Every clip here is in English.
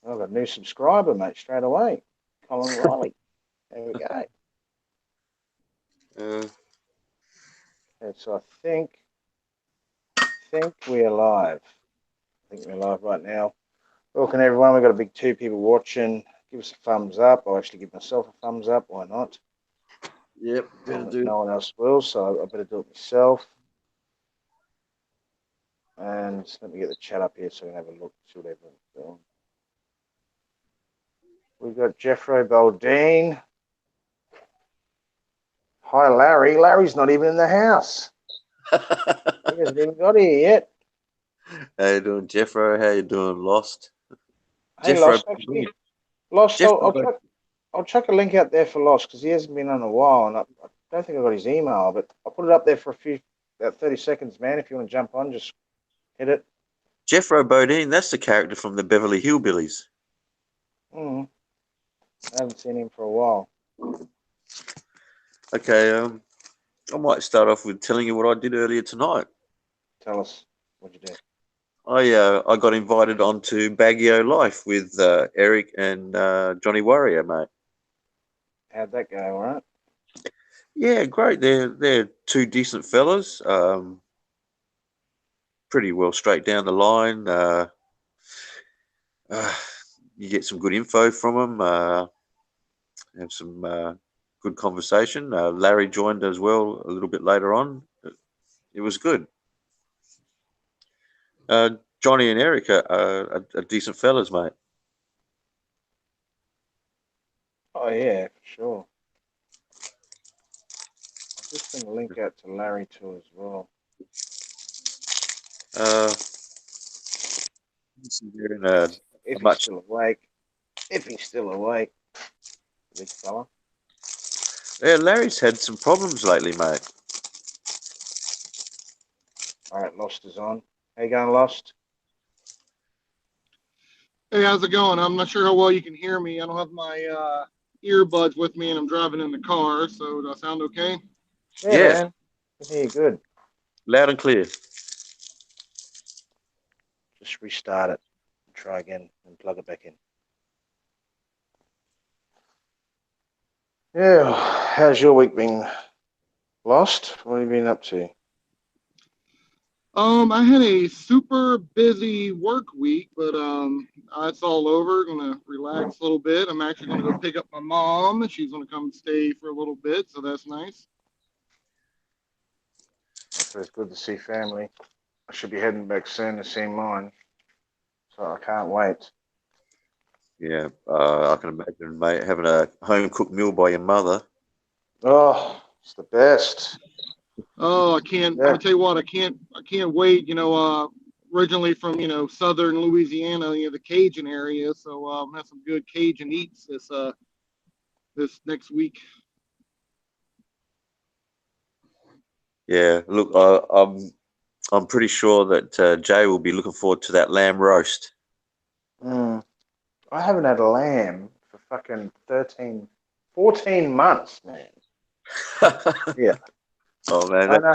I've got a new subscriber, mate, straight away. Colin Riley. There we go. Uh, Okay, so I think we're live. I think we're live right now. Welcome everyone. We've got a big two people watching. Give us a thumbs up. I'll actually give myself a thumbs up. Why not? yep, better do. No one else will, so I better do it myself. And let me get the chat up here so we can have a look, see what everyone's doing. We've got Jeffro Baldine. Hi, Larry. Larry's not even in the house. He hasn't even got here yet. How you doing, Jeffro? How you doing, Lost? Hey, Jeffro, Lost, actually. Lost, Jeffro, I'll chuck a link out there for Lost because he hasn't been on a while, and I don't think I got his email, but I'll put it up there for about 30 seconds, man. If you want to jump on, just hit it. Jeffro Bodine. That's the character from the Beverly Hillbillies. I haven't seen him for a while. Okay, I might start off with telling you what I did earlier tonight. Tell us what you do. I got invited onto Baguio Life with Eric and Johnny Warrior, mate. How'd that go? All right. Yeah, great. They're two decent fellas. Pretty well straight down the line. Uh, you get some good info from them. Have some good conversation. Larry joined as well a little bit later on. It was good. Uh, Johnny and Eric are decent fellas, mate. Oh yeah, for sure. I'll just send a link out to Larry too as well. Uh, they're in a If he's much. still awake. If he's still awake, big fella. Yeah, Larry's had some problems lately, mate. All right, Lost is on. How you going, Lost? Hey, how's it going? I'm not sure how well you can hear me. I don't have my earbuds with me, and I'm driving in the car. So, does that sound okay? Yeah, Yes, man. I can hear you good. loud and clear. Just restart it. Try again and plug it back in. Yeah, how's your week been, Lost? What have you been up to? I had a super busy work week, but it's all over. Gonna relax a little bit. I'm actually gonna go pick up my mom. She's gonna come stay for a little bit, so that's nice. So it's good to see family. I should be heading back soon to see mine, so I can't wait. Yeah, I can imagine, mate, having a home cooked meal by your mother. Oh, it's the best. Oh, I can't. I'm Yeah, gonna tell you what. I can't wait. Originally from southern Louisiana, the Cajun area. So have some good Cajun eats this next week. Yeah, look, I'm pretty sure that Jay will be looking forward to that lamb roast. mm. I haven't had a lamb for fucking 13, 14 months, man. Yeah, Oh man, and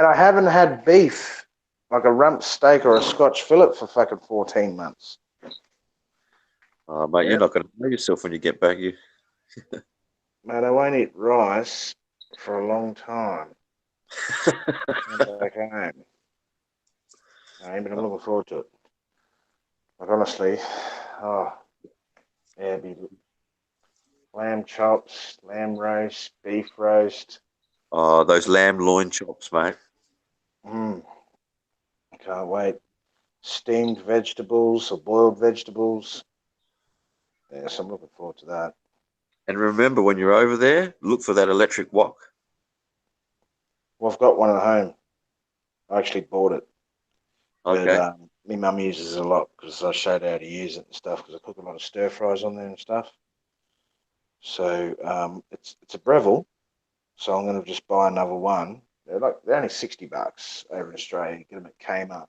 I haven't had beef like a rump steak or a Scotch fillet for fucking 14 months. oh, mate, you're Yeah, not going to know yourself when you get back. You, mate, I won't eat rice for a long time. I'm back home. But I'm looking forward to it. Like honestly, oh yeah, it'd be lamb chops, lamb roast, beef roast. oh, those lamb loin chops, mate. Mm, I can't wait. Steamed vegetables or boiled vegetables. Yes, I'm looking forward to that. And remember, when you're over there, look for that electric wok. Well, I've got one at home. I actually bought it, but Okay. my mum uses it a lot because I showed her how to use it and stuff because I cook a lot of stir fries on there and stuff. So it's a Breville. So I'm going to just buy another one. They're only $60 over in Australia. You get them at Kmart,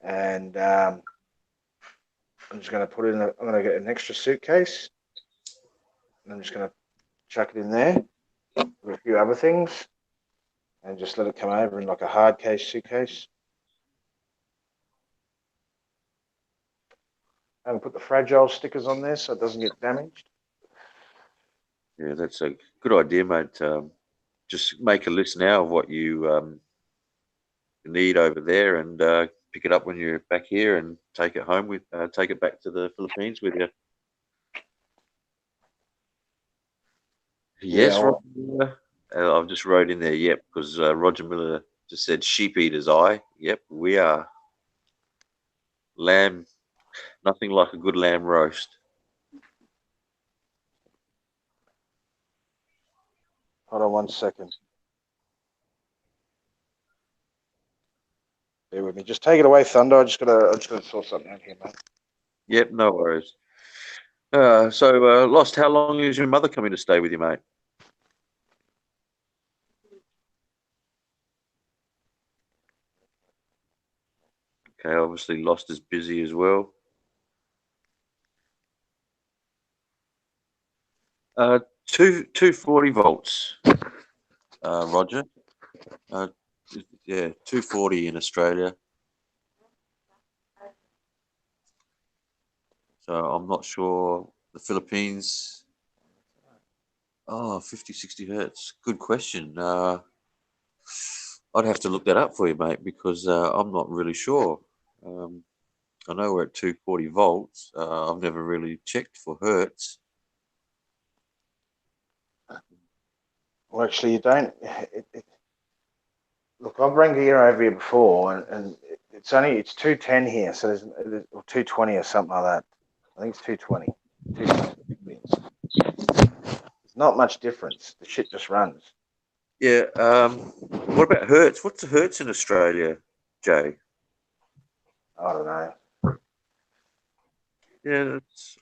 and I'm just going to put it in. I'm going to get an extra suitcase, and I'm just going to chuck it in there with a few other things, and just let it come over in like a hard case suitcase. and put the fragile stickers on there so it doesn't get damaged. Yeah, that's a good idea, mate. Just make a list now of what you need over there, and pick it up when you're back here, and take it home with, take it back to the Philippines with you. Yeah, Yes, Roger Miller. I've just wrote in there, yep, because Roger Miller just said sheep eater's eye. Yep, we are. Lamb, nothing like a good lamb roast. hold on 1 second. Bear with me. Just take it away, Thunder. I just gotta sort something out here, mate. Yep, no worries. Lost, how long is your mother coming to stay with you, mate? Okay, obviously Lost is busy as well. 240 volts, Roger. Uh, yeah, 240 in Australia. So I'm not sure. The Philippines. Oh, 50, 60 hertz. Good question. I'd have to look that up for you, mate, because I'm not really sure. I know we're at 240 volts. I've never really checked for hertz. Well, actually, you don't. Look, I've rang gear over here before, and it's 210 here, so or 220 or something like that. I think it's 220. 220. There's not much difference. The shit just runs. Yeah. What about hertz? What's the hertz in Australia, Jay? I don't know. Yeah, that's,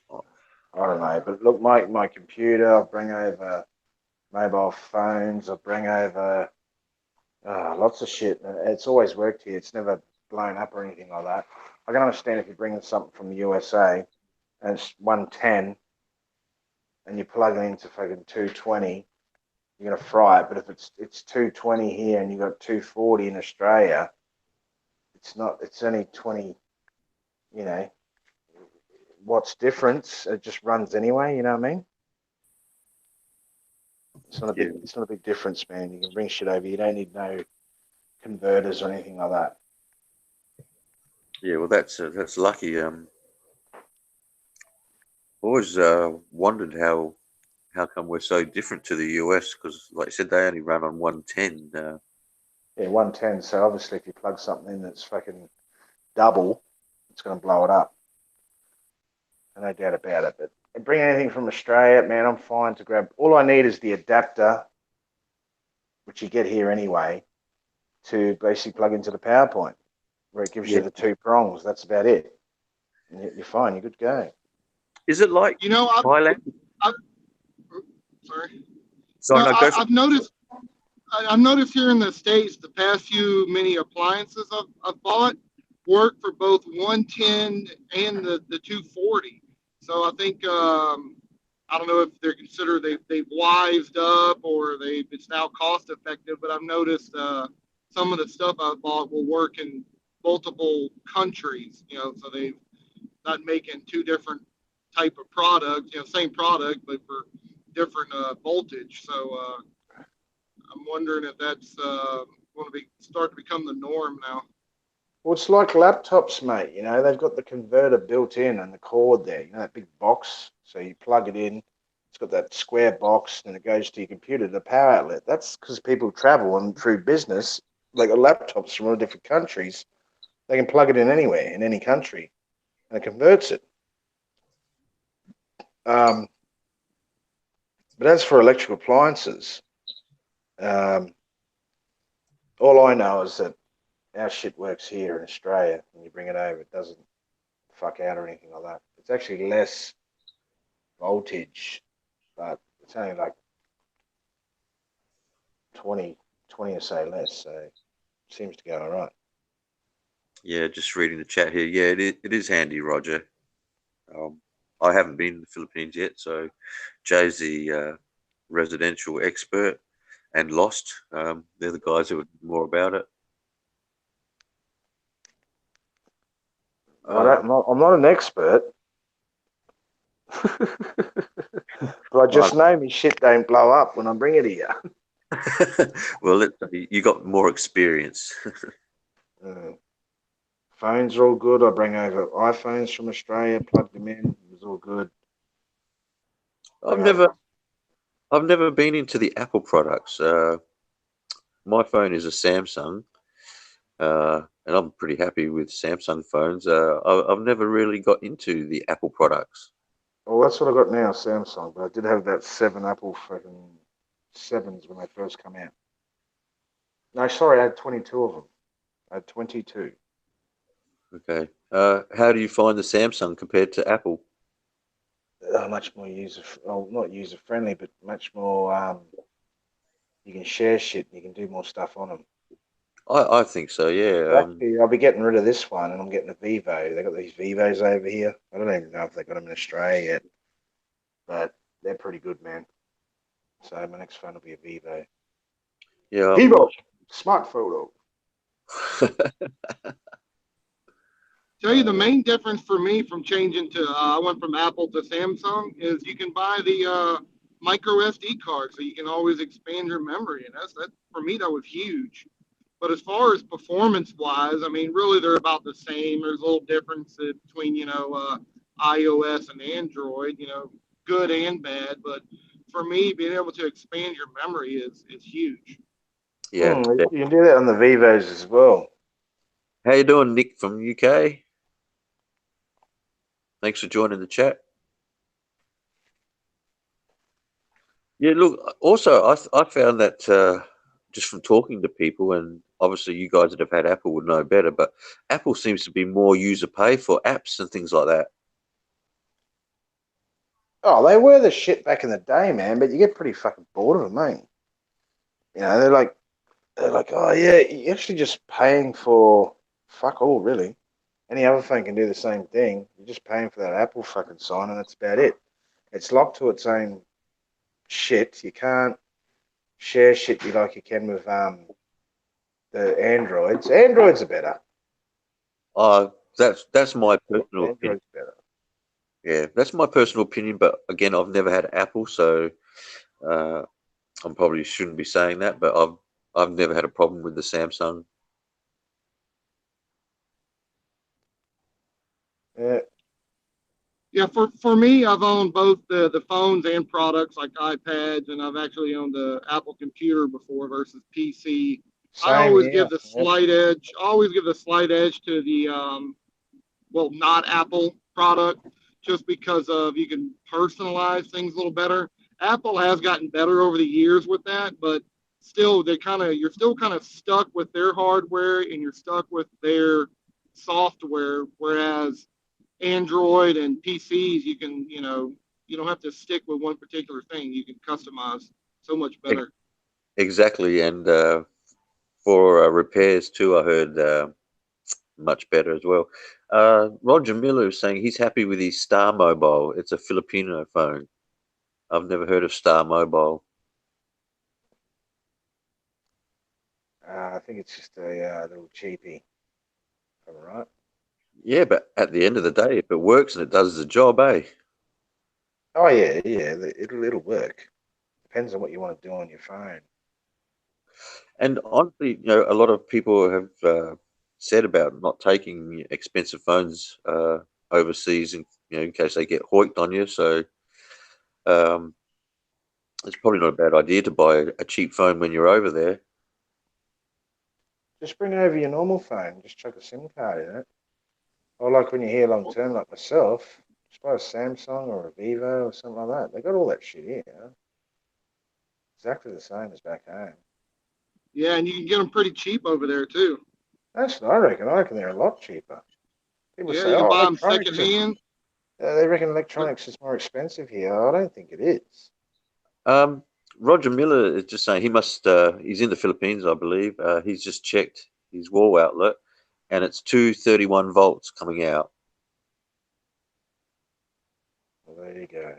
I don't know. But look, my computer, I bring over mobile phones, I bring over lots of shit. It's always worked here. It's never blown up or anything like that. I can understand if you're bringing something from the USA and it's 110 and you plug it into fucking 220, you're gonna fry it. But if it's 220 here and you got 240 in Australia, it's not. It's only 20. You know what's difference? It just runs anyway. You know what I mean? It's not a yeah, big. It's not a big difference, man. You can bring shit over. You don't need no converters or anything like that. yeah. Well, that's lucky. Always wondered how come we're so different to the US, because, like you said, they only run on 110. Yeah, 110. So obviously, if you plug something in that's fucking double, it's gonna blow it up. No doubt about it. But bring anything from Australia, man. I'm fine to grab. All I need is the adapter, which you get here anyway, to basically plug into the PowerPoint, where it gives Yeah. you the two prongs. That's about it. And you're fine. You're good to go. Is it like You know, Thailand? I've sorry. Sorry, No, no, go for I've noticed. I've noticed here in the States, the past few mini appliances I've bought work for both 110 and the 240. So I think I don't know if they're considered they've wised up or it's now cost effective. But I've noticed some of the stuff I've bought will work in multiple countries. You know, so they've not making two different type of products. You know, same product but for different voltage. So I'm wondering if that's going to be start to become the norm now. Well, it's like laptops, mate. You know, they've got the converter built in and the cord there. You know, that big box. So you plug it in. It's got that square box, and it goes to your computer, the power outlet. That's because people travel and through business, they got laptops from all different countries. They can plug it in anywhere in any country, and it converts it. Um, but as for electrical appliances, um, all I know is that our shit works here in Australia. When you bring it over, it doesn't fuck out or anything like that. It's actually less voltage, but it's only like 20, 20 or so less. So it seems to go all right. Yeah, just reading the chat here. Yeah, it is handy, Roger. Um, I haven't been to the Philippines yet, so Jay's the residential expert, and Lost. They're the guys who would know more about it. I'm not an expert. But I just know me shit don't blow up when I bring it here. Well, you got more experience. Uh, Phones are all good. I bring over iPhones from Australia, plugged them in. It was all good. I've Bring never, over. I've never been into the Apple products. My phone is a Samsung, and I'm pretty happy with Samsung phones. I've never really got into the Apple products. Well, that's what I got now, Samsung. But I did have that 7 Apple fucking sevens when they first come out. No, sorry, I had 22 of them. I had 22. Okay. How do you find the Samsung compared to Apple? Much more well, not user friendly, but much more. You can share shit. And you can do more stuff on them. I think so. Yeah. Actually, I'll be getting rid of this one, and I'm getting a Vivo. They got these Vivos over here. I don't even know if they got them in Australia yet, but they're pretty good, man. So my next phone will be a Vivo. Yeah. Vivo, smart photo. Tell you the main difference for me from changing to I went from Apple to Samsung is you can buy the micro SD card, so you can always expand your memory, and that for me that was huge. But as far as performance wise, I mean, really they're about the same. There's a little difference between iOS and Android, good and bad. But for me, being able to expand your memory is huge. Yeah. You can do that on the Vivos as well. How you doing, Nick from UK? Thanks for joining the chat. Yeah, look, also, I found that just from talking to people, and obviously you guys that have had Apple would know better, but Apple seems to be more user pay for apps and things like that. Oh, they were the shit back in the day, man. But you get pretty fucking bored of them, mate. They're like, oh yeah, you're actually just paying for fuck all, really. Any other phone can do the same thing. You're just paying for that Apple fucking sign, and that's about it. It's locked to its own shit. You can't share shit like you can with the Androids. Androids are better. That's my personal opinion. Androids are better. Yeah, that's my personal opinion. But again, I've never had Apple, so uh, I probably shouldn't be saying that. But I've never had a problem with the Samsung. Yeah, Yeah, for me, I've owned both the phones and products like iPads, and I've actually owned the Apple computer before versus PC. I same always give here. the Yep. slight edge. Always give the slight edge to the not Apple product, just because of you can personalize things a little better. Apple has gotten better over the years with that, but still, you're still kind of stuck with their hardware and you're stuck with their software, whereas Android and PCs, you don't have to stick with one particular thing. You can customize so much Ex- better. Exactly, and for repairs too, I heard much better as well. Roger Miller is saying he's happy with his Star Mobile. It's a Filipino phone. I've never heard of Star Mobile. I think it's just a little cheapie. All right. Yeah, but at the end of the day, if it works and it does the job, eh? Oh yeah, yeah. It'll work. Depends on what you want to do on your phone. And honestly, a lot of people have said about not taking expensive phones overseas, in case they get hoiked on you. So um, it's probably not a bad idea to buy a cheap phone when you're over there. Just bring over your normal phone. Just chuck a SIM card in it. Or like when you're here long term, like myself, just buy a Samsung or a Vivo or something like that. They got all that shit here. Exactly the same as back home. Yeah, and you can get them pretty cheap over there too. That's what I reckon. I reckon they're a lot cheaper. People Yeah, say, you can "Oh, buy them electronics are." secondhand. They reckon electronics is more expensive here. I don't think it is. Um, Roger Miller is just saying he must. He's in the Philippines, I believe. He's just checked his wall outlet, and it's 231 volts coming out. Well, there you go.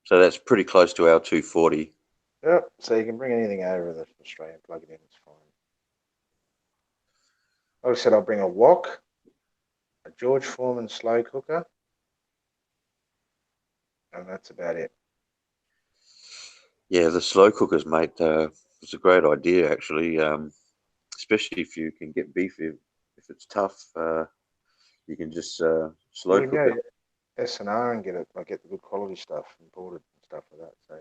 So that's pretty close to our 240. Yep. So you can bring anything over the Australian, plug it in. It's fine. Like I said, I'll bring a wok, a George Foreman slow cooker, and that's about it. Yeah, the slow cookers, mate. It's a great idea, actually. Especially if you can get beef. If it's tough, you can just slow You can cook go it. to S&R and get it, like get the good quality stuff imported and stuff like that. So,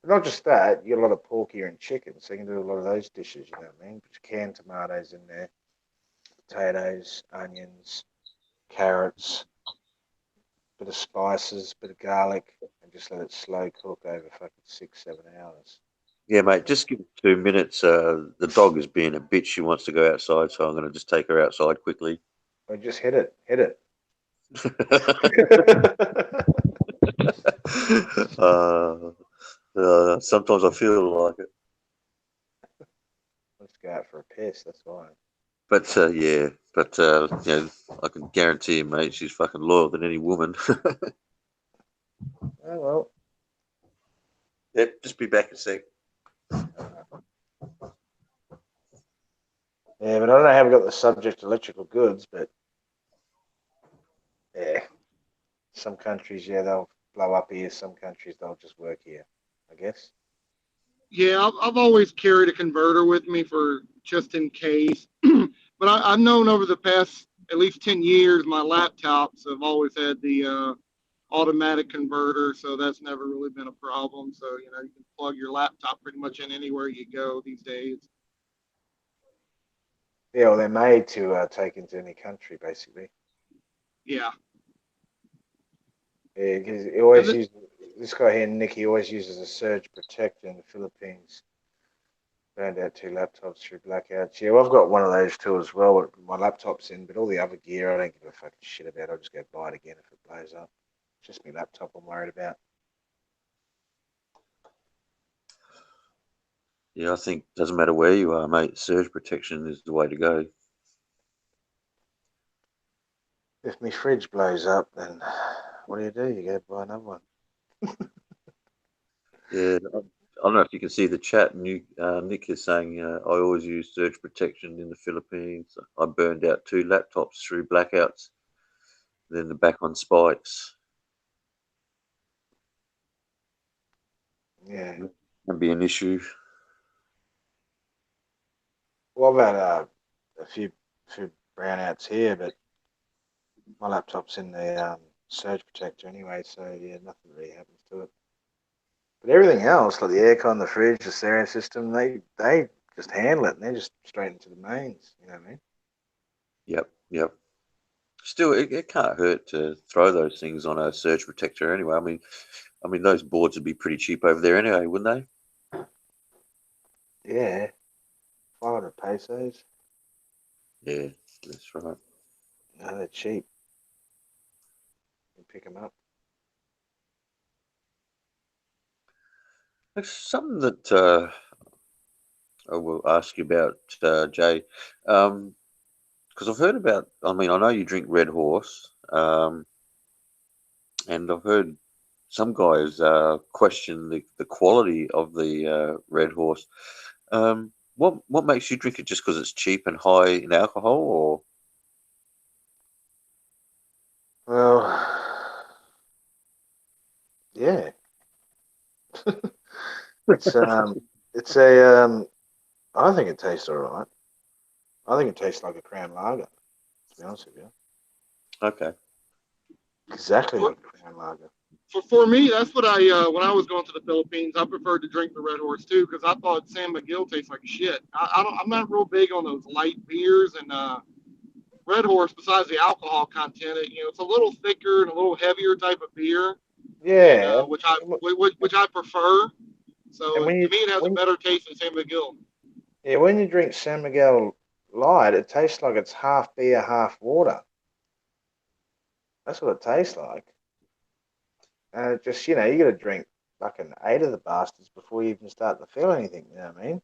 but not just that, you get a lot of pork here and chicken, so you can do a lot of those dishes. You know what I mean? Put your canned tomatoes in there, potatoes, onions, carrots, bit of spices, bit of garlic, and just let it slow cook over fucking 6, 7 hours. Yeah, mate. Just give it 2 minutes. The dog is being a bitch. She wants to go outside, so I'm going to just take her outside quickly. Or just hit it, hit it. uh, Sometimes I feel like it, Let's go out for a piss. That's why. but yeah, but I can guarantee you, mate, she's fucking loyal than any woman. Oh well. Yep, just be back in a sec. Yeah, but I don't know how we got the subject electrical goods, but yeah, some countries, yeah, they'll blow up here. Some countries, they'll just work here, I guess. Yeah, I've always carried a converter with me for just in case. But I've known over the past at least 10 years, my laptops have always had the automatic converter, so that's never really been a problem. So, you know, you can plug your laptop pretty much in anywhere you go these days. Yeah, well, they're made to take into any country, basically. Yeah. Yeah, because he always And uses this guy here, Nick. He always uses a surge protector in the Philippines. Burned out 2 laptops through blackouts. Yeah, well, I've got one of those too as well. My laptop's in, but all the other gear, I don't give a fucking shit about. I'll just go buy it again if it blows up. Just my laptop I'm worried about. Yeah, I think doesn't matter where you are, mate. Surge protection is the way to go. If my fridge blows up, then what do? You go buy another one. Yeah, I don't know if you can see the chat. Nick is saying I always use surge protection in the Philippines. I burned out 2 laptops through blackouts. Then the back on spikes. Yeah. Can be an issue. Well, I've had a few brownouts here, but my laptop's in the surge protector anyway, so yeah, nothing really happens to it. But everything else, like the aircon, the fridge, the stereo system, they just handle it and they're just straight into the mains. You know what I mean? Yep, yep. Still, it can't hurt to throw those things on a surge protector anyway. I mean those boards would be pretty cheap over there anyway, wouldn't Yeah, 500 pesos. they? Yeah, that's right. No, they're cheap. You pick them up. It's something that I will ask you about, Jay, because I've heard about. I mean, I know you drink Red Horse, and I've heard some guys question the quality of the Red Horse. What makes you drink it? Just because it's cheap and high in alcohol, or Well, yeah, it's it's a I think it tastes all right. I think it tastes like a crown lager. To be honest with you, okay? exactly for, like a crown lager. for me, that's what when I was going to the Philippines, I preferred to drink the Red Horse too because I thought San Miguel tastes like shit. I'm not real big on those light beers and Red Horse. Besides the alcohol content, it's a little thicker and a little heavier type of beer, and Yeah, which I prefer. and So to me, it has a when better taste than San Miguel. yeah, when you drink San Miguel Light, it tastes like it's half beer, half water. That's what it tastes like. And it just, you got to drink fucking 8 of the bastards before you even start to feel anything. You know what I mean?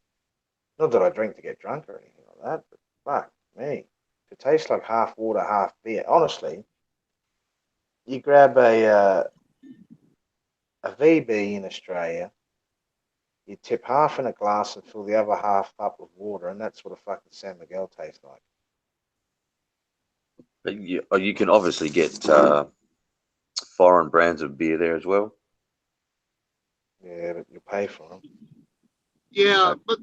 Not that I drink to get drunk or anything like that, but fuck me. If it tastes like half water, half beer, honestly, you grab a VB in Australia, you tip half in a glass and fill the other half up with water, and that's what a fucking San Miguel tastes like. But you can obviously get foreign brands of beer there as well. Yeah, but you pay for them. Yeah, but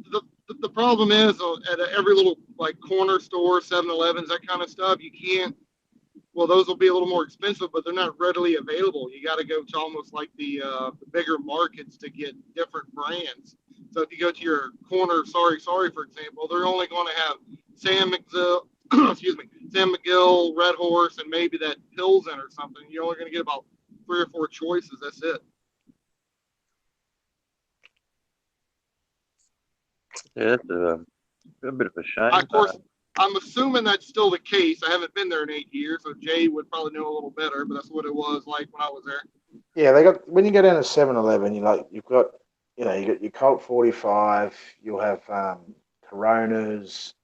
the problem is at every little like corner store, 7-Elevens, that kind of stuff, you can't. Well, those will be a little more expensive, but they're not readily available. You got to go to almost like the bigger markets to get different brands. So if you go to your corner, sorry, for example, they're only going to have Sam McGill, excuse me, Sam McGill, Red Horse, and maybe that Pilsen or something. You're only going to get about 3 or 4 choices. That's it. Yeah, that's a bit of a shame. Of course, I'm assuming that's still the case. I haven't been there in 8 years, so Jay would probably know a little better, but that's what it was like when I was there. Yeah, they got when you go down to 7-Eleven, you've got you got your Colt 45. You'll have Coronas,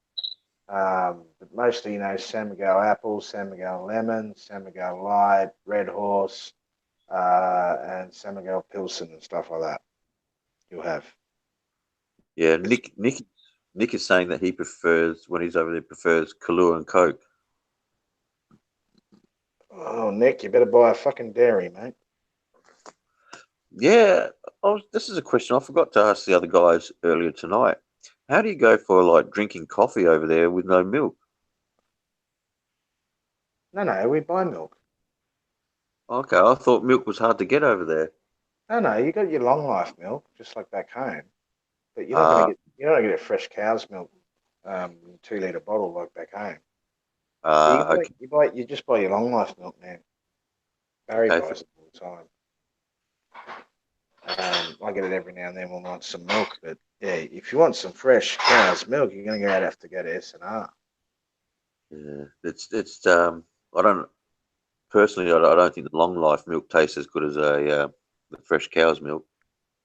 but mostly San Miguel Apple, San Miguel Lemon, San Miguel Light, Red Horse, and San Miguel Pilsen and stuff like that. You'll have. Yeah, Nick is saying that he prefers when he's over there prefers Kahlua and Coke. Oh, Nick, you better buy a fucking dairy, mate. Yeah, this is a question I forgot to ask the other guys earlier tonight. How do you go for like drinking coffee over there with no milk? No, we buy milk. Okay, I thought milk was hard to get over there. No, you got your long life milk, just like back home. But Uh, you're not gonna get fresh cow's milk, 2 litre bottle like back home. So okay, you just buy your long life milk now. Barry okay, buys it all the time. I get it every now and then when I want some milk. But yeah, if you want some fresh cow's milk, you're gonna have to go to S&R. yeah, it's. I don't personally. I don't think the long life milk tastes as good as the fresh cow's milk.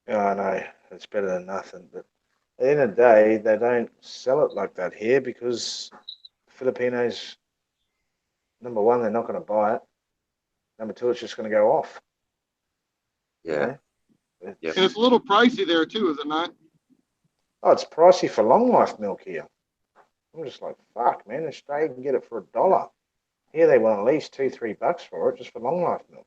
Yeah, I know it's better than nothing. But at the end of the day, they don't sell it like that here because Filipinos, number one, they're not going to buy it. Number two, it's just going to go off. You Yeah, know, yeah, And it's a little pricey there too, is it not? it's pricey for long life milk here. I'm just like, fuck, man. In Australia, you can get it for $1. Here, they want at least $2-3 for it just for long life milk.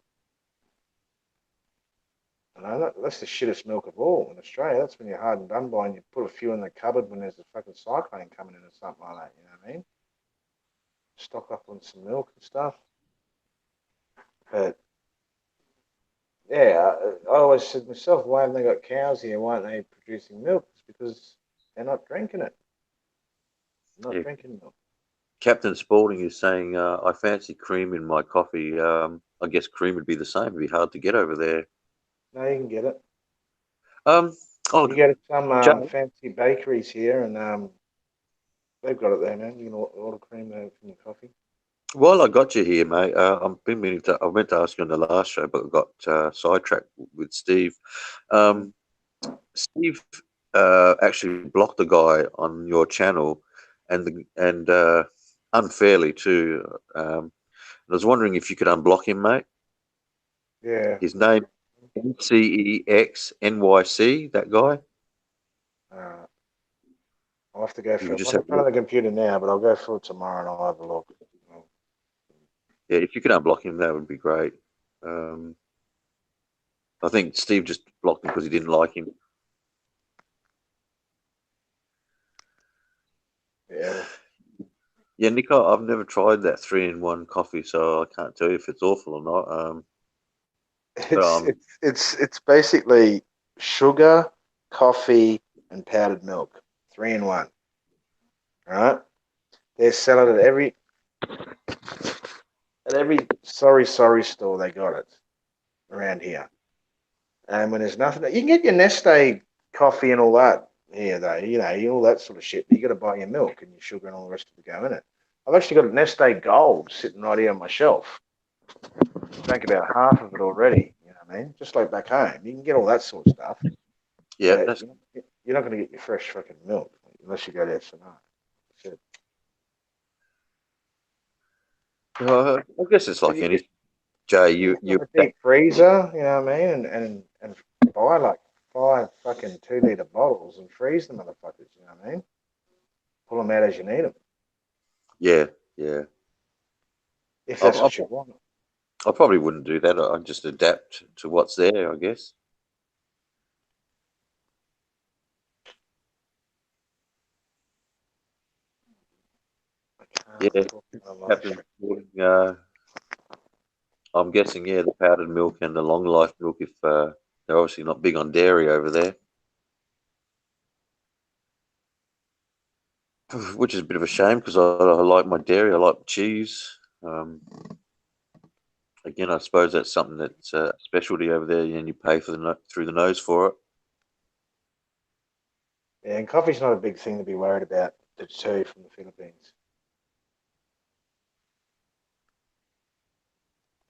That's the shittest milk of all in Australia. That's when you're hard and done by and you put a few in the cupboard when there's a fucking cyclone coming in or something like that. You know what I mean? Stock up on some milk and stuff. But yeah, I always said to myself, why haven't they got cows here? Why aren't they producing milk? It's because they're not drinking it. They're not yeah. drinking milk. Captain Spaulding is saying, I fancy cream in my coffee. I guess cream would be the same. It'd be hard to get over there. No, you can get it. Um, oh, You go to some Joe, fancy bakeries here, and they've got it there, man. You can order cream there from your coffee. while I got you here, mate, I've been meaning to. I meant to ask you on the last show, but I got sidetracked with Steve. Mm. Steve actually blocked a guy on your channel, and unfairly too. I was wondering if you could unblock him, mate. Yeah. His name NCEXNYC. That guy. Uh, I'll have to go You for could it. I'm just not in have a front of look. the computer now, but I'll go for it tomorrow and I'll have a look. Yeah, if you could unblock him, that would be great. Um, I think Steve just blocked him because he didn't like him. Yeah. Yeah, Nick, I've never tried that 3-in-1 coffee, so I can't tell you if it's awful or not. But It's basically sugar, coffee, and powdered milk, 3-in-1. All right. They sell it at every sorry store. They got it around here. And when there's nothing, you can get your Neste coffee and all that here, though. All that sort of shit. But you got to buy your milk and your sugar and all the rest of it go in it. I've actually got a Neste Gold sitting right here on my shelf. Drank about half of it already. You know what I mean? Just like back home, you can get all that sort of stuff. yeah, But that's. you're not going to get your fresh fucking milk unless you go to S&R. I guess it's But like any. Jay, you you can you have a deep freezer, you know what I mean, and buy like 5 fucking 2-litre bottles and freeze the motherfuckers. You know what I mean? Pull them out as you need them, yeah, yeah. if I've, that's I've what you want. I probably wouldn't do that. I'd just adapt to what's there, I guess. I Yeah, can't talk my life. Captain Morning, I'm guessing, yeah, the powdered milk and the long life milk, if they're obviously not big on dairy over there, which is a bit of a shame because I like my dairy, I like cheese. Again, I suppose that's something that's a specialty over there, and you pay for through the nose for it. Yeah, and coffee's not a big thing to be worried about to deter you from the Philippines.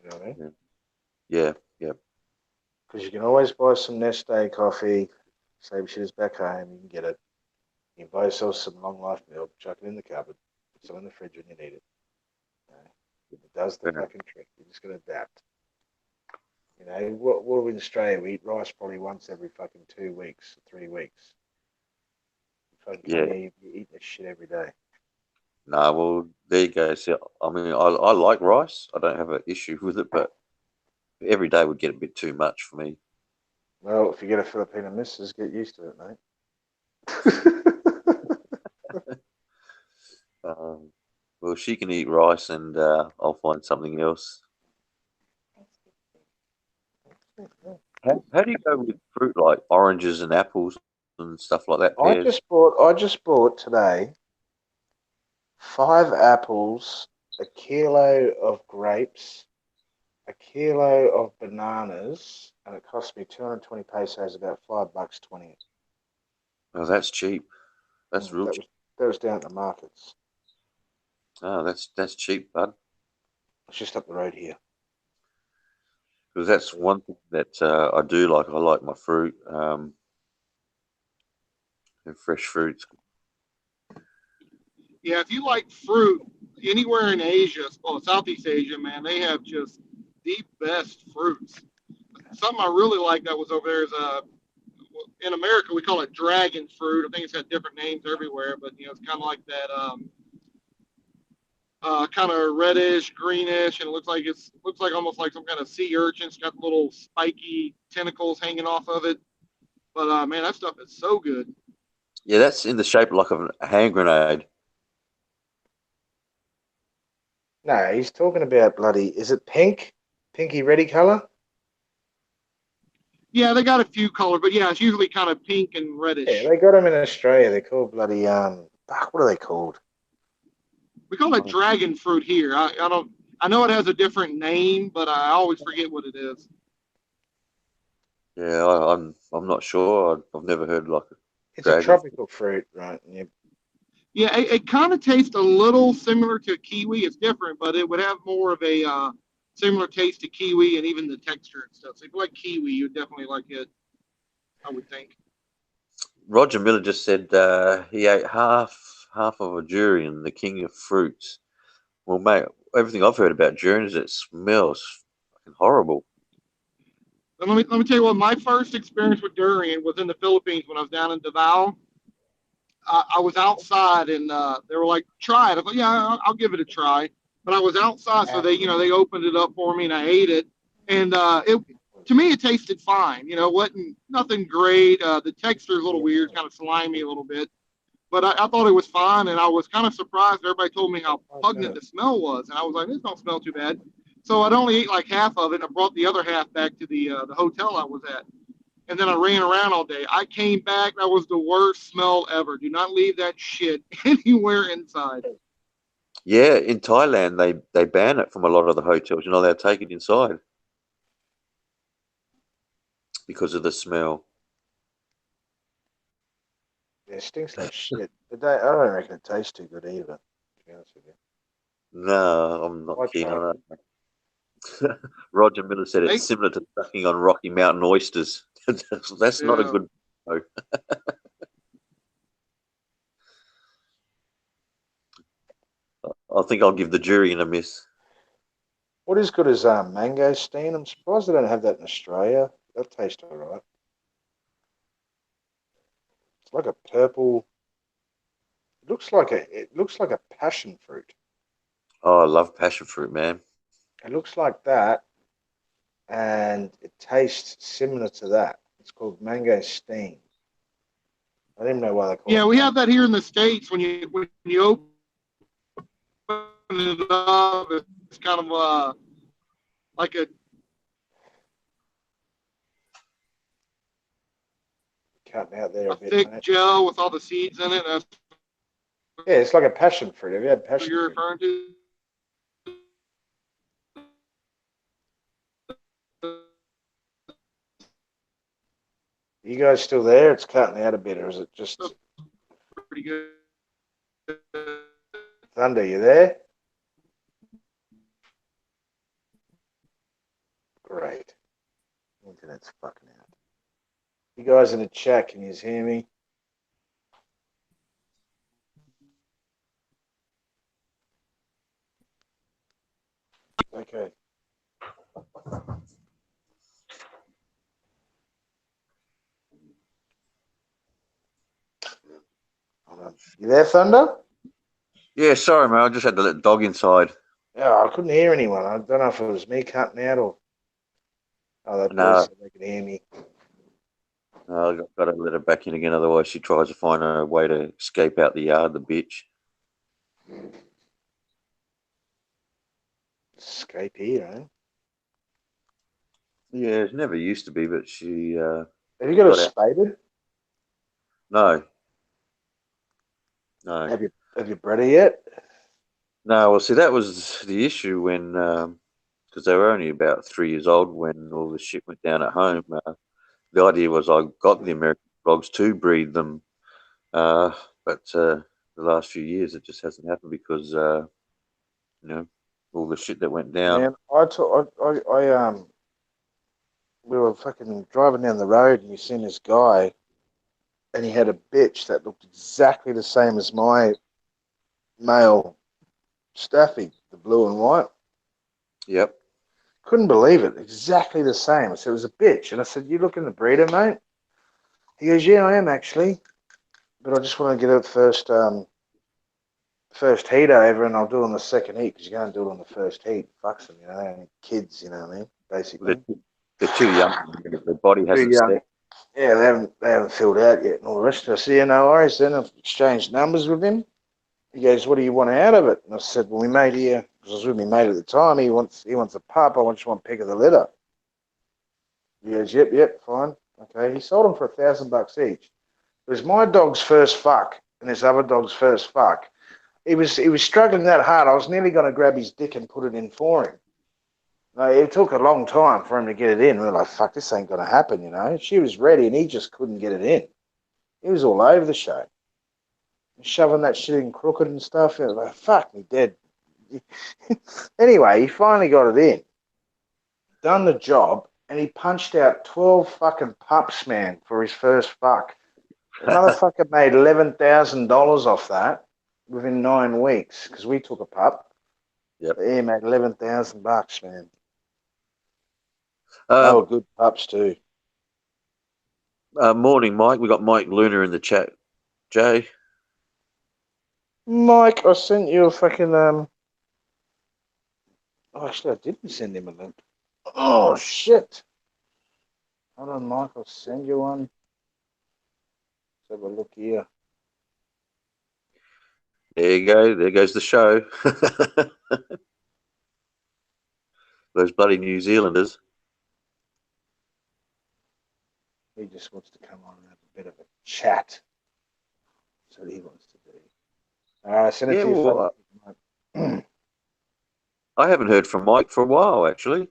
You know what I mean? Yeah, yeah, yeah. Because you can always buy some Neste coffee, save shitters back home, you can get it. You can buy yourself some long life milk, chuck it in the cupboard, put some in the fridge when you need it. You know? It does the Yeah. fucking trick. You're just going to adapt. You know, what we in Australia, we eat rice probably once every fucking 2 weeks, 3 weeks. You fucking come Yeah. here, you eat this shit every day. No, well, there you go. See, I mean, I like rice. I don't have an issue with it, but every day would get a bit too much for me. Well, if you get a Filipino missus, get used to it, mate. Um, well, she can eat rice, and I'll find something else. How do you go with fruit like oranges and apples and stuff like that? Pears. I just bought today 5 apples, a kilo of grapes, a kilo of bananas, and it cost me 220 pesos, about $5.20. Oh, that's cheap. That's real cheap. That was down at the markets. Oh, that's cheap, bud. It's just up the road here. Because that's one thing that I do like. I like my fruit and fresh fruits. Yeah, if you like fruit, anywhere in Asia, well, Southeast Asia, man, they have just the best fruits. Something I really like that was over there is in America we call it dragon fruit. I think it's got different names everywhere, but it's kind of like that kind of reddish, greenish, and it looks like almost like some kind of sea urchin. It's got little spiky tentacles hanging off of it. But man, that stuff is so good. Yeah, that's in the shape like of a hand grenade. No, he's talking about bloody. Is it pink? Pinky reddy color? Yeah, they got a few colors, but yeah, it's usually kind of pink and Yeah, reddish. they got them in Australia. They're called bloody fuck, what are they called? We call it dragon fruit here. I don't. I know it has a different name, but I always forget what it is. Yeah, I'm not sure. I've never heard like a It's a dragon. tropical fruit, right? Yeah. Yeah, it kind of tastes a little similar to kiwi. It's different, but it would have more of a similar taste to kiwi and even the texture and stuff. So if you like kiwi, you'd definitely like it, I would think. Roger Miller just said he ate half of a durian, the king of fruits. Well, mate, everything I've heard about durian is it smells fucking horrible. And let me tell you what. My first experience with durian was in the Philippines when I was down in Davao. I was outside and they were like, "Try it." I was like, "Yeah, I'll give it a try." But I was outside, so they opened it up for me and I ate it. And it to me it tasted fine. Wasn't nothing great. The texture is a little weird, kind of slimy a little bit. But I thought it was fine, and I was kind of surprised. Everybody told me how pungent the smell was, and I was like, "This don't smell too bad." So I'd only ate like half of it, and I brought the other half back to the hotel I was at, and then I ran around all day. I came back, that was the worst smell ever. Do not leave that shit anywhere inside. Yeah, in Thailand they ban it from a lot of the hotels. You're not allowed to take it inside because of the smell. It stinks like shit. I don't reckon it tastes too good either, to be honest with you. No, I'm not I keen tried. on it. Roger Miller said it's Hey, similar to sucking on Rocky Mountain oysters. That's not a yeah. good. No. I think I'll give the jury a miss. What is good as mangosteen? I'm surprised they don't have that in Australia. That tastes alright. It's like a purple. It looks like a passion fruit. Oh, I love passion fruit, man. It looks like that, and it tastes similar to that. It's called mango steam. I didn't know why they call Yeah, it we mango. have that here in the States. When you open it up, it's kind of like Cutting out there a a bit, thick mate. gel with all the seeds in it. That's Yeah, it's like a passion fruit. Have you had what passion you're fruit? referring to. You guys still there? It's cutting out a bit, or is it just Pretty good. thunder? You there? Great. Internet's fucking out. You guys in the chat, can you hear me? Okay. Hold on. You there, Thunder? Yeah, sorry, man. I just had to let the dog inside. Yeah, I couldn't hear anyone. I don't know if it was me cutting out or that boy No, said they could hear me. no, got to let her back in again. Otherwise, she tries to find a way to escape out the yard, the bitch. Escape here, eh? Yeah, it never used to be, but she Have you got it got out. spaded? No, no, Have you bred it yet? no. Well, see, that was the issue when, because they were only about 3 years old when all the shit went down at home. The idea was I got the American dogs to breed them, but the last few years it just hasn't happened because you know all the shit that went down. Man, we were fucking driving down the road and you seen this guy and he had a bitch that looked exactly the same as my male Staffy, the blue and white. Yep. Couldn't believe it. Exactly the same. I said, it was a bitch. And I said, you looking the breeder, mate? He goes, yeah, I am actually. But I just want to get it first heat over and I'll do it on the second heat because you can't do it on the first heat. Fucks them, and kids, you know what I mean? They're, Basically. they're too young. Their body Too hasn't young. set. Yeah, they haven't filled out yet and all the rest of it. I said, yeah, no worries. Then I've exchanged numbers with him. He goes, what do you want out of it? And I said, well, we made here, because I was with my mate at the time. He wants a pup. I just want pick of the litter. He goes, yep, fine. Okay. He sold them for $1,000 each. It was my dog's first fuck and this other dog's first fuck. He was struggling that hard. I was nearly going to grab his dick and put it in for him. It took a long time for him to get it in. We were like, fuck, this ain't going to happen. She was ready and he just couldn't get it in. He was all over the show, shoving that shit in crooked and stuff. It was like, fuck me dead. Anyway, he finally got it in, done the job, and he punched out 12 fucking pups, man, for his first fuck. The motherfucker made $11,000 off that within 9 weeks because we took a pup. Yep. He made $11,000, man. They Um, were good pups too. Morning, Mike. We got Mike Luna in the chat. Jay. Mike, I sent you a fucking Oh, actually, I didn't send him a link. Oh shit! Hold on, Mike. I'll send you one. Let's have a look here. There you go. There goes the show. Those bloody New Zealanders. He just wants to come on and have a bit of a chat. That's what he wants to do. Send it Yeah, to your phone. well, I haven't heard from Mike for a while, actually.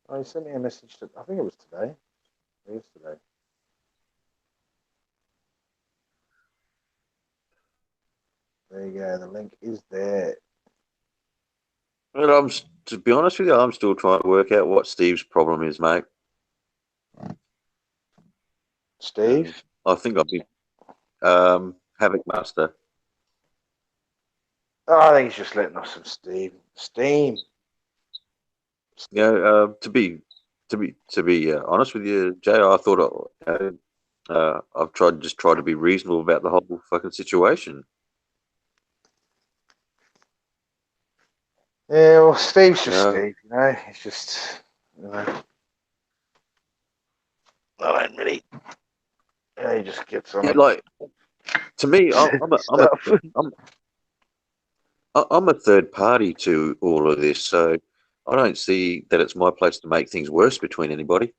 Oh, he sent me a message. I think it was today. Yesterday. There you go. The link is there. But to be honest with you, I'm still trying to work out what Steve's problem is, mate. Steve? I think I'll be Havoc Master. Oh, I think he's just letting off some steam. To be honest with you, Jay, I thought I've tried to be reasonable about the whole fucking situation. Yeah, well, Steve's just No. Steve, you know. He's just, you know, I don't really. Yeah, he just gets on Yeah, it. like to me, Stuff. I'm a third party to all of this, so I don't see that it's my place to make things worse between anybody.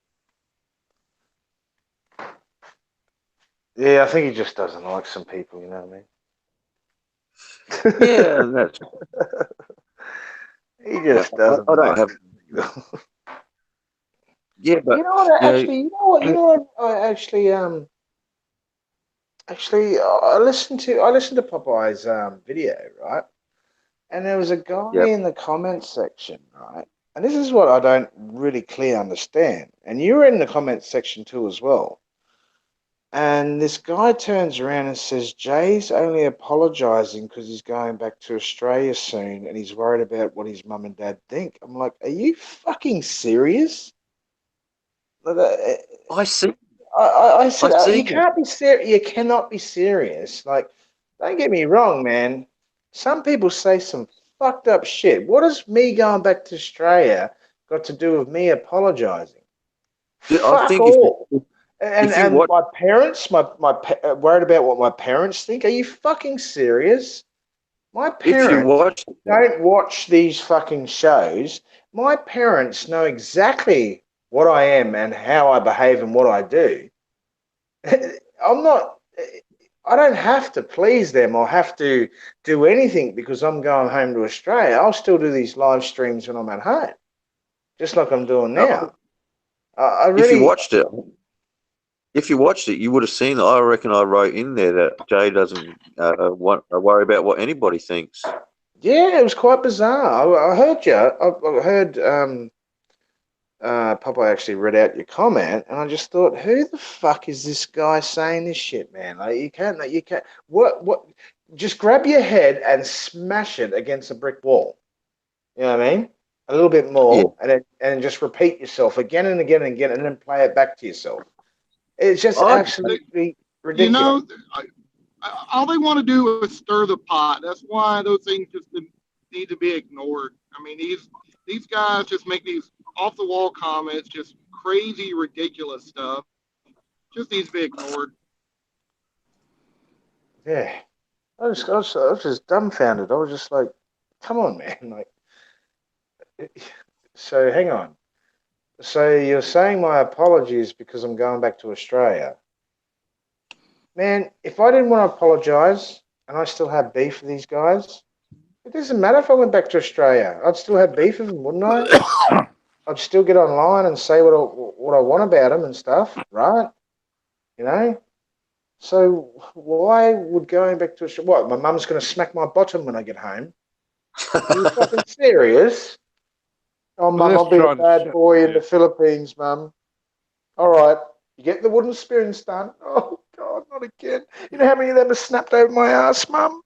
Yeah, I think he just doesn't like some people, you know what I mean? Yeah, that's He yeah. just doesn't I don't like have. some people. Yeah, You but know what? you know, Actually, you know what? I listened to Popeye's video, right? And there was a guy yeah, in the comments section, right? And this is what I don't really clearly understand. And you were in the comments section too, as well. And this guy turns around and says, Jay's only apologizing because he's going back to Australia soon and he's worried about what his mum and dad think. I'm like, are you fucking serious? Like, I see. I I said, you see that. can't be serious. You cannot be serious. Like, don't get me wrong, man. Some people say some fucked up shit. What has me going back to Australia got to do with me apologizing? I Fuck think all. if you And watch, my parents, worried about what my parents think. Are you fucking serious? My if you parents watch, don't watch these fucking shows. My parents know exactly what I am and how I behave and what I do. I'm not. I don't have to please them or have to do anything because I'm going home to Australia. I'll still do these live streams when I'm at home, just like I'm doing uh, now. I if you really, watched it, if you watched it, you would have seen that I reckon I wrote in there that Jay doesn't want worry about what anybody thinks. yeah, it was quite bizarre. I heard you. I heard Papa actually read out your comment, and I just thought, who the fuck is this guy saying this shit, man? Like, you can't. What? Just grab your head and smash it against a brick wall. You know what I mean? A little bit Yeah, more, and just repeat yourself again and again and again, and then play it back to yourself. It's just I absolutely You ridiculous. know, all they want to do is stir the pot. That's why those things just need to be ignored. I mean, these guys just make these off the wall comments, just crazy, ridiculous stuff. Just needs to be ignored. Yeah, I was just dumbfounded. I was just like, come on, man. Like, so hang on. So you're saying my apologies because I'm going back to Australia. Man, if I didn't want to apologize and I still have beef with these guys, it doesn't matter if I went back to Australia. I'd still have beef with them, wouldn't I? I'd still get online and say what I want about them and stuff, right? You know? So why would going back to Australia? What, my mum's going to smack my bottom when I get home? Are you fucking serious? Oh, Well, mum, let's I'll be a try to bad shut. boy in Yeah. the Philippines, mum. All right. You get the wooden spoons done. Oh, God, not again. You know how many of them are snapped over my ass, mum?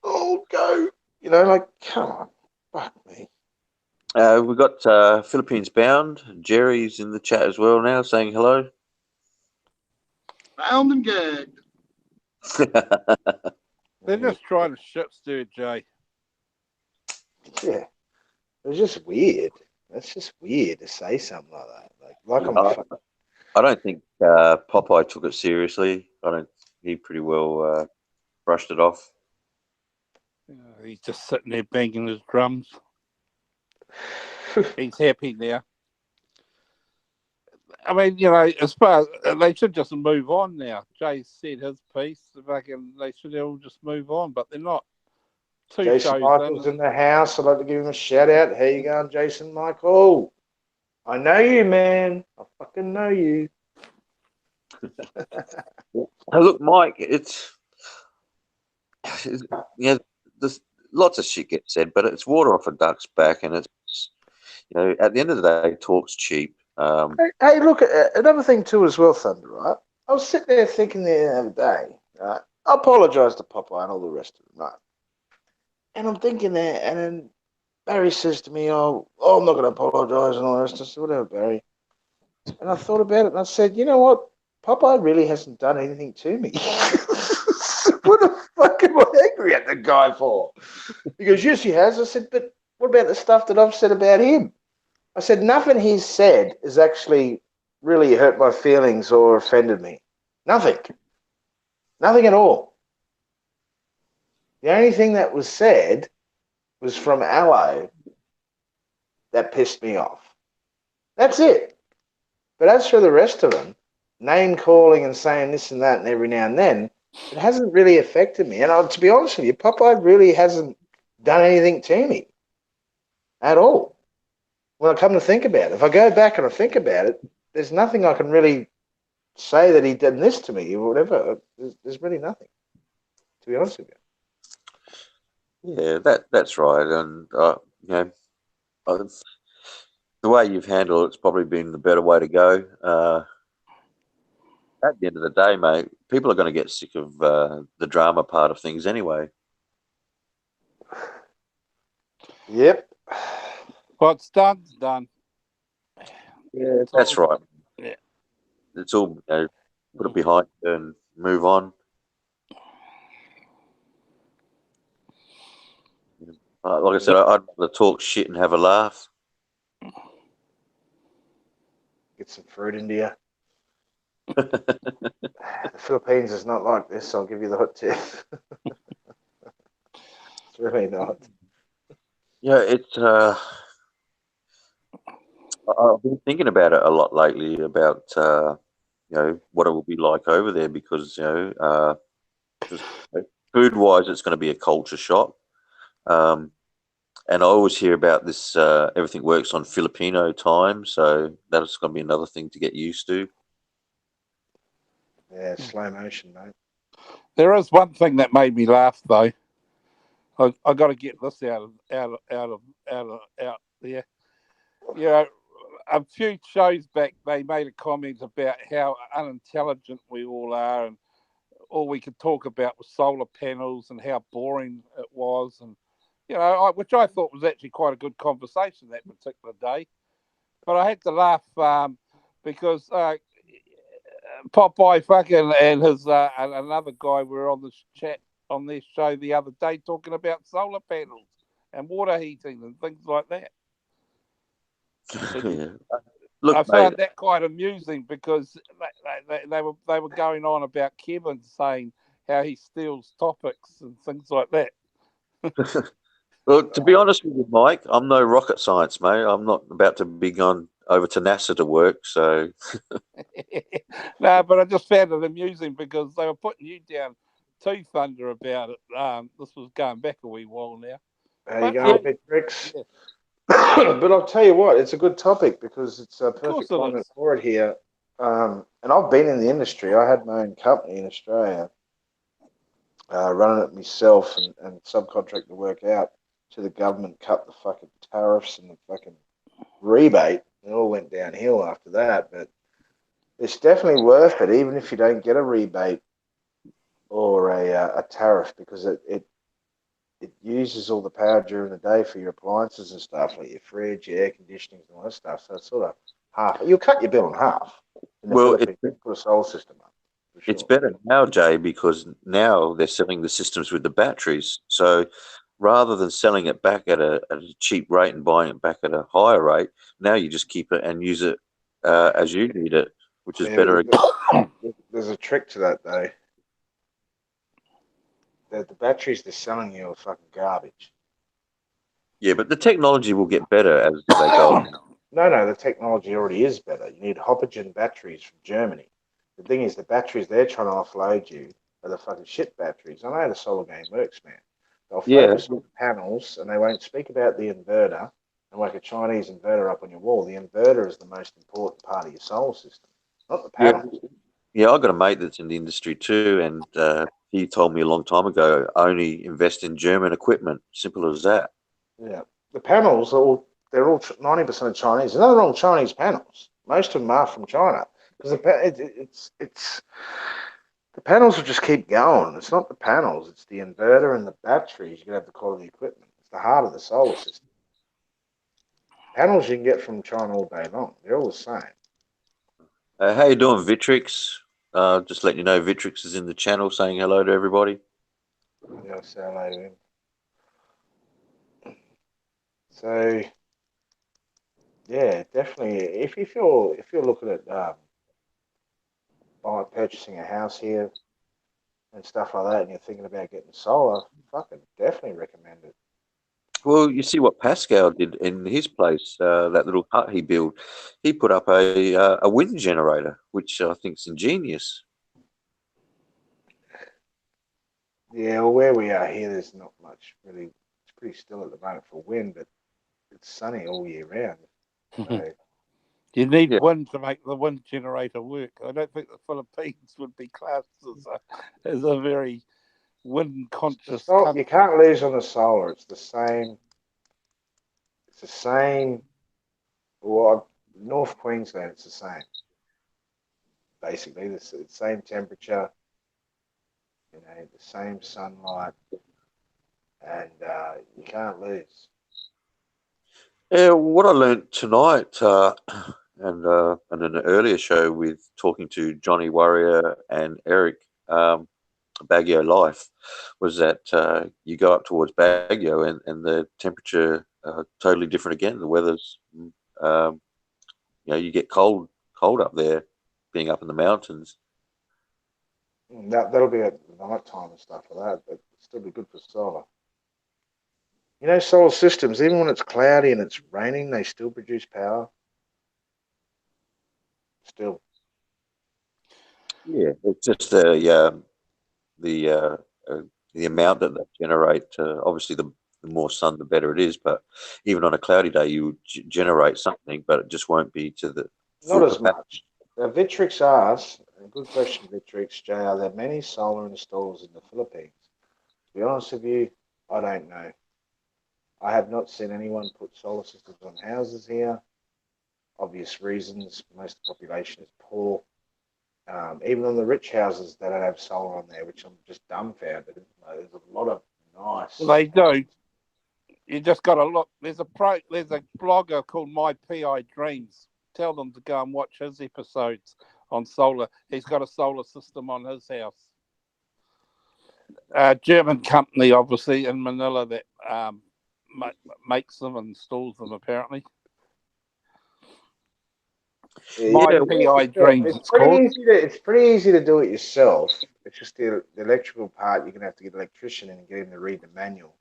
Oh, go. You know, like, come on. Fuck me. we got Philippines bound. Jerry's in the chat as well now, saying hello. Bound and gagged. They're just trying to shit stir, Jay. Yeah. It was just weird. That's just weird to say something like that. Like I'm a I, fucking. I don't think Popeye took it seriously. I don't. He pretty well brushed it off. He's just sitting there banging his drums. He's happy now. I mean, as far as they should just move on now. Jay said his piece. They should all just move on, but they're not. Two Jason shows Michael's in. in the house. I'd like to give him a shout out. How you going, Jason Michael? I know you, man. I fucking know you. Hey, look, Mike, there's lots of shit gets said, but it's water off a duck's back, and it's at the end of the day, talk's cheap. Hey, look, another thing too as well, Thunder, right? I was sitting there thinking the other day, right? I apologise to Popeye and all the rest of them, right? And I'm thinking there, and then Barry says to me, I'm not going to apologise and all the rest. I said, whatever, Barry. And I thought about it, and I said, you know what? Popeye really hasn't done anything to me. What the fuck am I angry at the guy for? He goes, yes, he has. I said, but What about the stuff that I've said about him? I said nothing he's said has actually really hurt my feelings or offended me. Nothing. Nothing at all. The only thing that was said was from Aloe that pissed me off. That's it. But as for the rest of them, name calling and saying this and that and every now and then, it hasn't really affected me. And to be honest with you, Popeye really hasn't done anything to me at all. When I come to think about it, if I go back and I think about it, there's nothing I can really say that he did this to me or whatever. There's really nothing, to be honest with you. Yeah, that's right. And you know, uh, the way you've handled it's probably been the better way to go. At the end of the day, mate, people are going to get sick of the drama part of things anyway. you. Yep. What's done's done. Yeah, that's right. Yeah. It's all put it behind you and move on. Like I said, I'd rather talk shit and have a laugh. Get some fruit into you. The Philippines is not like this. I'll give you the hot tip. It's really not. Yeah, it's. I've been thinking about it a lot lately about what it will be like over there because just, food wise, it's going to be a culture shock. And I always hear about this. Everything works on Filipino time, so that's going to be another thing to get used to. Yeah, slow motion, mate. There is one thing that made me laugh though. I got to get this out there. You know, a few shows back, they made a comment about how unintelligent we all are, and all we could talk about was solar panels and how boring it was, and which I thought was actually quite a good conversation that particular day. But I had to laugh because Popeye fucking and his and another guy were on this chat on this show the other day talking about solar panels and water heating and things like that. Yeah. Look, I mate, found that quite amusing because they were going on about Kevin saying how he steals topics and things like that. well, to be honest with you, Mike, I'm no rocket science, mate. I'm not about to be gone over to NASA to work, so. No, but I just found it amusing because they were putting you down too thunder about it. This was going back a wee while now. How you going, Big Tricks? Yeah. But I'll tell you what, it's a good topic because it's a perfect climate for it here. And I've been in the industry. I had my own company in Australia, running it myself and subcontract the work out to the government, cut the fucking tariffs and the fucking rebate. It all went downhill after that. But it's definitely worth it, even if you don't get a rebate or a tariff, because it uses all the power during the day for your appliances and stuff, like your fridge, your air conditioning, and all that stuff. So it's sort of half. You'll cut your bill in half. Well, put a solar system up. Sure. It's better now, Jay, because now they're selling the systems with the batteries. So rather than selling it back at a cheap rate and buying it back at a higher rate, now you just keep it and use it as you need it, which is better. There's a trick to that, though. The batteries they're selling you are fucking garbage. Yeah, but the technology will get better as they go. No, the technology already is better. You need hydrogen batteries from Germany. The thing is, the batteries they're trying to offload you are the fucking shit batteries. I know how the solar game works, man. They'll focus on the panels and they won't speak about the inverter and like a Chinese inverter up on your wall. The inverter is the most important part of your solar system, not the panels. Yeah, I got a mate that's in the industry too, and he told me a long time ago, only invest in German equipment. Simple as that. Yeah, the panels they're all 90% Chinese. They're not all Chinese panels. Most of them are from China because the panels will just keep going. It's not the panels; it's the inverter and the batteries. You can have the quality equipment. It's the heart of the solar system. Panels you can get from China all day long. They're all the same. How you doing, Vitrix? Just letting you know, Vitrix is in the channel saying hello to everybody. Yeah, say hello to him. So yeah, definitely. If you're looking at purchasing a house here and stuff like that, and you're thinking about getting solar, fucking definitely recommend it. Well, you see what Pascal did in his place, that little hut he built. He put up a wind generator, which I think is ingenious. Yeah, well, where we are here, there's not much really. It's pretty still at the moment for wind, but it's sunny all year round. So You need Yeah. wind to make the wind generator work. I don't think the Philippines would be classed as a very wind conscious country. you can't lose on the solar. It's the same. It's the same. Well, North Queensland, it's the same. Basically, the same temperature. You know, the same sunlight, and you can't lose. Yeah, what I learned tonight, and in an earlier show with talking to Johnny Warrior and Eric, Baguio Life, was that you go up towards Baguio and the temperature totally different again. The weather's, um, you get cold up there, being up in the mountains. That'll be at night time and stuff like that, but it'll still be good for solar. You know, solar systems, even when it's cloudy and it's raining, they still produce power. Still. Yeah, it's just the uh, uh, the amount that they generate. Obviously, the more sun, the better it is. But even on a cloudy day, you would generate something, but it just won't be to the Not full as capacity. much. Vitrix asks, a good question, Vitrix J, are there many solar installs in the Philippines? To be honest with you, I don't know. I have not seen anyone put solar systems on houses here. Obvious reasons. Most of the population is poor. Even on the rich houses, they don't have solar on there, which I'm just dumbfounded. There's a lot of nice. Well, they do. You just got to look. There's a blogger called My PI Dreams. Tell them to go and watch his episodes on solar. He's got a solar system on his house. German company, obviously, in Manila that makes them and installs them, apparently. My Yeah, PI Dreams, it's called. it's pretty easy to do it yourself. It's just the electrical part. You're gonna have to get an electrician in and get him to read the manual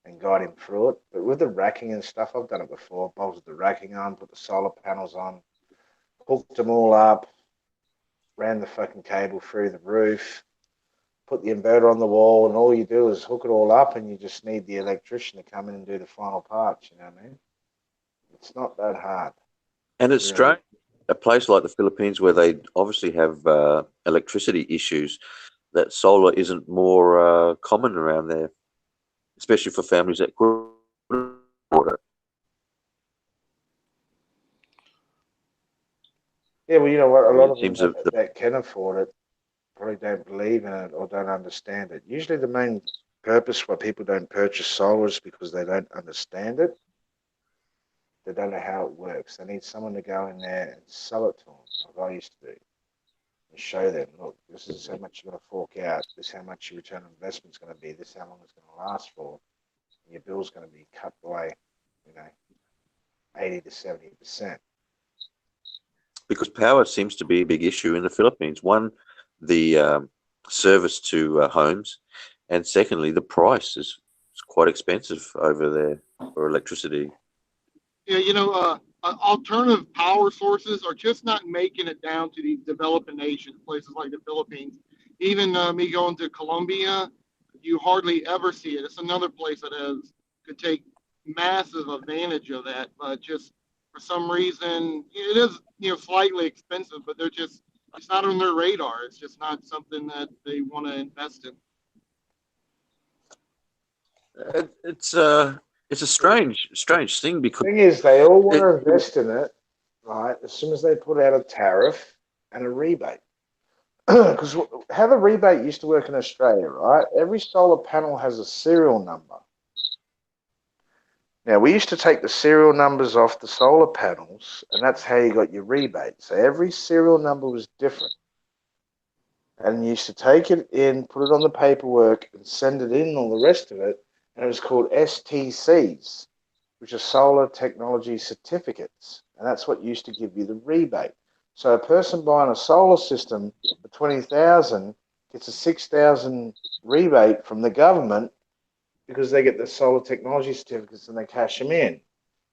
and guide him through it. But with the racking and stuff, I've done it before. Bolted the racking on, put the solar panels on, hooked them all up, ran the fucking cable through the roof, put the inverter on the wall, and all you do is hook it all up, and you just need the electrician to come in and do the final parts. You know what I mean? It's not that hard, And it's really. strange, a place like the Philippines where they obviously have electricity issues, that solar isn't more common around there, especially for families that couldn't afford it. Yeah, well, you know what? A lot It of them seems that that can afford it probably don't believe in it or don't understand it. Usually, the main purpose why people don't purchase solar is because they don't understand it. They don't know how it works. They need someone to go in there and sell it to them, like I used to do, and show them, look, this is how much you're going to fork out. This is how much your return on investment is going to be. This is how long it's going to last for. And your bill's going to be cut by, you know, 80 to 70%. because power seems to be a big issue in the Philippines. One, the service to homes, and secondly, the price is quite expensive over there for electricity. Yeah, alternative power sources are just not making it down to these developing nations, places like the Philippines. Even me going to Colombia, you hardly ever see it. It's another place that could take massive advantage of that, but just for some reason, it is slightly expensive, but it's not on their radar. It's just not something that they want to invest in. It's a strange thing because Thing is, they all want it, to invest in it, right? As soon as they put out a tariff and a rebate. Because how the rebate used to work in Australia, right? Every solar panel has a serial number. Now, we used to take the serial numbers off the solar panels, and that's how you got your rebate. So every serial number was different. And you used to take it in, put it on the paperwork, and send it in, all the rest of it. And it was called STCs. which are solar technology certificates, and that's what used to give you the rebate. So a person buying a solar system for 20,000 gets a 6,000 rebate from the government because they get the solar technology certificates and they cash them in.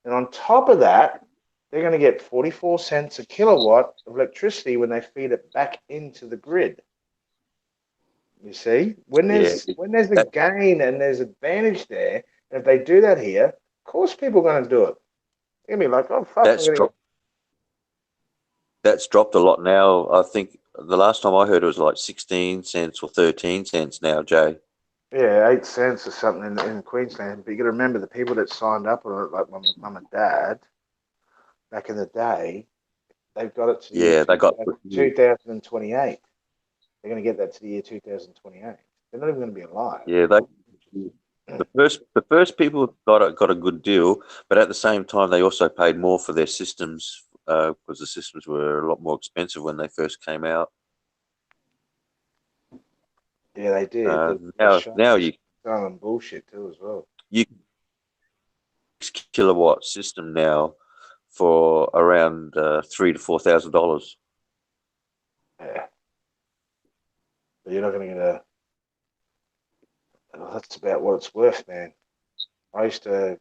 And on top of that, they're going to get 44 cents a kilowatt of electricity when they feed it back into the grid. You see, when there's a that, gain and there's advantage there, and if they do that here, of course people are going to do it. They're going to be like, oh fuck, that's dropped. That's dropped a lot now. I think the last time I heard it was like 16 cents or 13 cents now, Jay. Yeah, 8 cents or something in Queensland. But you got to remember the people that signed up on it, like my mum and dad, back in the day, they've got it to the year Yeah, they got 2028. They're going to get that to the year 2028. They're not even going to be alive. Yeah, the first people got a good deal, but at the same time they also paid more for their systems because the systems were a lot more expensive when they first came out. Yeah, they did. Now you selling bullshit too as well. You 6 kilowatt system now for around $3,000 to $4,000. Yeah, but you're not going to get a. Well, that's about what it's worth, man. I used to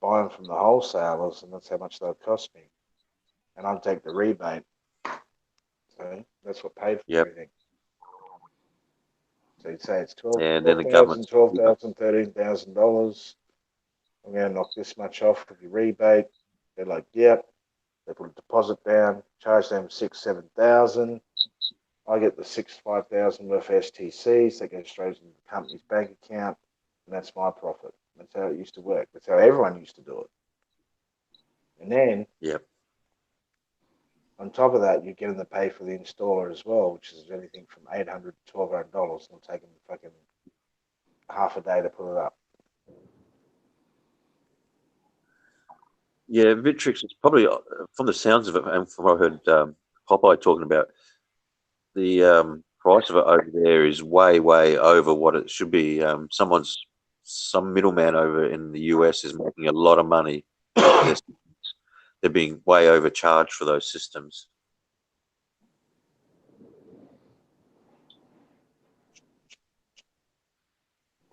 buy them from the wholesalers, and that's how much they'd cost me. And I'd take the rebate. So that's what paid for everything. So you'd say it's and then the government $12,000, $13,000. I'm going to knock this much off of your rebate. They're like, yep. They put a deposit down, charge them 6,000, 7,000. I get the 5,000 worth STCs. They go straight into the company's bank account, and that's my profit. That's how it used to work. That's how everyone used to do it. And then, on top of that, you're getting to pay for the installer as well, which is anything from $800 to $1,200. It'll take them fucking half a day to put it up. Yeah, Vitrix is probably, from the sounds of it, and from what I heard Popeye talking about, the price of it over there is way, way over what it should be. Some middleman over in the US is making a lot of money. They're being way overcharged for those systems.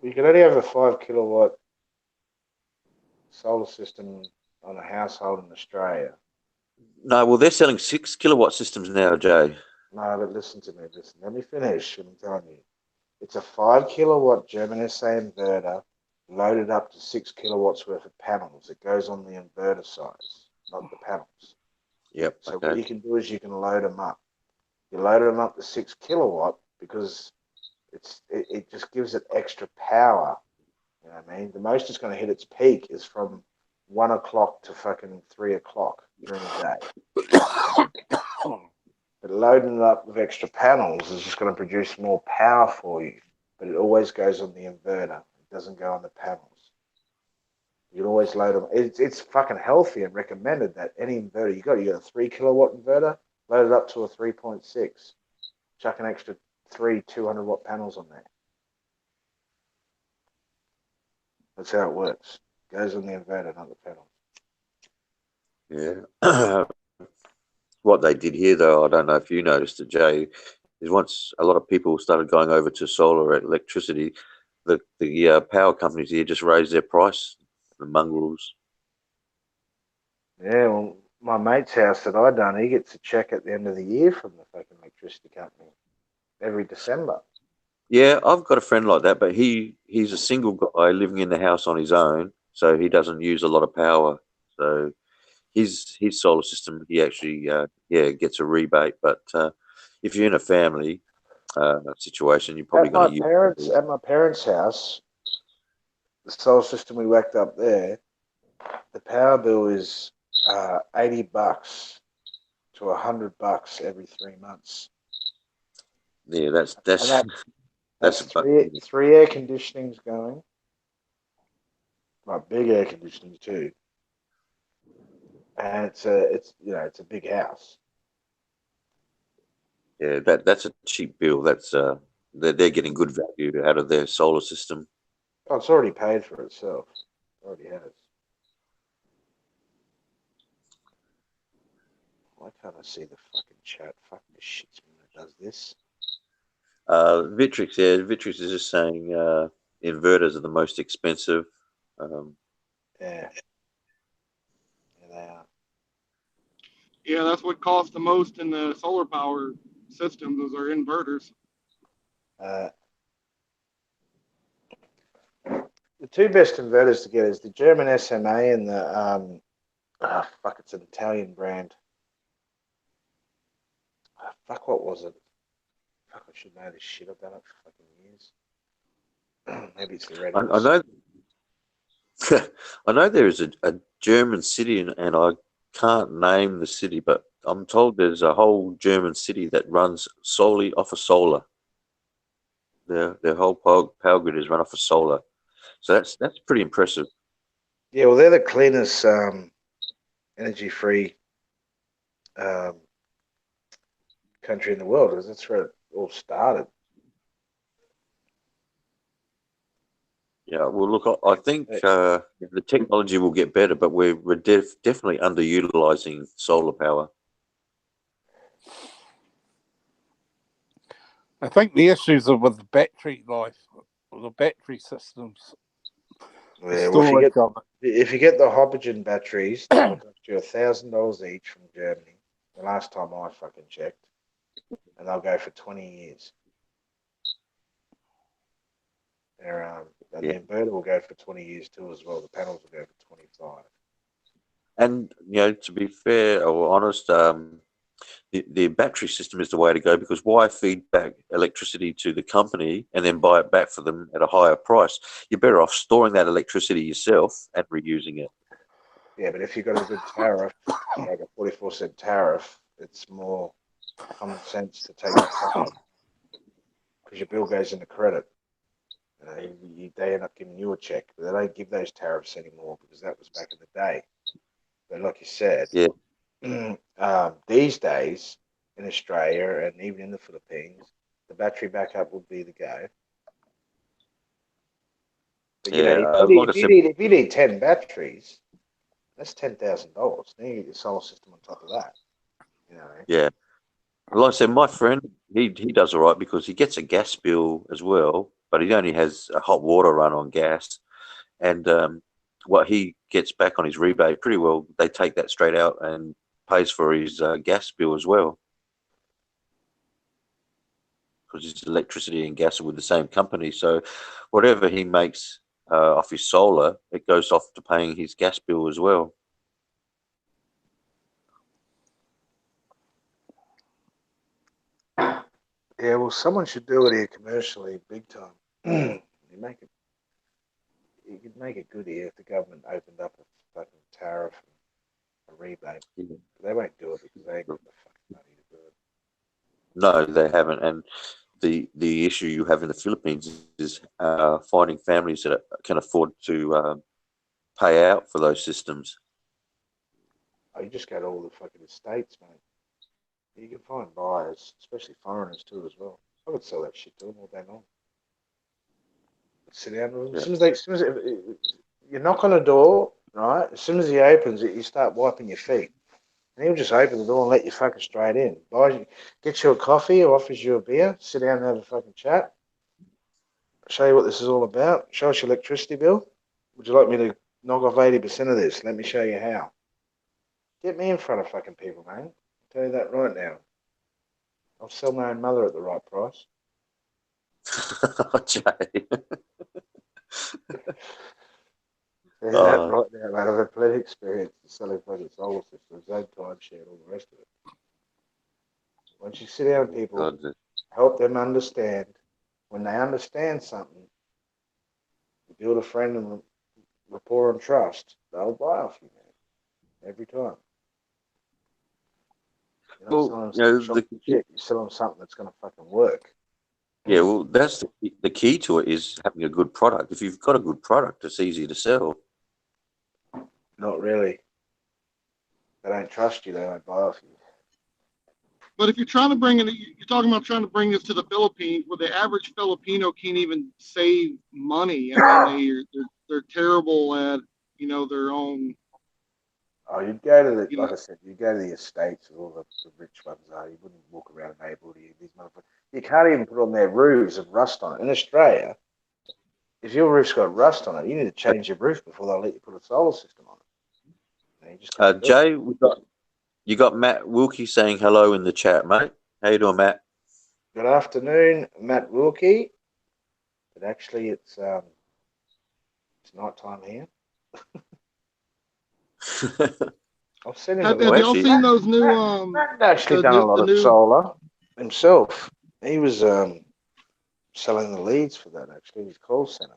You can only have a 5 kilowatt solar system on a household in Australia. No, well, they're selling 6 kilowatt systems now, Jay. No, but listen to me. Listen, let me finish what I'm telling you. It's a 5 kilowatt German SA inverter loaded up to 6 kilowatts worth of panels. It goes on the inverter size, not the panels. Yep. So what you can do is you can load them up. You load them up to 6 kilowatt because it just gives it extra power. You know what I mean? The most it's going to hit its peak is from 1 o'clock to fucking 3 o'clock during the day. But loading it up with extra panels is just going to produce more power for you. But it always goes on the inverter. It doesn't go on the panels. You can always load them. It's fucking healthy and recommended that any inverter you got a 3 kilowatt inverter, load it up to a 3.6. Chuck an extra 200 watt panels on there. That's how it works. It goes on the inverter, not the panels. Yeah. What they did here, though, I don't know if you noticed it, Jay, is once a lot of people started going over to solar electricity, the power companies here just raised their price, the mongrels. Yeah, well, my mate's house that I done, he gets a check at the end of the year from the fucking electricity company every December. Yeah, I've got a friend like that, but he's a single guy living in the house on his own, so he doesn't use a lot of power. So his solar system, he actually gets a rebate. But if you're in a family situation, you're probably going to use at my parents' house, the solar system we whacked up there, the power bill is $80 to $100 every 3 months. Yeah, that's three air conditionings going, like big air conditioning too, and it's a big house. Yeah, that's a cheap bill. That's they're getting good value out of their solar system. Oh, it's already paid for itself. It already has. Why can't I see the fucking chat? Fuck, this shit's when it does this. Vitrix, yeah, Vitrix is just saying inverters are the most expensive. Yeah. Yeah, they are. Yeah, that's what costs the most in the solar power systems. Those are inverters. The two best inverters to get is the German SMA and the fuck, it's an Italian brand. Fuck, what was it? Fuck, I should know this shit. I've done it for fucking years. Maybe it's the Red I Horse. know, I know there is a German city, and I can't name the city, but I'm told there's a whole German city that runs solely off of solar. Their whole power grid is run off of solar, so that's pretty impressive. Yeah, well, they're the cleanest energy-free um, country in the world, because that's where it all started. Yeah, well, look, I think the technology will get better, but we're definitely underutilizing solar power. I think the issues are with the battery life, the battery systems, the Yeah, well, storage of it. if you get the hydrogen batteries, they'll cost you $1,000 each from Germany. The last time I fucking checked, and they'll go for 20 years. And Yeah. the inverter will go for 20 years too as well. The panels will go for 25. And to be fair or honest, the battery system is the way to go, because why feed back electricity to the company and then buy it back for them at a higher price? You're better off storing that electricity yourself and reusing it. Yeah, but if you've got a good tariff, like a 44-cent tariff, it's more common sense to take that tariff, because your bill goes into credit. They end up giving you a check, but they don't give those tariffs anymore, because that was back in the day. But like you said, Yeah. These days in Australia and even in the Philippines, the battery backup would be the go. But Yeah, like I said, if you need 10 batteries, that's $10,000. Then you get your solar system on top of that. yeah. Like I said, my friend, he does all right because he gets a gas bill as well, but he only has a hot water run on gas. And what he gets back on his rebate, pretty well, they take that straight out and pays for his gas bill as well, because his electricity and gas are with the same company. So whatever he makes off his solar, it goes off to paying his gas bill as well. Yeah, well, someone should do it here commercially, big time. You could make it good here if the government opened up a fucking tariff and a rebate. Yeah. But they won't do it because they ain't got the fucking money to do it. No, they haven't. And the issue you have in the Philippines is finding families that can afford to pay out for those systems. Oh, you just go to all the fucking estates, mate. You can find buyers, especially foreigners too, as well. I would sell that shit to them all day long. Sit down with them. Yeah. As soon as you knock on the door, right? As soon as he opens it, you start wiping your feet. And he'll just open the door and let you fucking straight in. Get you a coffee or offers you a beer, sit down and have a fucking chat. Show you what this is all about. Show us your electricity bill. Would you like me to knock off 80% of this? Let me show you how. Get me in front of fucking people, man. I'll tell you that right now. I'll sell my own mother at the right price. Jay. Tell you that right now, mate. I've had plenty of experience in selling fucking solar systems, own timeshare, and all the rest of it. Once you sit down with people, help them understand. When they understand something, you build a friend and rapport and trust, they'll buy off you, man. Every time. You're not selling them some chocolate shit. You're selling them something that's going to fucking work. Yeah, well, that's the key to it, is having a good product. If you've got a good product, it's easy to sell. Not really. They don't trust you. They don't buy off you. But if you're trying to bring it, you're talking about trying to bring this to the Philippines, where the average Filipino can't even save money. I mean, they're terrible at their own Oh, you'd go to the, You like know, I said, you'd go to the estates where all the rich ones are. You wouldn't walk around the neighbourhood. These motherfuckers. You can't even put on their roofs of rust on it. In Australia, if your roof's got rust on it, you need to change your roof before they'll let you put a solar system on it. And you just can't do it. Jay, you got Matt Wilkie saying hello in the chat, mate. How you doing, Matt? Good afternoon, Matt Wilkie. But actually, it's night time here. I'll send him a have link. y'all actually, seen those new Matt actually done a lot the of new? solar himself. He was selling the leads for that, actually, his call center.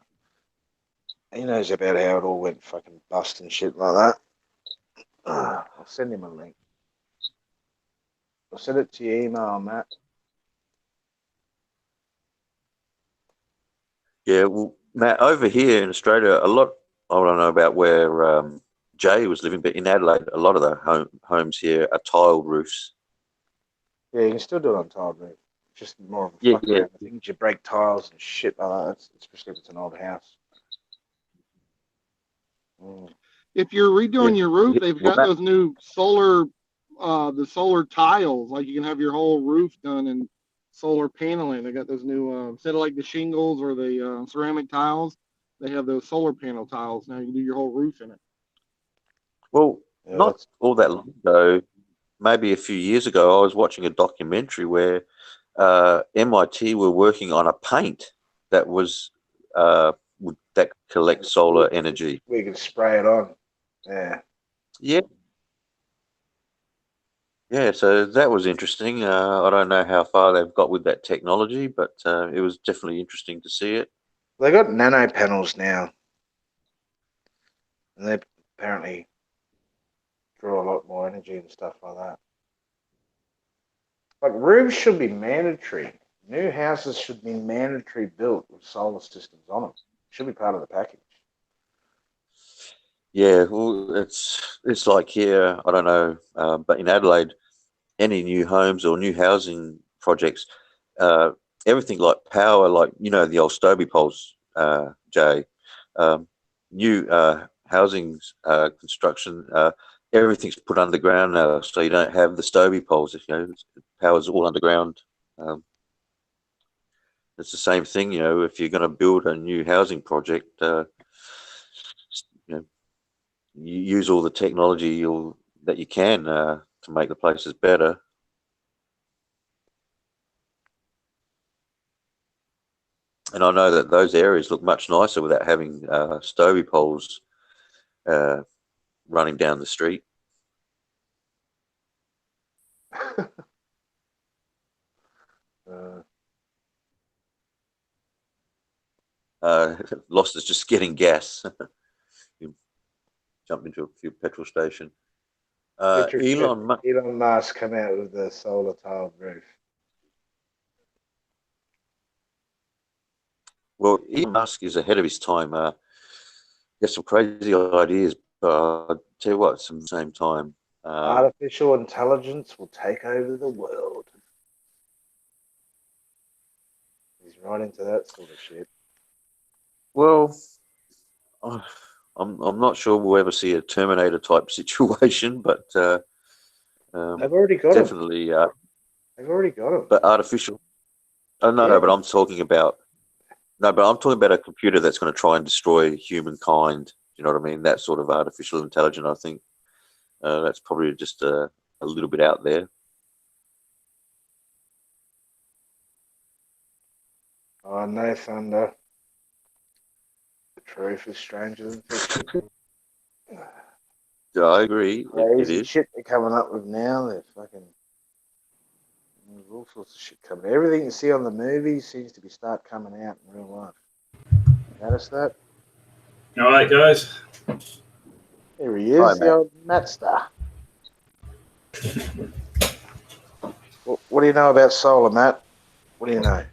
He knows about how it all went fucking bust and shit like that. I'll send him a link. I'll send it to your email, Matt. yeah, well, Matt, over here in Australia, a lot, I don't know about where Jay was living, but in Adelaide, a lot of the homes here are tiled roofs. Yeah, you can still do it on tiled roof. Just more of a Yeah, fuck yeah, around. I think you break tiles and shit like that, especially if it's an old house. Mm. If you're yeah. redoing your roof, they've Well, got those new solar, the solar tiles. Like you can have your whole roof done in solar paneling. They got those new instead of like the shingles or the ceramic tiles, they have those solar panel tiles. Now you can do your whole roof in it. well, Yeah, not that's all that long ago, maybe a few years ago, I was watching a documentary where MIT were working on a paint that was that collects solar energy. we can spray it on. Yeah. Yeah, yeah. So that was interesting. I don't know how far they've got with that technology, but it was definitely interesting to see it. They got nano panels now, and they apparently draw a lot more energy and stuff like that. Like roofs should be mandatory. New houses should be mandatory built with solar systems on them. Should be part of the package. Yeah, well, it's like here. I don't know, but in Adelaide, any new homes or new housing projects, uh, everything like power, like the old Stobie poles, Jay, um, new housing construction, everything's put underground now, so you don't have the Stobie poles. Power's all underground. Um, it's the same thing, if you're going to build a new housing project, you know, you use all the technology that you can to make the places better. And I know that those areas look much nicer without having Stobie poles running down the street. Uh, Lost is just getting gas. You jump into a few petrol station. Elon Musk come out with the solar tiled roof. Well, Elon Musk is ahead of his time. He has some crazy ideas, but I'll tell you what, at the same time, Artificial intelligence will take over the world. He's right into that sort of shit. well, I'm not sure we'll ever see a Terminator type situation, but They've already got him. definitely. They've already got him. But artificial. Oh no, Yeah. but I'm talking about a computer that's going to try and destroy humankind. You know what I mean? That sort of artificial intelligence. I think that's probably just a little bit out there. Oh, no thunder. The truth is stranger than fiction. Yeah, I agree. It Crazy is. shit they're coming up with now. They're fucking. There's all sorts of shit coming. Everything you see on the movies seems to be start coming out in real life. Notice that? All right, guys. Here he Hi, is, the Matt. old Matt Star. What do you know about solar, Matt? What do you know?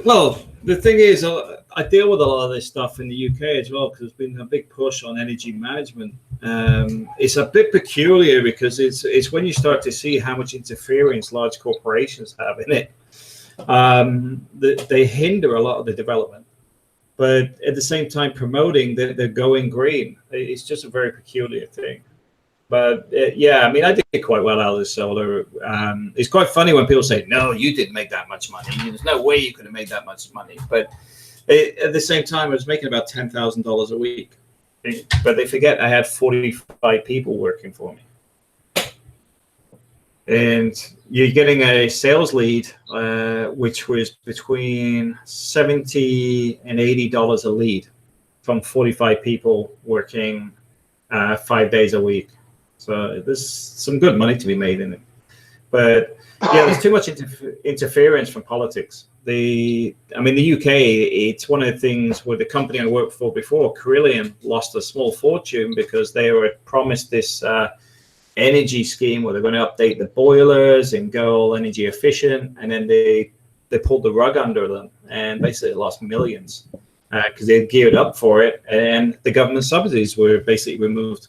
Well, the thing is, I deal with a lot of this stuff in the UK as well because there's been a big push on energy management. It's a bit peculiar because it's when you start to see how much interference large corporations have in it. They hinder a lot of the development. but at the same time promoting that they're going green. It's just a very peculiar thing. But yeah, I mean, I did quite well out of this solar. It's quite funny when people say, "No, you didn't make that much money. There's no way you could have made that much money." But at the same time, I was making about $10,000 a week. But they forget I had 45 people working for me. And you're getting a sales lead, which was between $70 and $80 a lead from 45 people working 5 days a week. So there's some good money to be made in it. But yeah, there's too much interference from politics. The UK, it's one of the things where the company I worked for before, Carillion, lost a small fortune because they were promised this energy scheme where they're going to update the boilers and go all energy efficient, and then they pulled the rug under them and basically lost millions because they geared up for it, and the government subsidies were basically removed.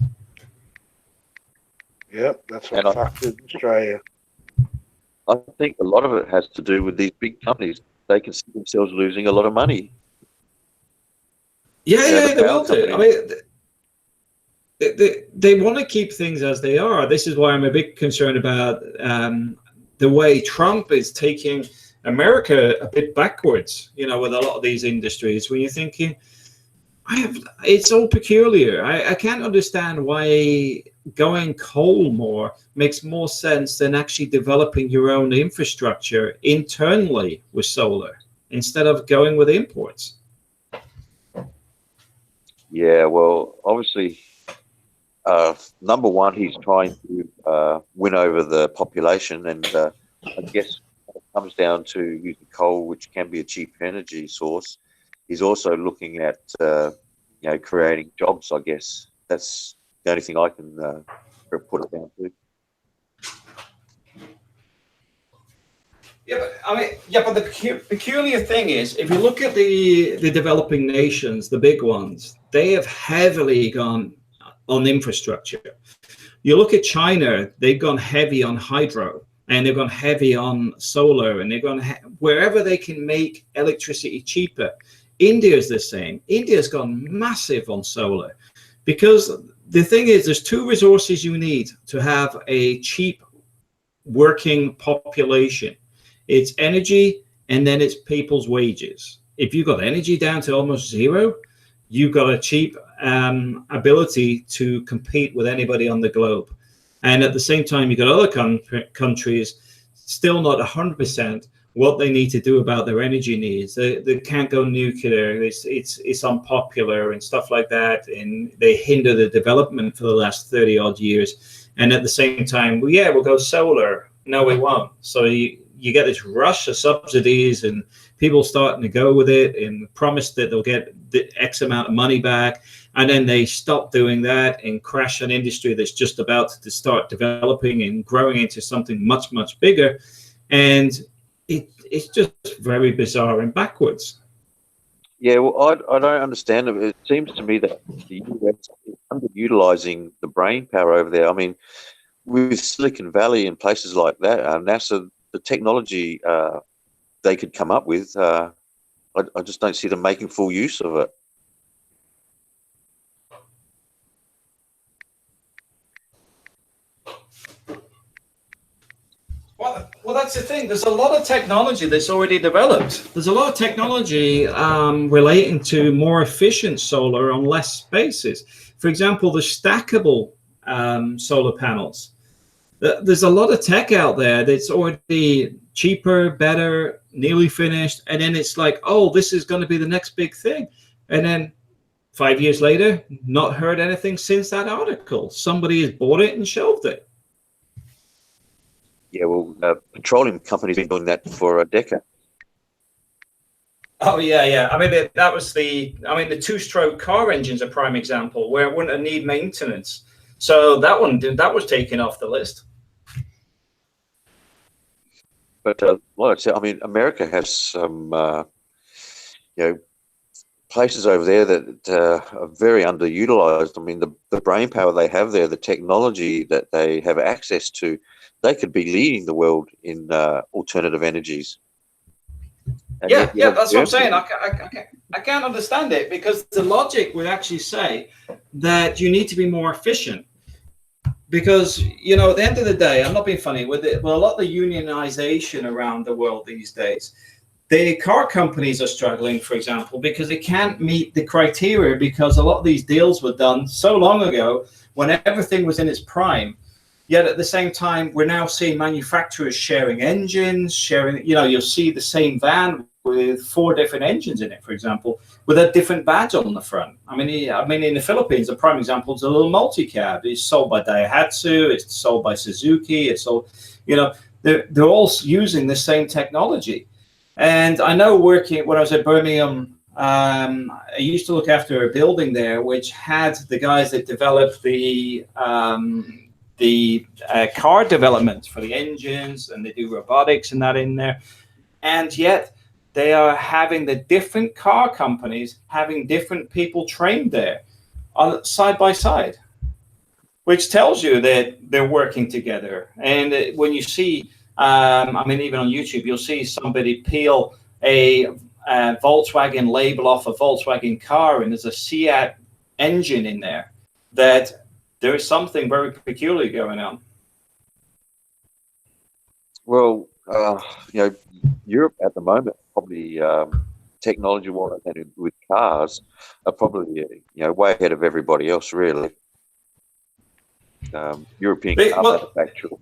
Yep, that's what fucked it in Australia. I think a lot of it has to do with these big companies. They can see themselves losing a lot of money. Yeah, they will do. I mean, they want to keep things as they are. This is why I'm a bit concerned about the way Trump is taking America a bit backwards, with a lot of these industries. When you're thinking, it's all peculiar. I can't understand why going coal more makes more sense than actually developing your own infrastructure internally with solar instead of going with imports. Yeah, well, obviously, number one, he's trying to win over the population, and I guess when it comes down to using coal, which can be a cheap energy source, he's also looking at creating jobs. I guess that's the only thing I can put it down to. But the peculiar thing is, if you look at the developing nations, the big ones, they have heavily gone on infrastructure. You look at China, they've gone heavy on hydro, and they've gone heavy on solar, and they've gone wherever they can make electricity cheaper. India's the same. India's gone massive on solar, because the thing is, there's two resources you need to have a cheap working population. It's energy, and then it's people's wages. If you've got energy down to almost zero, you've got a cheap ability to compete with anybody on the globe. And at the same time, you've got other countries still not 100% what they need to do about their energy needs. They can't go nuclear. It's unpopular and stuff like that. And they hinder the development for the last 30 odd years. And at the same time, we'll go solar. No, we won't. So you get this rush of subsidies and people starting to go with it and promise that they'll get the X amount of money back. And then they stop doing that and crash an industry that's just about to start developing and growing into something much, much bigger. And it's just very bizarre and backwards. Yeah, well, I don't understand it. It seems to me that the US is underutilizing the brain power over there. I mean, with Silicon Valley and places like that, NASA, the technology they could come up with, I just don't see them making full use of it. Well, that's the thing. There's a lot of technology that's already developed. There's a lot of technology relating to more efficient solar on less spaces. For example, the stackable solar panels. There's a lot of tech out there that's already cheaper, better, nearly finished. And then it's like, oh, this is going to be the next big thing. And then 5 years later, not heard anything since that article. Somebody has bought it and shelved it. Yeah, well, petroleum companies have been doing that for a decade. Oh, yeah. I mean, the two-stroke car engine's a prime example where it wouldn't need maintenance. So that was taken off the list. But like I said, I mean, America has some, places over there that are very underutilized. I mean, the brain power they have there, the technology that they have access to, they could be leading the world in alternative energies. And yeah, that's what I'm saying. I can't understand it, because the logic would actually say that you need to be more efficient. Because, you know, at the end of the day, I'm not being funny, with it, well, a lot of the unionization around the world these days, the car companies are struggling, for example, because they can't meet the criteria, because a lot of these deals were done so long ago when everything was in its prime. Yet at the same time, we're now seeing manufacturers sharing engines, sharing, you know, you'll see the same van with 4 different engines in it, for example, with a different badge on the front. I mean, in the Philippines, a prime example is a little multi-cab. It's sold by Daihatsu, it's sold by Suzuki, it's sold, you know, they're all using the same technology. And I know, working when I was at Birmingham, I used to look after a building there which had the guys that developed the car development for the engines, and they do robotics and that in there. And yet they are having the different car companies having different people trained there side by side, which tells you that they're working together. And when you see, I mean, even on YouTube, you'll see somebody peel a Volkswagen label off a Volkswagen car, and there's a Seat engine in there, that there is something very peculiar going on. Well, you know, Europe at the moment, probably technology-wise and with cars, are probably, you know, way ahead of everybody else, really. European car manufacturer.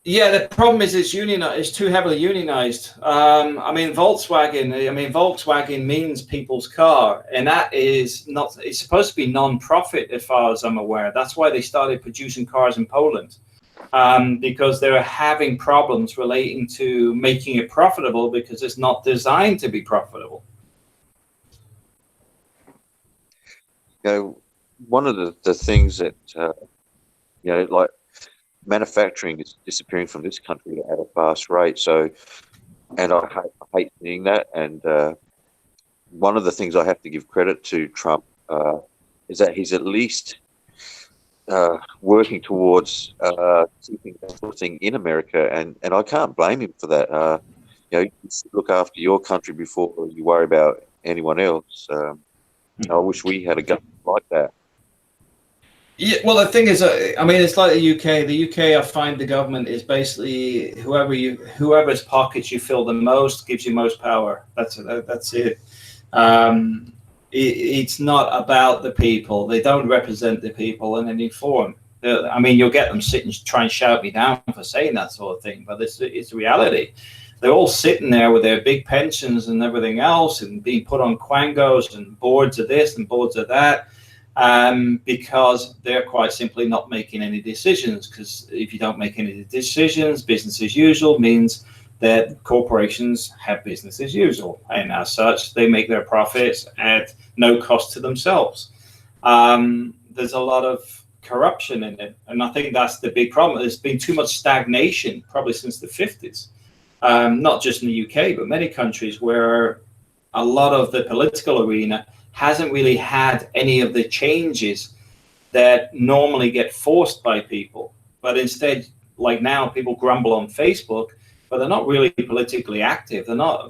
Yeah, the problem is it's too heavily unionized. I mean, Volkswagen means people's car, and that is not, it's supposed to be non-profit as far as I'm aware. That's why they started producing cars in Poland, because they're having problems relating to making it profitable, because it's not designed to be profitable. You know, one of the things that, you know, like, manufacturing is disappearing from this country at a fast rate. So, and I hate seeing that. And one of the things I have to give credit to Trump is that he's at least working towards keeping that sort of thing in America. And I can't blame him for that. You know, you should look after your country before you worry about anyone else. I wish we had a government like that. Yeah, well, the thing is, I mean, it's like the UK. The UK, I find the government is basically whoever's pockets you fill the most gives you most power. That's it. It's not about the people. They don't represent the people in any form. I mean, you'll get them sit and try and shout me down for saying that sort of thing, but it's reality. They're all sitting there with their big pensions and everything else, and being put on quangos and boards of this and boards of that. Because they're quite simply not making any decisions, because if you don't make any decisions, business as usual means that corporations have business as usual, and as such they make their profits at no cost to themselves. There's a lot of corruption in it, and I think that's the big problem. There's been too much stagnation probably since the 50s, not just in the UK but many countries, where a lot of the political arena hasn't really had any of the changes that normally get forced by people. But instead, like now, people grumble on Facebook, but they're not really politically active.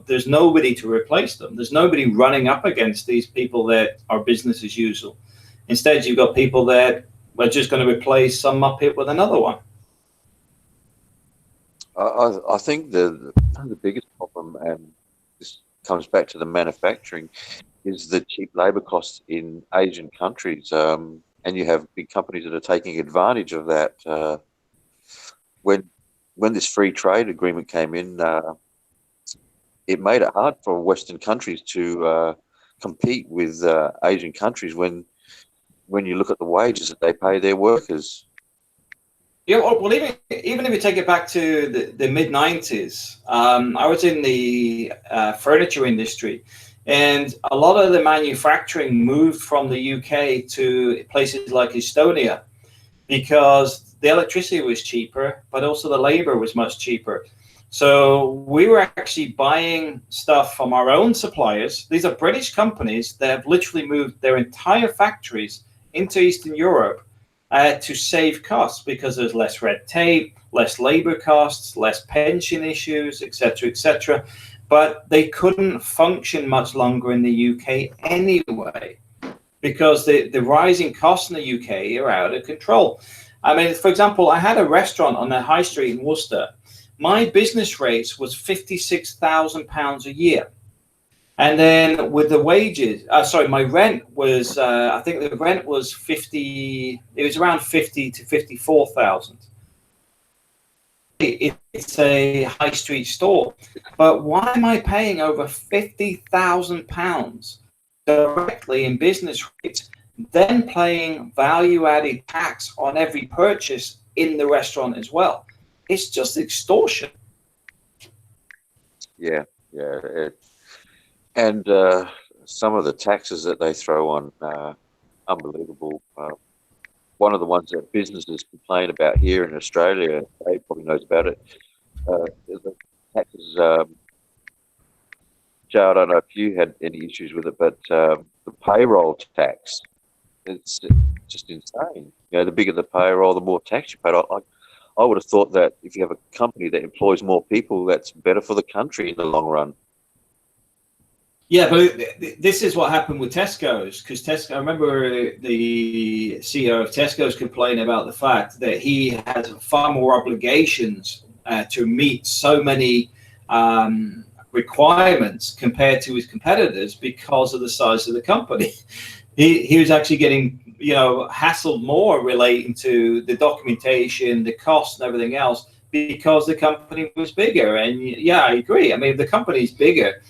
There's nobody to replace them. There's nobody running up against these people that are business as usual. Instead, you've got people that are just going to replace some muppet with another one. I think the biggest problem, and this comes back to the manufacturing, is the cheap labor costs in Asian countries, and you have big companies that are taking advantage of that. When this free trade agreement came in, it made it hard for Western countries to compete with Asian countries when you look at the wages that they pay their workers. Yeah, well, even if you take it back to the mid-90s, I was in the furniture industry. And a lot of the manufacturing moved from the UK to places like Estonia, because the electricity was cheaper, but also the labor was much cheaper. So we were actually buying stuff from our own suppliers. These are British companies that have literally moved their entire factories into Eastern Europe to save costs, because there's less red tape, less labor costs, less pension issues, etc., etc. but they couldn't function much longer in the UK anyway, because the rising costs in the UK are out of control. I mean, for example, I had a restaurant on the high street in Worcester. My business rates was £56,000 a year. And then with the wages, my rent was, I think the rent was it was around 50 to 54,000. It's a high street store, but why am I paying over £50,000 directly in business rates, then paying value-added tax on every purchase in the restaurant as well? It's just extortion. Yeah, and some of the taxes that they throw on, unbelievable. One of the ones that businesses complain about here in Australia, Dave probably knows about it, the taxes. Joe, I don't know if you had any issues with it, but the payroll tax, it's just insane. You know, the bigger the payroll, the more tax you pay. I would have thought that if you have a company that employs more people, that's better for the country in the long run. Yeah, but this is what happened with Tesco's, because Tesco, I remember the CEO of Tesco's complaining about the fact that he has far more obligations to meet so many requirements compared to his competitors because of the size of the company. He was actually getting, hassled more relating to the documentation, the cost and everything else because the company was bigger. And yeah, I agree. I mean, if the company's bigger,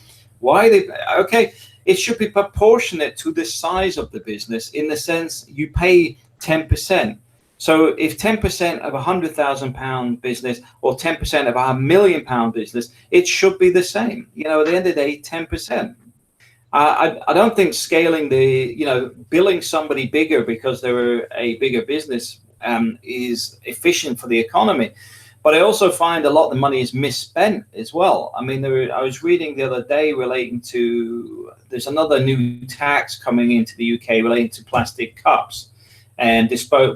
it should be proportionate to the size of the business, in the sense you pay 10%. So if 10% of £100,000 business or 10% of £1 million business, it should be the same. At the end of the day, 10%. I don't think scaling billing somebody bigger because they're a bigger business is efficient for the economy. But I also find a lot of the money is misspent as well. I mean, I was reading the other day relating to, there's another new tax coming into the UK relating to plastic cups and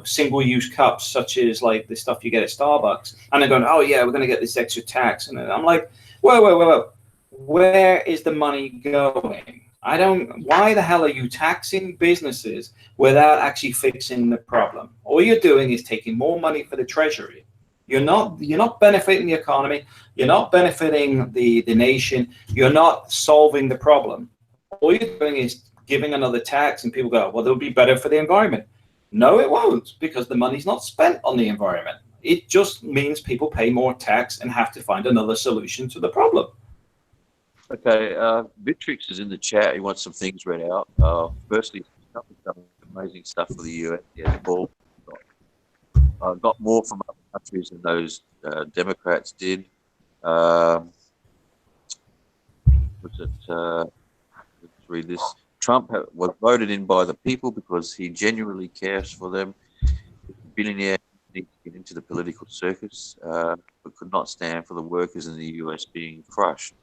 single-use cups, such as like the stuff you get at Starbucks. And they're going, oh yeah, we're going to get this extra tax. And I'm like, whoa. Where is the money going? Why the hell are you taxing businesses without actually fixing the problem? All you're doing is taking more money for the treasury. You're not benefiting the economy. You're not benefiting the nation. You're not solving the problem. All you're doing is giving another tax, and people go, well, it'll be better for the environment. No, it won't, because the money's not spent on the environment. It just means people pay more tax and have to find another solution to the problem. Okay, Vitrix is in the chat. He wants some things read out. Firstly, Trump has done amazing stuff for the US. Yeah, got more from other countries than those Democrats did. Let's read this. Trump was voted in by the people because he genuinely cares for them. The billionaire needs to get into the political circus, but could not stand for the workers in the US being crushed.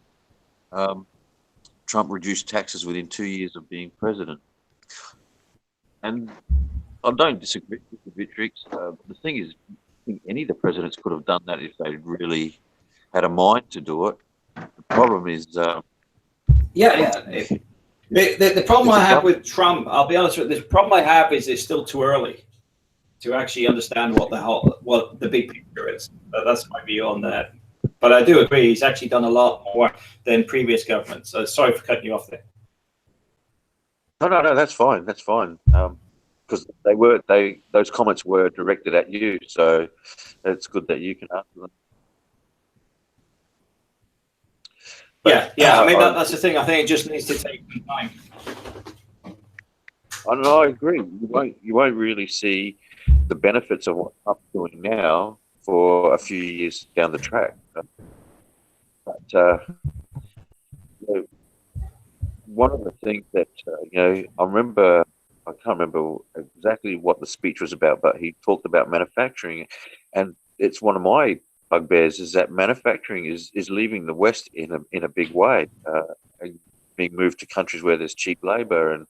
Trump reduced taxes within 2 years of being president. And I don't disagree with Vitrix. The thing is, I think any of the presidents could have done that if they really had a mind to do it. The problem is... The problem I have with Trump, I'll be honest with you, the problem I have is it's still too early to actually understand what the big picture is. That's my view on that. But I do agree, he's actually done a lot more than previous governments. So sorry for cutting you off there. No, that's fine. That's fine. Because those comments were directed at you, so it's good that you can answer them. But, I mean that's the thing. I think it just needs to take some time. I agree. You won't really see the benefits of what Trump's doing now for a few years down the track. But one of the things that I can't remember exactly what the speech was about, but he talked about manufacturing, and it's one of my bugbears is that manufacturing is leaving the West in a big way, and being moved to countries where there's cheap labor, and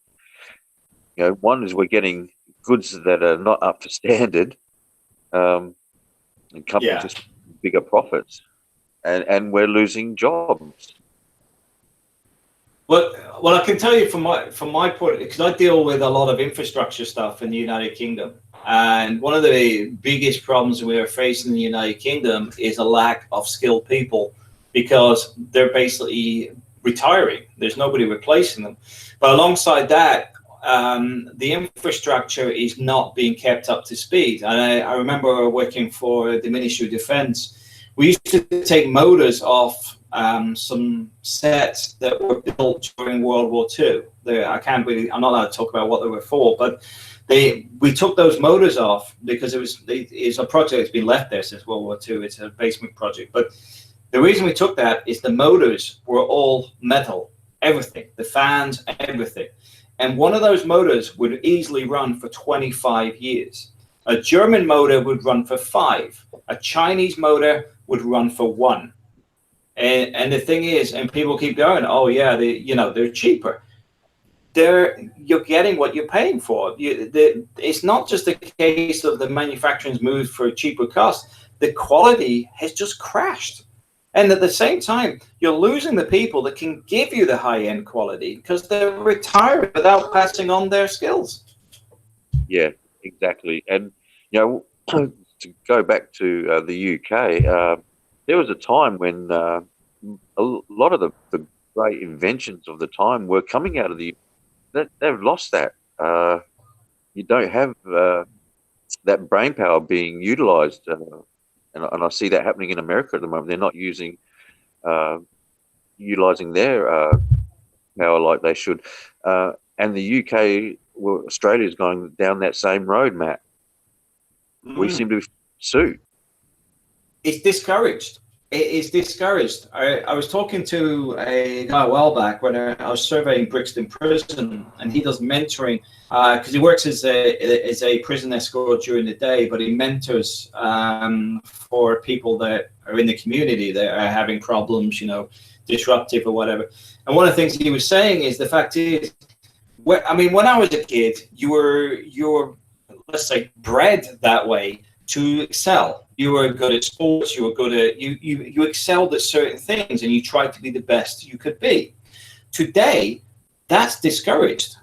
one is we're getting goods that are not up to standard, and companies just bigger profits, and we're losing jobs. Well, I can tell you from my point, because I deal with a lot of infrastructure stuff in the United Kingdom, and one of the biggest problems we are facing in the United Kingdom is a lack of skilled people, because they're basically retiring. There's nobody replacing them. But alongside that, the infrastructure is not being kept up to speed. And I remember working for the Ministry of Defence. We used to take motors off some sets that were built during World War II. I'm not allowed to talk about what they were for, but we took those motors off because it's a project that's been left there since World War II. It's a basement project. But the reason we took that is the motors were all metal, everything, the fans, everything. And one of those motors would easily run for 25 years. A German motor would run for 5. A Chinese motor would run for 1. And the thing is, and people keep going, oh yeah, they're cheaper. You're getting what you're paying for. It's not just a case of the manufacturing's moved for a cheaper cost. The quality has just crashed. And at the same time, you're losing the people that can give you the high-end quality because they're retiring without passing on their skills. Yeah, exactly. And, to go back to the UK, there was a time when a lot of the great inventions of the time were coming out of they've lost that. You don't have that brain power being utilized. And I see that happening in America at the moment. They're not utilizing their power like they should. And the UK, Australia is going down that same road, Matt. We seem to be sued. It's discouraged. It is discouraged. I was talking to a guy a while back when I was surveying Brixton Prison, and he does mentoring because he works as a prison escort during the day, but he mentors for people that are in the community that are having problems, disruptive or whatever. And one of the things he was saying is the fact is, when I was a kid, you were let's say bred that way to excel. You were good at sports. You were good at you excelled at certain things, and you tried to be the best you could be. Today, that's discouraged.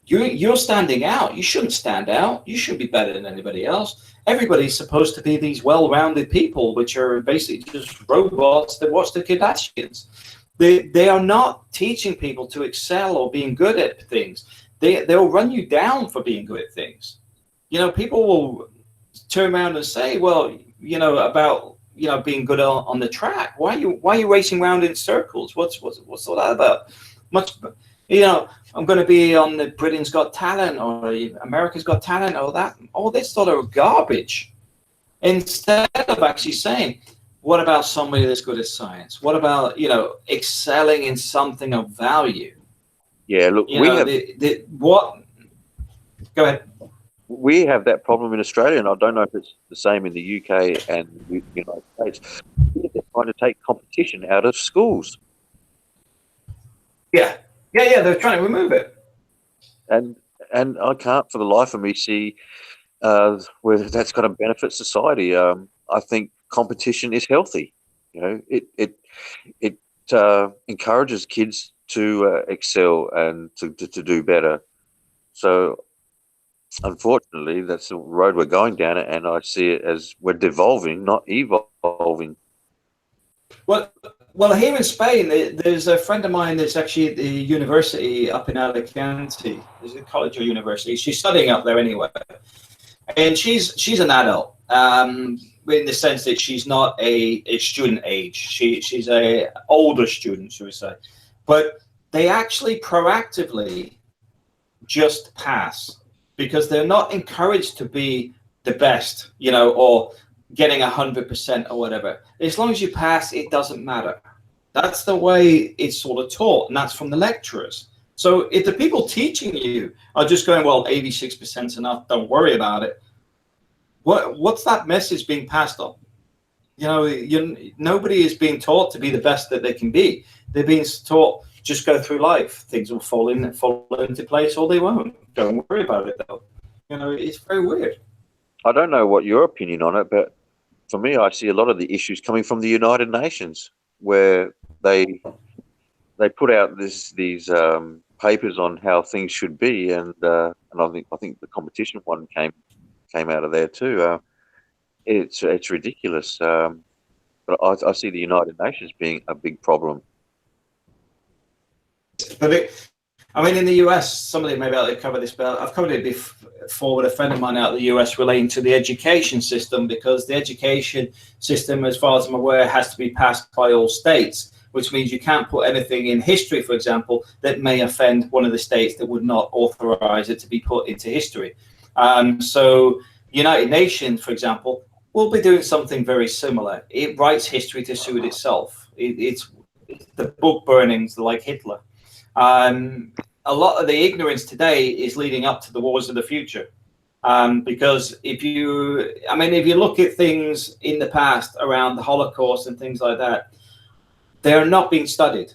You're standing out. You shouldn't stand out. You should be better than anybody else. Everybody's supposed to be these well-rounded people, which are basically just robots that watch the Kardashians. They are not teaching people to excel or being good at things. They'll run you down for being good at things. People will turn around and say, well, about being good on the track. Why are you racing around in circles? What's all that about? I'm going to be on the Britain's Got Talent or America's Got Talent or all this sort of garbage. Instead of actually saying, what about somebody that's good at science? What about excelling in something of value? Yeah, look, Go ahead. We have that problem in Australia, and I don't know if it's the same in the UK and the United States. They're trying to take competition out of schools. Yeah, they're trying to remove it. And I can't for the life of me see whether that's going to benefit society. I think competition is healthy. It encourages kids to excel and to do better. So unfortunately, that's the road we're going down, and I see it as we're devolving, not evolving. Well, here in Spain, there's a friend of mine that's actually at the university up in Alicante. There's a college or university. She's studying up there anyway, and she's an adult in the sense that she's not a student age. She's a older student, should we say? But they actually proactively just pass, because they're not encouraged to be the best, or getting 100% or whatever. As long as you pass, it doesn't matter. That's the way it's sort of taught, and that's from the lecturers. So if the people teaching you are just going, well, 86% is enough, don't worry about it, what's that message being passed on? Nobody is being taught to be the best that they can be. They're being taught, just go through life. Things will fall into place, or they won't. Don't worry about it, though. It's very weird. I don't know what your opinion on it, but for me, I see a lot of the issues coming from the United Nations, where they they put out these papers on how things should be, and I think the competition one came out of there too. It's ridiculous. But I see the United Nations being a big problem. But I mean, in the US, somebody may be able to cover this, but I've covered it before with a friend of mine out of the US relating to the education system, because the education system, as far as I'm aware, has to be passed by all states, which means you can't put anything in history, for example, that may offend one of the states that would not authorize it to be put into history. So United Nations, for example, will be doing something very similar. It writes history to suit itself. It's the book burnings like Hitler. A lot of the ignorance today is leading up to the wars of the future. Because if you look at things in the past around the Holocaust and things like that, they're not being studied.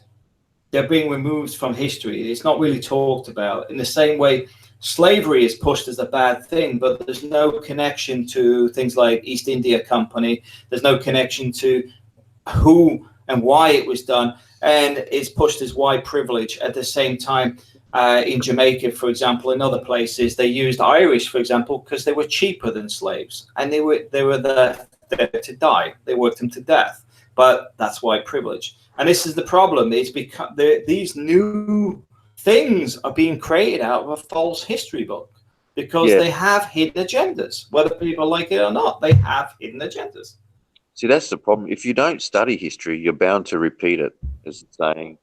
They're being removed from history. It's not really talked about. In the same way, slavery is pushed as a bad thing, but there's no connection to things like East India Company. There's no connection to who and why it was done, and it's pushed as white privilege. At the same time, in Jamaica, for example, and other places, they used Irish, for example, because they were cheaper than slaves, and they were there to die. They worked them to death, but that's white privilege. And this is the problem: it's because these new things are being created out of a false history book, because they have hidden agendas, whether people like it or not. They have hidden agendas. See, that's the problem. If you don't study history, you're bound to repeat it, as it's saying.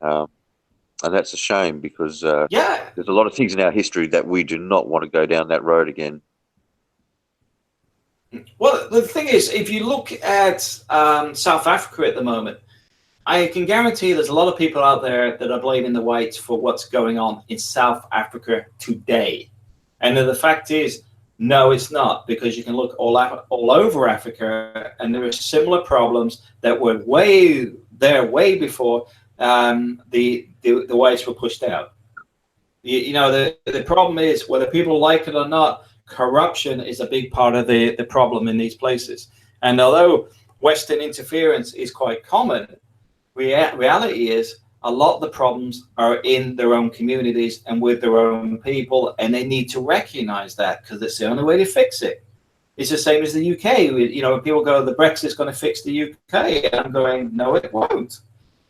And that's a shame, because there's a lot of things in our history that we do not want to go down that road again. Well, the thing is, if you look at South Africa at the moment, I can guarantee there's a lot of people out there that are blaming the whites for what's going on in South Africa today. And the fact is, no, it's not, because you can look all over Africa, and there are similar problems that were way before the whites were pushed out. The problem is, whether people like it or not, corruption is a big part of the problem in these places. And although Western interference is quite common, reality is a lot of the problems are in their own communities and with their own people, and they need to recognize that, because it's the only way to fix it. It's the same as the UK. When people go, the Brexit's going to fix the UK, and I'm going, no, it won't,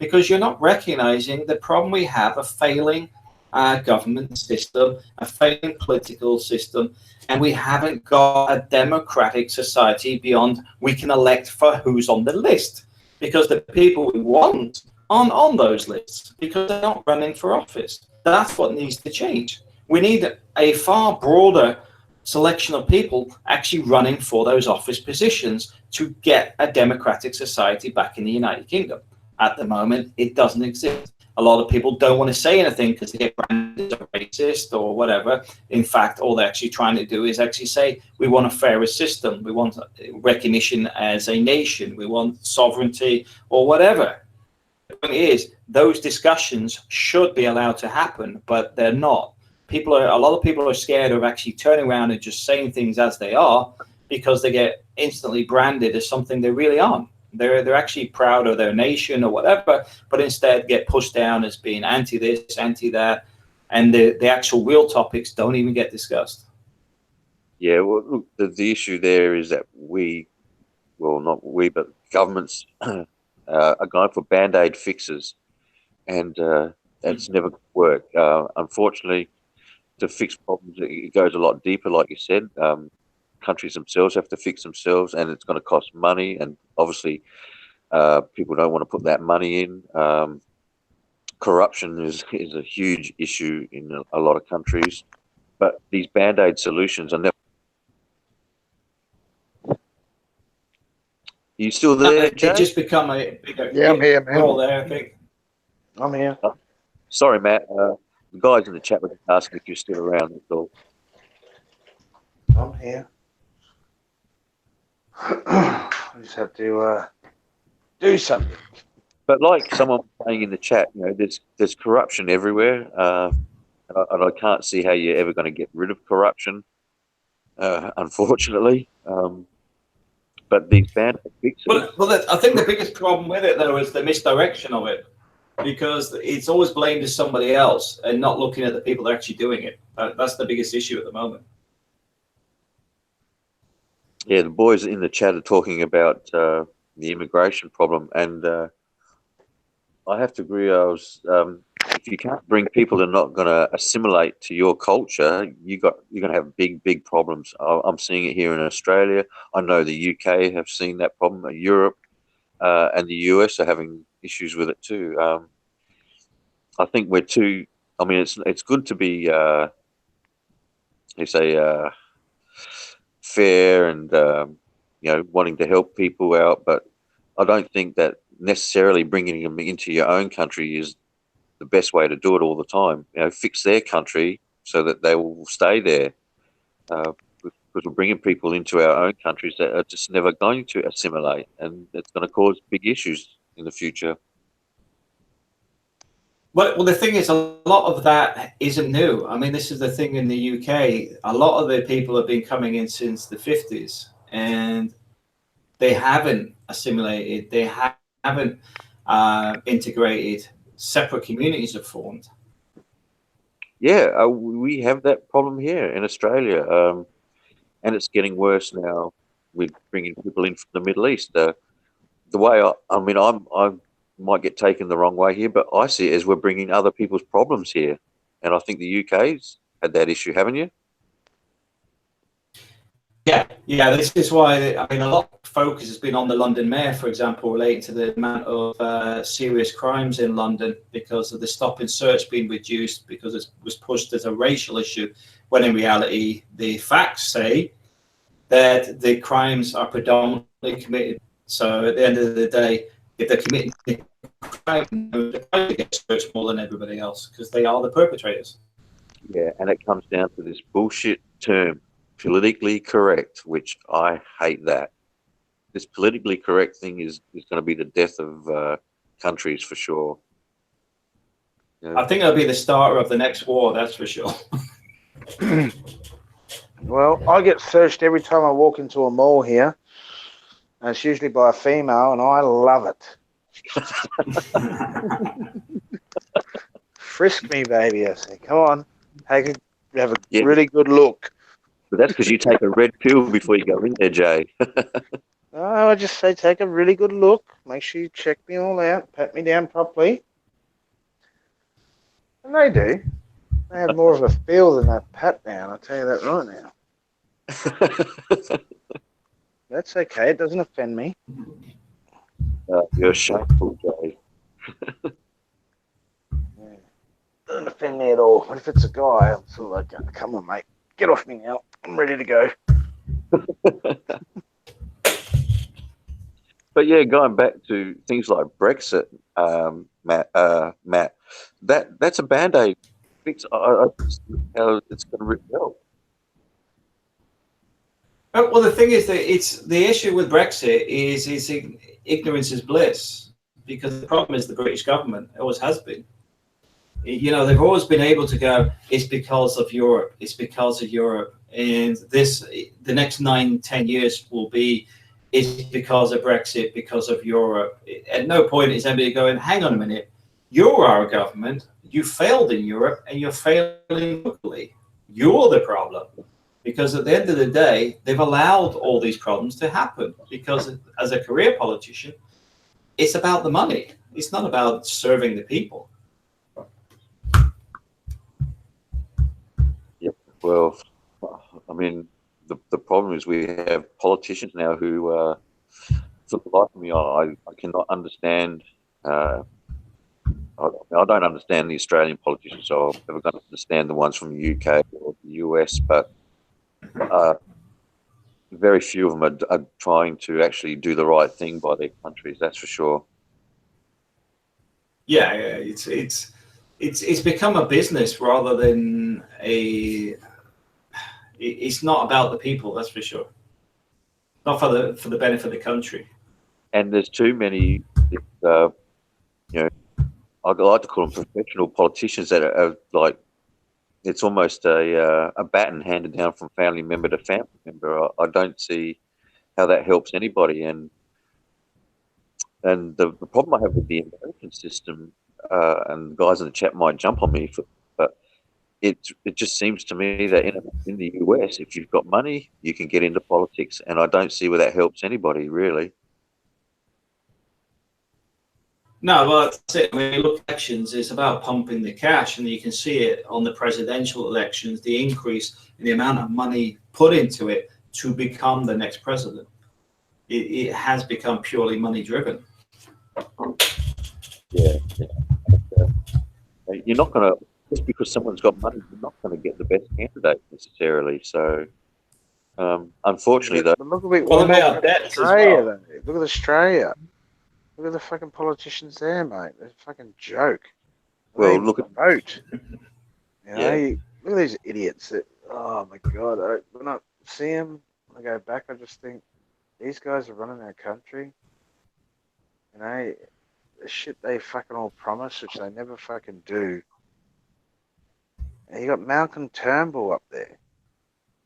because you're not recognizing the problem we have: a failing government system, a failing political system, and we haven't got a democratic society beyond we can elect for who's on the list, because the people we want aren't on those lists, because they're not running for office. That's what needs to change. We need a far broader selection of people actually running for those office positions to get a democratic society back in the United Kingdom. At the moment, it doesn't exist. A lot of people don't want to say anything because they get branded as a racist or whatever. In fact, all they're actually trying to do is actually say, we want a fairer system. We want recognition as a nation. We want sovereignty or whatever. The point is, those discussions should be allowed to happen, but they're not. A lot of people are scared of actually turning around and just saying things as they are, because they get instantly branded as something they really aren't. They're actually proud of their nation or whatever, but instead get pushed down as being anti this, anti that, and the actual real topics don't even get discussed. Yeah, well, look, the issue there is that not we, but governments are going for band-aid fixes, and that's never going to work. Unfortunately, to fix problems, it goes a lot deeper, like you said. Countries themselves have to fix themselves, and it's going to cost money, and obviously people don't want to put that money in. Corruption is a huge issue in a lot of countries, but these band-aid solutions are never. Are you still there, Jay? They just become a bigger. Yeah, I'm here, man. We're all there, I think. I'm here. Sorry, Matt. The guys in the chat were just asking if you're still around. That's all. I'm here. I just have to do something. But like someone was saying in the chat, there's corruption everywhere, and I can't see how you're ever going to get rid of corruption, unfortunately. But these band fixes. Well, I think the biggest problem with it, though, is the misdirection of it. because it's always blamed as somebody else and not looking at the people that are actually doing it. That's the biggest issue at the moment. Yeah, the boys in the chat are talking about the immigration problem, and I have to agree. If you can't bring people that are not going to assimilate to your culture, you're going to have big problems. I'm seeing it here in Australia. I know the UK have seen that problem. Europe and the US are having issues with it too. I think we're too. I mean, it's good to be, you say, fair and wanting to help people out, but I don't think that necessarily bringing them into your own country is the best way to do it all the time. Fix their country so that they will stay there. Because we're bringing people into our own countries that are just never going to assimilate, and it's going to cause big issues in the future. Well, the thing is, a lot of that isn't new. I mean, this is the thing in the UK. A lot of the people have been coming in since the 50s, and they haven't assimilated. They haven't integrated. Separate communities have formed. Yeah, we have that problem here in Australia, and it's getting worse now with bringing people in from the Middle East. The way I mean, I might get taken the wrong way here, but I see it as we're bringing other people's problems here, and I think the UK's had that issue, haven't you? Yeah. This is why I mean a lot of focus has been on the London Mayor, for example, relating to the amount of serious crimes in London because of the stop and search being reduced because it was pushed as a racial issue, when in reality the facts say that the crimes are predominantly committed. So at the end of the day, if they're committing crime, they're probably get searched more than everybody else because they are the perpetrators. Yeah, and it comes down to this bullshit term, politically correct, which I hate that. This politically correct thing is going to be the death of countries for sure. I think it'll be the starter of the next war, that's for sure. Well, I get searched every time I walk into a mall here, and it's usually by a female, and I love it. Frisk me, baby. I say, come on, have a really good look. But that's because you take a red pill before you go in there, Jay. No, I just say take a really good look. Make sure you check me all out, pat me down properly. And they do. They have more of a feel than that pat down, I'll tell you that right now. That's okay, it doesn't offend me. You're shameful, Jay. Yeah. Doesn't offend me at all. But if it's a guy, I'm sort of like, come on, mate, get off me now. I'm ready to go. But yeah, going back to things like Brexit, Matt, that's a band-aid fix. I just think how it's going to rebel. Well, the thing is that it's the issue with Brexit is ignorance is bliss, because the problem is the British government. It always has been. They've always been able to go, it's because of Europe, it's because of Europe. And the next 9-10 years will be, it's because of Brexit, because of Europe. At no point is anybody going, hang on a minute, you're our government, you failed in Europe, and you're failing locally. You're the problem. Because at the end of the day, they've allowed all these problems to happen. Because as a career politician, it's about the money. It's not about serving the people. Yeah, well, I mean, the problem is we have politicians now who, for the life of me, I cannot understand. I don't understand the Australian politicians, so I'm never going to understand the ones from the UK or the US, but very few of them are trying to actually do the right thing by their countries. That's for sure. Yeah, it's become a business rather than a. It's not about the people, that's for sure. Not for the benefit of the country. And there's too many, I'd like to call them professional politicians that are like, it's almost a baton handed down from family member to family member. I don't see how that helps anybody. And the problem I have with the American system, and guys in the chat might jump on me, but it just seems to me that in the US, if you've got money, you can get into politics, and I don't see where that helps anybody really. No, well, that's it. When you look at elections, it's about pumping the cash, and you can see it on the presidential elections, the increase in the amount of money put into it to become the next president. It has become purely money driven. Yeah. You're not going to, just because someone's got money, you're not going to get the best candidate necessarily. So, unfortunately, though. But look at Well, look they at are debts as Australia, well. though. Look at Australia. Look at the fucking politicians there, mate. They're a fucking joke. They Well, don't look at even vote. You know, yeah. look at these idiots. That, oh my god! When I see them, when I go back, I just think these guys are running our country. You know, the shit they fucking all promise, which they never fucking do. And you got Malcolm Turnbull up there.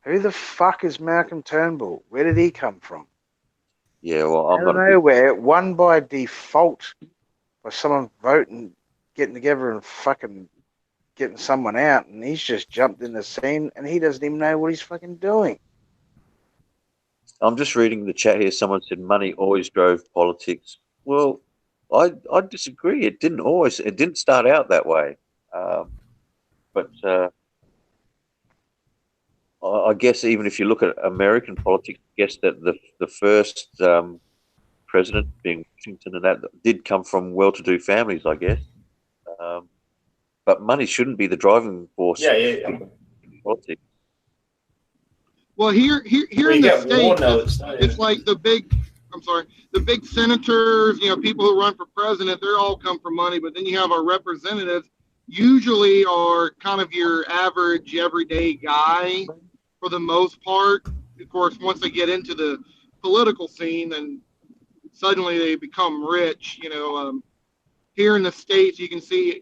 Who the fuck is Malcolm Turnbull? Where did he come from? Yeah, well, I'm Out not of a big. nowhere, won by default by someone voting, getting together and fucking getting someone out, and he's just jumped in the scene and he doesn't even know what he's fucking doing. I'm just reading the chat here. Someone said money always drove politics. Well, I disagree. It didn't always. It didn't start out that way. But I guess even if you look at American politics, I guess that the first president, being Washington, and that did come from well-to-do families, I guess. But money shouldn't be the driving force in politics. Well, here Well, in you the get war states, notes, don't you? it's like the big senators, people who run for president. They're all come from money, but then you have our representatives. Usually, are kind of your average, everyday guy, for the most part. Of course, once they get into the political scene, then suddenly they become rich. Here in the states, you can see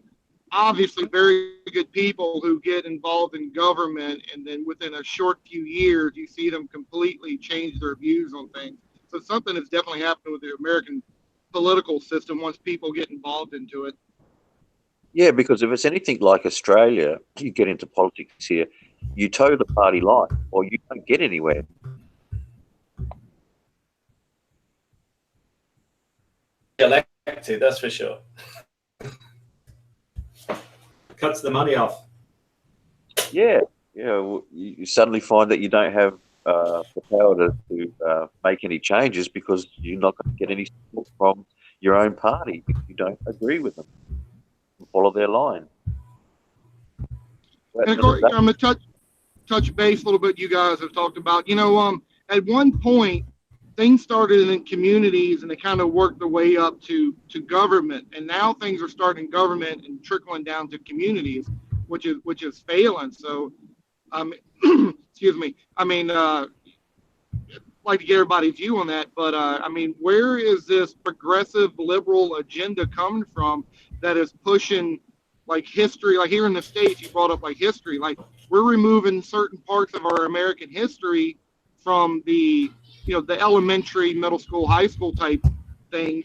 obviously very good people who get involved in government, and then within a short few years, you see them completely change their views on things. So something has definitely happened with the American political system once people get involved into it. Yeah, because if it's anything like Australia, you get into politics here, you toe the party line, or you don't get anywhere. Elected, that's for sure. Cuts the money off. Yeah, you suddenly find that you don't have the power to make any changes because you're not going to get any support from your own party if you don't agree with them and follow their line. And of course, I'm going to touch base a little bit. You guys have talked about, at one point, things started in communities and they kind of worked their way up to government, and now things are starting government and trickling down to communities, which is failing. So, excuse me. I mean, like to get everybody's view on that, but I mean, where is this progressive liberal agenda coming from that is pushing like history? Like here in the States, you brought up like history. Like we're removing certain parts of our American history from the elementary, middle school, high school type thing.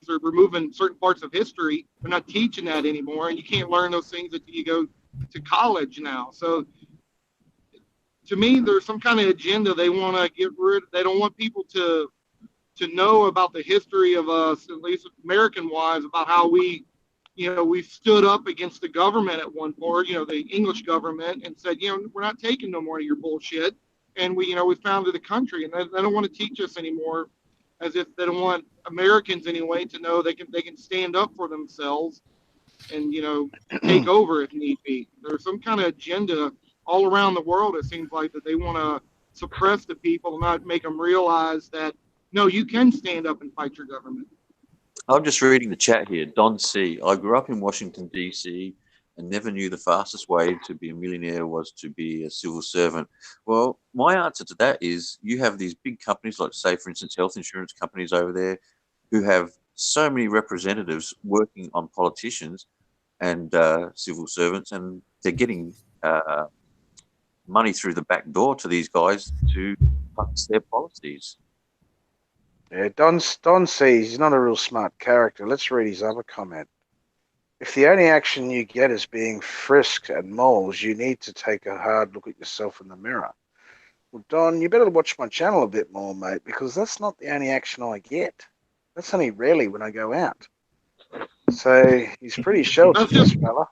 They're removing certain parts of history. They're not teaching that anymore, and you can't learn those things until you go to college now. So to me, there's some kind of agenda they want to get rid. They don't want people to know about the history of us, at least American wise, about how we stood up against the government at one point, the English government, and said, we're not taking no more of your bullshit. And we founded the country, and they don't want to teach us anymore, as if they don't want Americans anyway to know they can stand up for themselves and take over if need be. There's some kind of agenda all around the world. It seems like that they want to suppress the people and not make them realize that no, you can stand up and fight your government. I'm just reading the chat here. Don C. I grew up in Washington, D.C. and never knew the fastest way to be a millionaire was to be a civil servant. Well, my answer to that is you have these big companies like, say, for instance, health insurance companies over there who have so many representatives working on politicians and civil servants, and they're getting money through the back door to these guys to pass their policies. Yeah, Don sees he's not a real smart character. Let's read his other comment. if the only action you get is being frisked and moles, you need to take a hard look at yourself in the mirror. Well, Don, you better watch my channel a bit more, mate, because that's not the only action I get. That's only rarely when I go out. So he's pretty sheltered, That's just- this fella.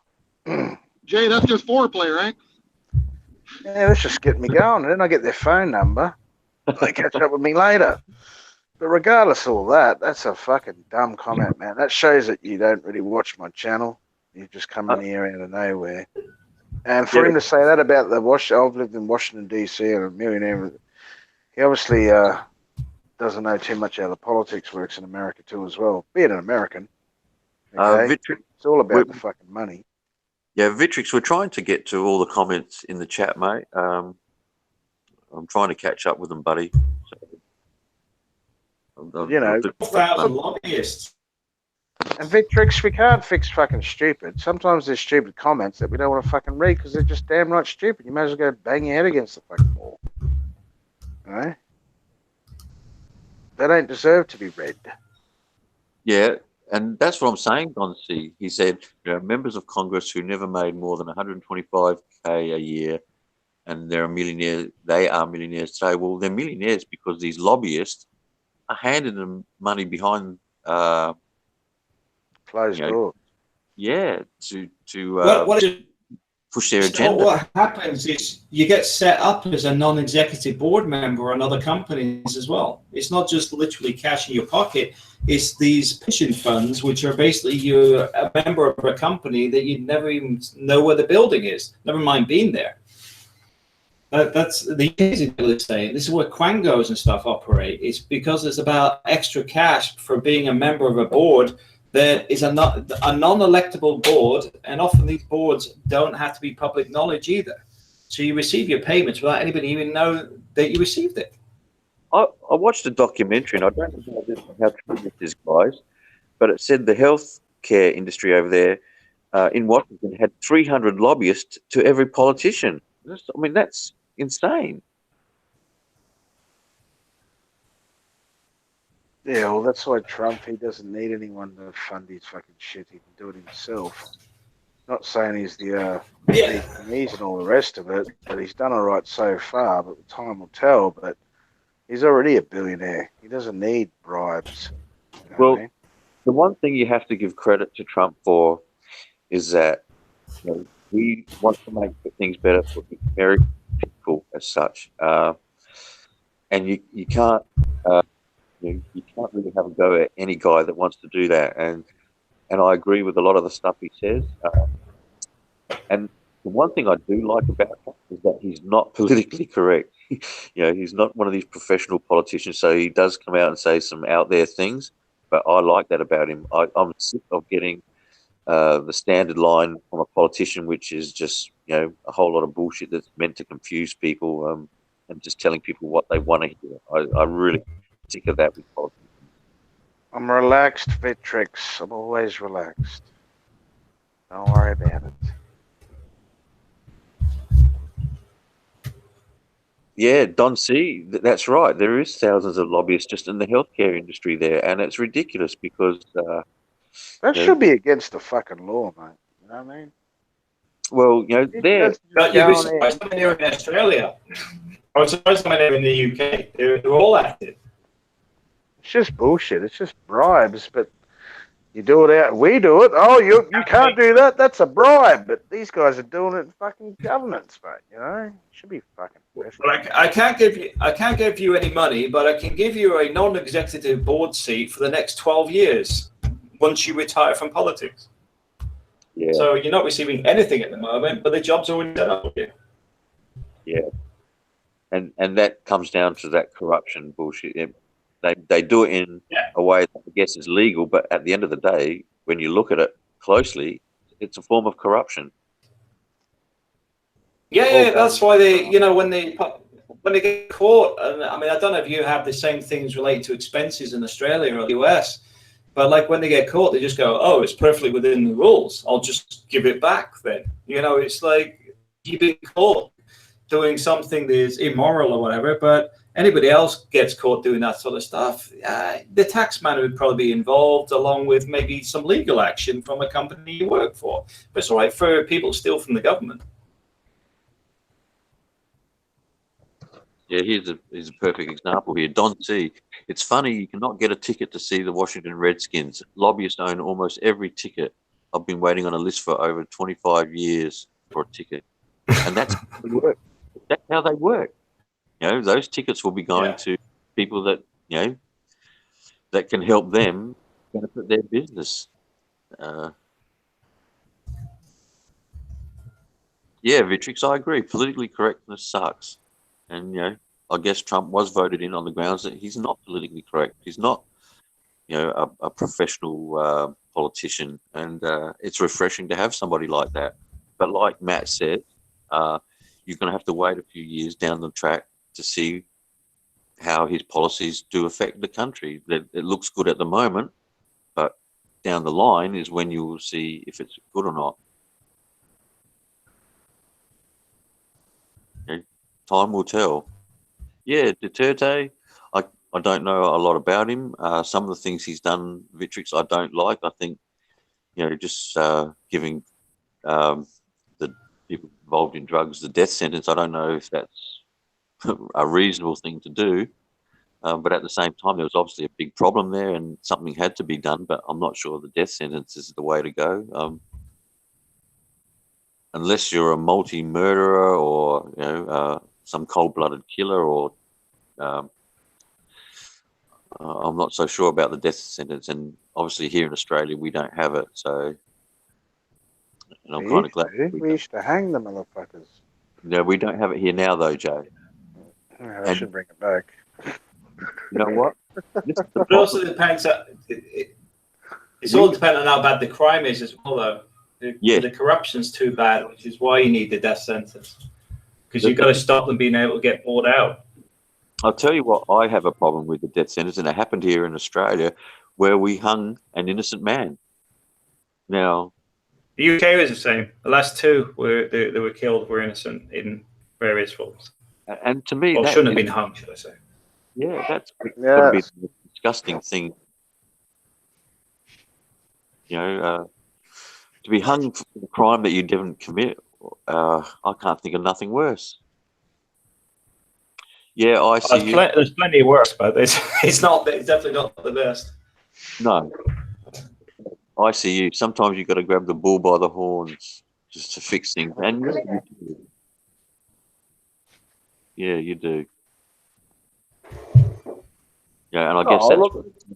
Yeah, Jay, that's just foreplay, right? that's just getting me going. And then I get their phone number. They catch up with me later. But regardless of all that, that's a fucking dumb comment, man. That shows that you don't really watch my channel. You just come in here out of nowhere. And for him to say that about I've lived in Washington, D.C. and a millionaire, he obviously doesn't know too much how the politics works in America too as well. Being an American, okay? It's all about the fucking money. Yeah, Vitrix, we're trying to get to all the comments in the chat, mate. I'm trying to catch up with them, buddy. So, You know, 4,000 lobbyists. and Victrix, we can't fix fucking stupid. Sometimes there's stupid comments that we don't want to fucking read because they're just damn right stupid. You might as well go bang your head against the fucking wall. Right? They don't deserve to be read. Yeah, and that's what I'm saying, Don C. He said, members of Congress who never made more than 125K a year and they are millionaires today. Well, they're millionaires because these lobbyists are handing them money behind Closed door. Yeah, to push their So agenda. what happens is you get set up as a non-executive board member on other companies as well. It's not just literally cash in your pocket. It's these pension funds, which are basically you're a member of a company that you never even know where the building is, never mind being there. That's the easy to say. This is where Quangos and stuff operate. It's because it's about extra cash for being a member of a board that is a non-electable board, and often these boards don't have to be public knowledge either. So you receive your payments without anybody even know that you received it. I watched a documentary, and I don't know how true this is, guys, but it said the healthcare industry over there in Washington had 300 lobbyists to every politician. I mean, that's insane. Yeah, well, that's why Trump, he doesn't need anyone to fund his fucking shit. He can do it himself. Not saying he's the knees and all the rest of it, but he's done all right so far, but time will tell. But he's already a billionaire. He doesn't need bribes. You know what I mean? The one thing you have to give credit to Trump for is that he wants to make things better for the American people as such. And you can't you can't really have a go at any guy that wants to do that. And I agree with a lot of the stuff he says. And the one thing I do like about him is that he's not politically correct. He's not one of these professional politicians, so he does come out and say some out there things. But I like that about him. I'm sick of getting the standard line from a politician, which is just a whole lot of bullshit that's meant to confuse people and just telling people what they want to hear. I really sick of that with politics. I'm relaxed, Vitrix. I'm always relaxed. Don't worry about it. Yeah, Don C, that's right. There is thousands of lobbyists just in the healthcare industry there, and it's ridiculous because that should be against the fucking law, mate. You know what I mean? Well, You'd be surprised when they're in Australia. I was surprised when they're in the UK. They're all active. It's just bullshit. It's just bribes, but you do it out. We do it. Oh, you can't do that. That's a bribe. But these guys are doing it in fucking governments, mate. It should be fucking. But I can't give you any money, but I can give you a non-executive board seat for the next 12 years once you retire from politics. Yeah. So you're not receiving anything at the moment, but the job's already done up with you. Yeah. And that comes down to that corruption bullshit. They do it in a way that I guess is legal, but at the end of the day, when you look at it closely, it's a form of corruption. Yeah, that's why they, when they get caught, and I mean, I don't know if you have the same things related to expenses in Australia or the US, but like when they get caught, they just go, "Oh, it's perfectly within the rules. I'll just give it back." Then it's like you've been caught. doing something that is immoral or whatever, but anybody else gets caught doing that sort of stuff, the taxman would probably be involved, along with maybe some legal action from a company you work for. But it's all right for people to steal from the government. Yeah, here's a perfect example here. Don C. It's funny you cannot get a ticket to see the Washington Redskins. Lobbyists own almost every ticket. I've been waiting on a list for over 25 years for a ticket, and that's how they work. That's how they work. You know, those tickets will be going to people that that can help them benefit their business. Yeah, Vitrix, I agree. Politically correctness sucks, and I guess Trump was voted in on the grounds that he's not politically correct. He's not, a professional politician, and it's refreshing to have somebody like that. But like Matt said, you're going to have to wait a few years down the track to see how his policies do affect the country. It looks good at the moment, but down the line is when you will see if it's good or not. Time will tell. Yeah, Duterte, I don't know a lot about him. Some of the things he's done, Vitrix, I don't like. I think, just giving the people involved in drugs the death sentence, I don't know if that's a reasonable thing to do. But at the same time, there was obviously a big problem there and something had to be done, but I'm not sure the death sentence is the way to go. Unless you're a multi-murderer or, some cold-blooded killer, or I'm not so sure about the death sentence. And obviously here in Australia, we don't have it. So, and I'm kind of glad. We used to hang the motherfuckers. No, we don't have it here now, though, Joe. I should bring it back. You know what? But it also depends. It's all dependent on how bad the crime is as well, though. The corruption's too bad, which is why you need the death sentence. Because you've got to stop them being able to get bought out. I'll tell you what, I have a problem with the death sentence, and it happened here in Australia, where we hung an innocent man. Now, the UK was the same. The last two they were killed were innocent in various forms. And to me, that shouldn't have been hung, should I say? Yeah, that's got to be a disgusting thing. To be hung for a crime that you didn't commit, I can't think of nothing worse. Yeah, I see. There's plenty worse, but it's definitely not the best. No, I see you. Sometimes you've got to grab the bull by the horns just to fix things, and yeah, you do. Yeah, and I guess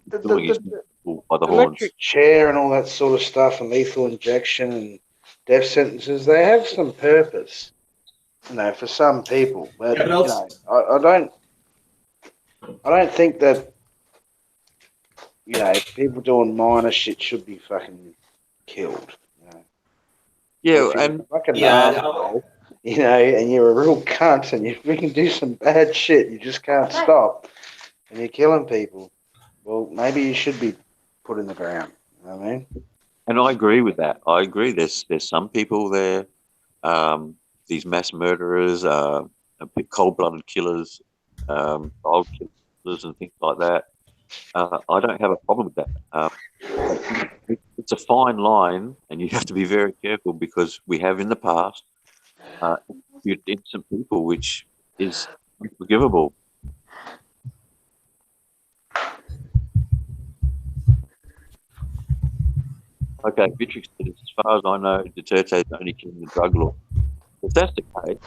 that's doing is bull by the horns. Electric chair and all that sort of stuff, and lethal injection and death sentences, they have some purpose, for some people. But I don't think that people doing minor shit should be fucking killed. Yeah, and asshole, and you're a real cunt, and you can do some bad shit, you just can't stop, and you're killing people. Well, maybe you should be put in the ground. You know what I mean? And I agree with that. I agree. There's some people there, these mass murderers, cold-blooded killers, child killers, and things like that. I don't have a problem with that. It's a fine line, and you have to be very careful because we have in the past innocent people, which is unforgivable. Okay, Vitrix said, as far as I know, Duterte is only killing the drug law. If that's the case,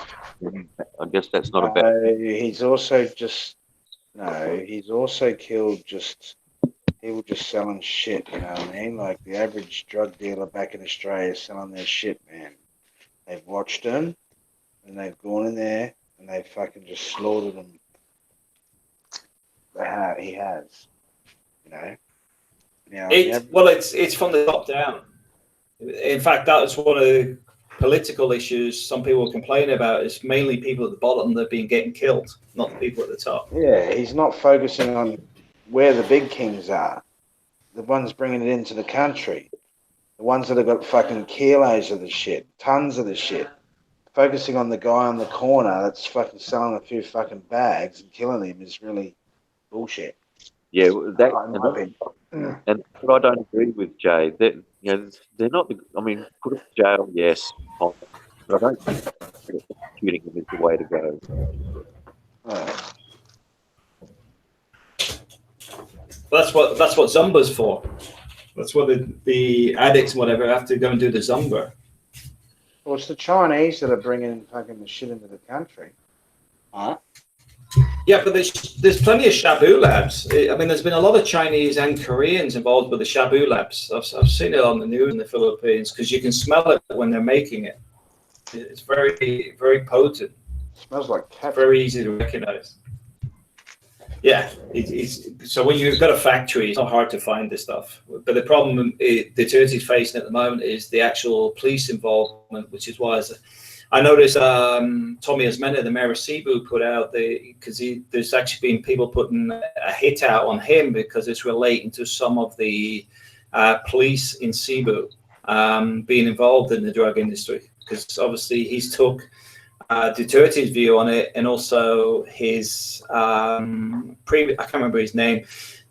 then I guess that's not a bad. He's also killed just people just selling shit, you know what I mean? Like the average drug dealer back in Australia selling their shit, man. They've watched them and they've gone in there and they've fucking just slaughtered them. He has, It's from the top down. In fact, that was one of the political issues some people complain about. Is mainly people at the bottom that have been getting killed, not the people at the top. Yeah, he's not focusing on where the big kings are, the ones bringing it into the country, the ones that have got fucking kilos of the shit, tons of the shit, focusing on the guy on the corner that's fucking selling a few fucking bags and killing him is really bullshit. Yeah, that In my opinion. and what I don't agree with Jay, that they're not. I mean, put them in jail, yes, but I don't think executing them is the way to go. Oh. That's what Zumba's for. That's what the addicts, whatever, have to go and do the Zumba. Well, it's the Chinese that are bringing fucking the shit into the country. Huh? Yeah, but there's plenty of Shabu labs. I mean, there's been a lot of Chinese and Koreans involved with the Shabu labs. I've seen it on the news in the Philippines because you can smell it when they're making it. It's very, very potent. It smells like cat. Very easy to recognize. Yeah, so when you've got a factory, it's not hard to find this stuff. But the problem Duterte's facing at the moment is the actual police involvement, which is why I noticed Tommy Osmena, the mayor of Cebu, put out because there's actually been people putting a hit out on him because it's relating to some of the police in Cebu being involved in the drug industry. Because obviously he's took Duterte's view on it, and also his I can't remember his name,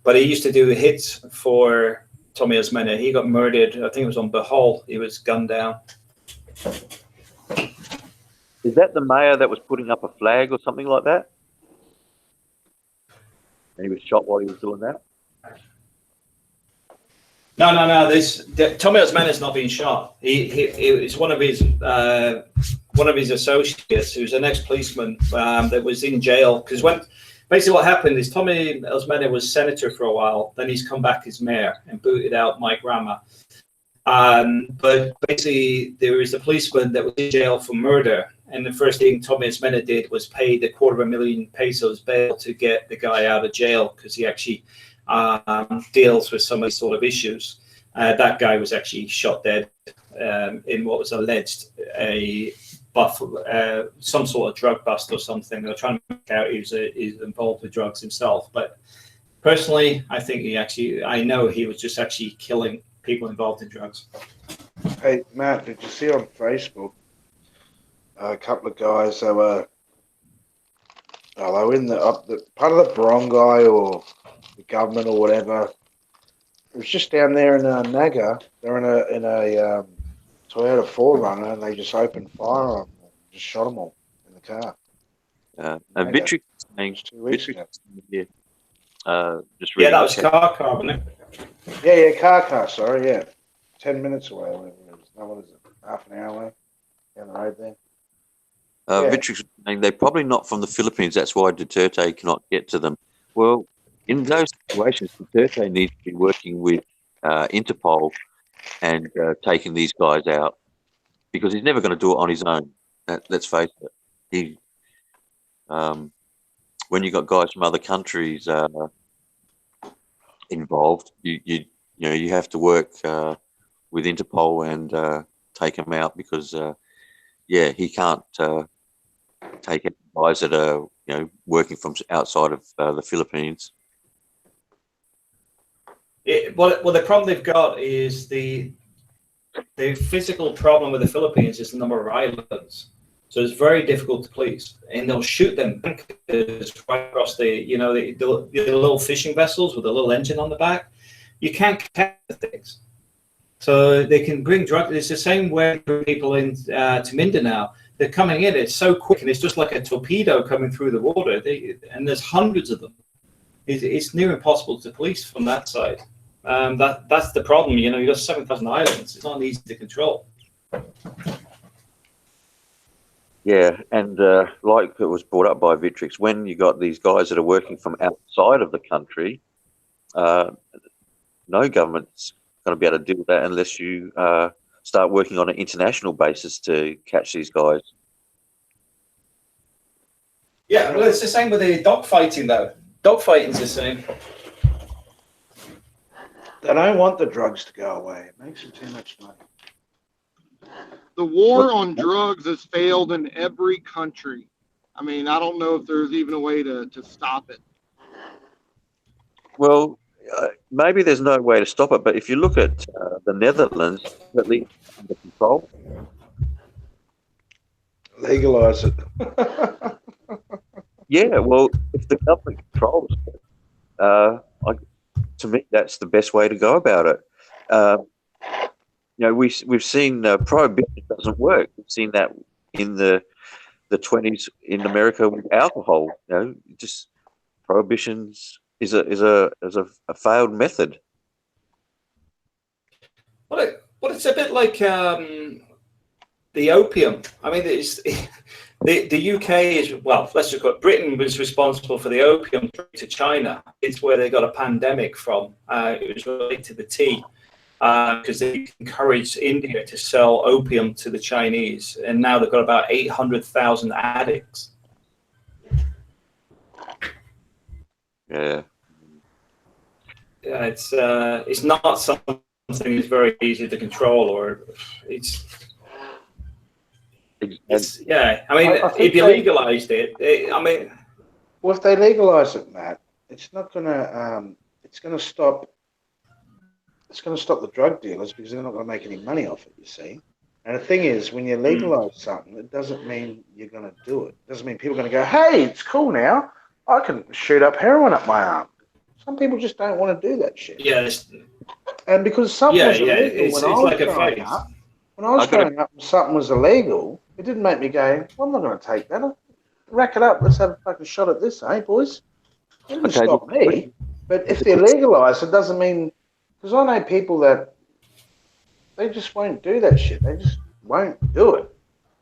but he used to do hits for Tommy Osmena. He got murdered. I think it was on Bohol. He was gunned down. Is that the mayor that was putting up a flag or something like that? And he was shot while he was doing that? No. Tommy Osmena's not been shot. It's one of his associates, who's an ex-policeman that was in jail. Because basically what happened is Tommy Osmena was senator for a while. Then he's come back as mayor and booted out Mike Rama. But basically there is a policeman that was in jail for murder. And the first thing Tommy Osmena did was pay the 250,000 pesos bail to get the guy out of jail because he actually deals with some of these sort of issues. That guy was actually shot dead in what was alleged some sort of drug bust or something. They were trying to make out he's involved with drugs himself. But personally, I think I know he was just actually killing people involved in drugs. Hey, Matt, did you see on Facebook a couple of guys that were they were in the part of the barangay or the government or whatever? It was just down there in Naga. They're in a Toyota 4Runner, and they just opened fire on them, just shot them all in the car. And Vitric saying, 2 weeks ago. just Yeah, that was reading car, wasn't it? Yeah, car. Sorry, yeah, 10 minutes away. Whatever it is. No, what is it? Half an hour away down the road there. Yeah. Vitric's saying they're probably not from the Philippines. That's why Duterte cannot get to them. Well, in those situations, Duterte needs to be working with Interpol and taking these guys out because he's never going to do it on his own. Let's face it. When you got guys from other countries involved, you have to work with Interpol and take them out because he can't take out guys that are working from outside of the Philippines. Well, the problem they've got is the physical problem with the Philippines is the number of islands. So it's very difficult to police, and they'll shoot them right across the little fishing vessels with a little engine on the back. You can't catch the things, so they can bring drugs. It's the same way people in to Mindanao. They're coming in. It's so quick, and it's just like a torpedo coming through the water. And there's hundreds of them. It's near impossible to police from that side. That's the problem. You've got 7,000 islands. It's not easy to control. Yeah, and like it was brought up by Vitrix, when you got these guys that are working from outside of the country, no government's going to be able to deal with that unless you start working on an international basis to catch these guys. Yeah, well, it's the same with the dogfighting, though. Dogfighting's the same. They don't want the drugs to go away. It makes them too much money. The war on drugs has failed in every country. I mean, I don't know if there's even a way to stop it. Well, maybe there's no way to stop it, but if you look at the Netherlands, at least under control. Legalise it. Yeah, well, if the government controls it, to me, that's the best way to go about it. We've seen prohibition doesn't work. We've seen that in the 20s in America with alcohol. Just prohibitions is a failed method. Well, it's a bit like the opium. I mean, it's the UK is, well, let's just go. Britain was responsible for the opium trade to China. It's where they got a pandemic from. It was related to the tea because they encouraged India to sell opium to the Chinese, and now they've got about 800,000 addicts. Yeah. Yeah, it's not something that's very easy to control, or it's yeah. I mean, if you legalized it, I mean, well, if they legalise it, Matt, it's not gonna. It's gonna stop. It's going to stop the drug dealers because they're not going to make any money off it. You see. And the thing is, when you legalise something, it doesn't mean you're going to do it. It doesn't mean people are going to go, "Hey, it's cool now. I can shoot up heroin up my arm." Some people just don't want to do that shit. Yeah. And because something was illegal when I was like growing up, and something was illegal, it didn't make me go, "Well, I'm not going to take that. I'll rack it up. Let's have a fucking shot at this, eh, boys?" It didn't stop me. But if they're legalised, it doesn't mean. Because I know people that they just won't do that shit. They just won't do it.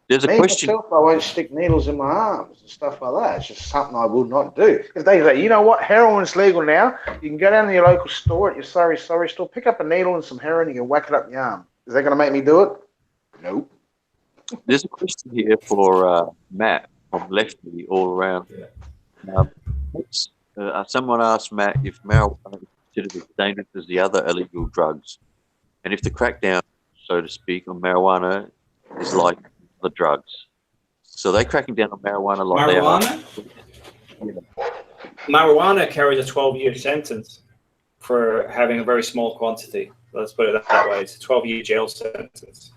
There's a question. Myself, I won't stick needles in my arms and stuff like that. It's just something I will not do. If they say, you know what, heroin's legal now, you can go down to your local store at your sorry store, pick up a needle and some heroin, you can whack it up your arm. Is that going to make me do it? Nope. There's a question here for Matt from Lefty all around. Someone asked Matt if marijuana is considered as dangerous as the other illegal drugs, and if the crackdown, so to speak, on marijuana is like the drugs. So they're cracking down on marijuana like marijuana? They are. Marijuana carries a 12-year sentence for having a very small quantity. Let's put it that way. It's a 12-year jail sentence.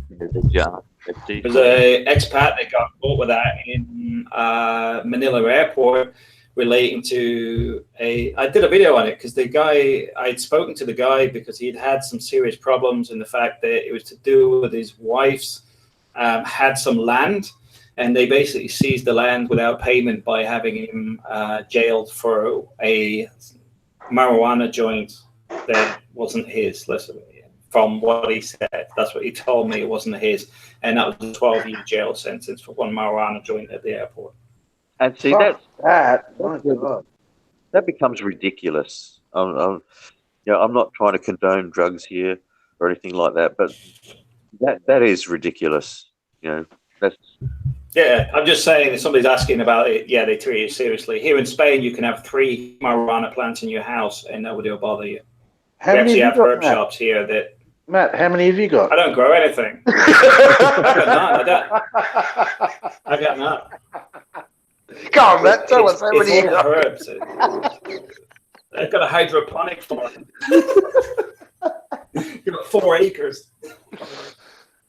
There's an expat that got caught with that in Manila airport relating to I did a video on it because I'd spoken to the guy because he'd had some serious problems, and the fact that it was to do with his wife's had some land, and they basically seized the land without payment by having him jailed for a marijuana joint that wasn't his. Listen, from what he said, that's what he told me, it wasn't his, and that was a 12-year jail sentence for one marijuana joint at the airport. And see, that becomes ridiculous. I'm not trying to condone drugs here or anything like that, but that is ridiculous. That's. Yeah, I'm just saying, if somebody's asking about it, yeah, they treat it seriously. Here in Spain, you can have 3 marijuana plants in your house and nobody will bother you. We actually have herb shops here that. Matt, how many have you got? I don't grow anything. I got none. Come on, Matt, tell us how many you got. Herbs. I've got a hydroponic farm. You've got 4 acres.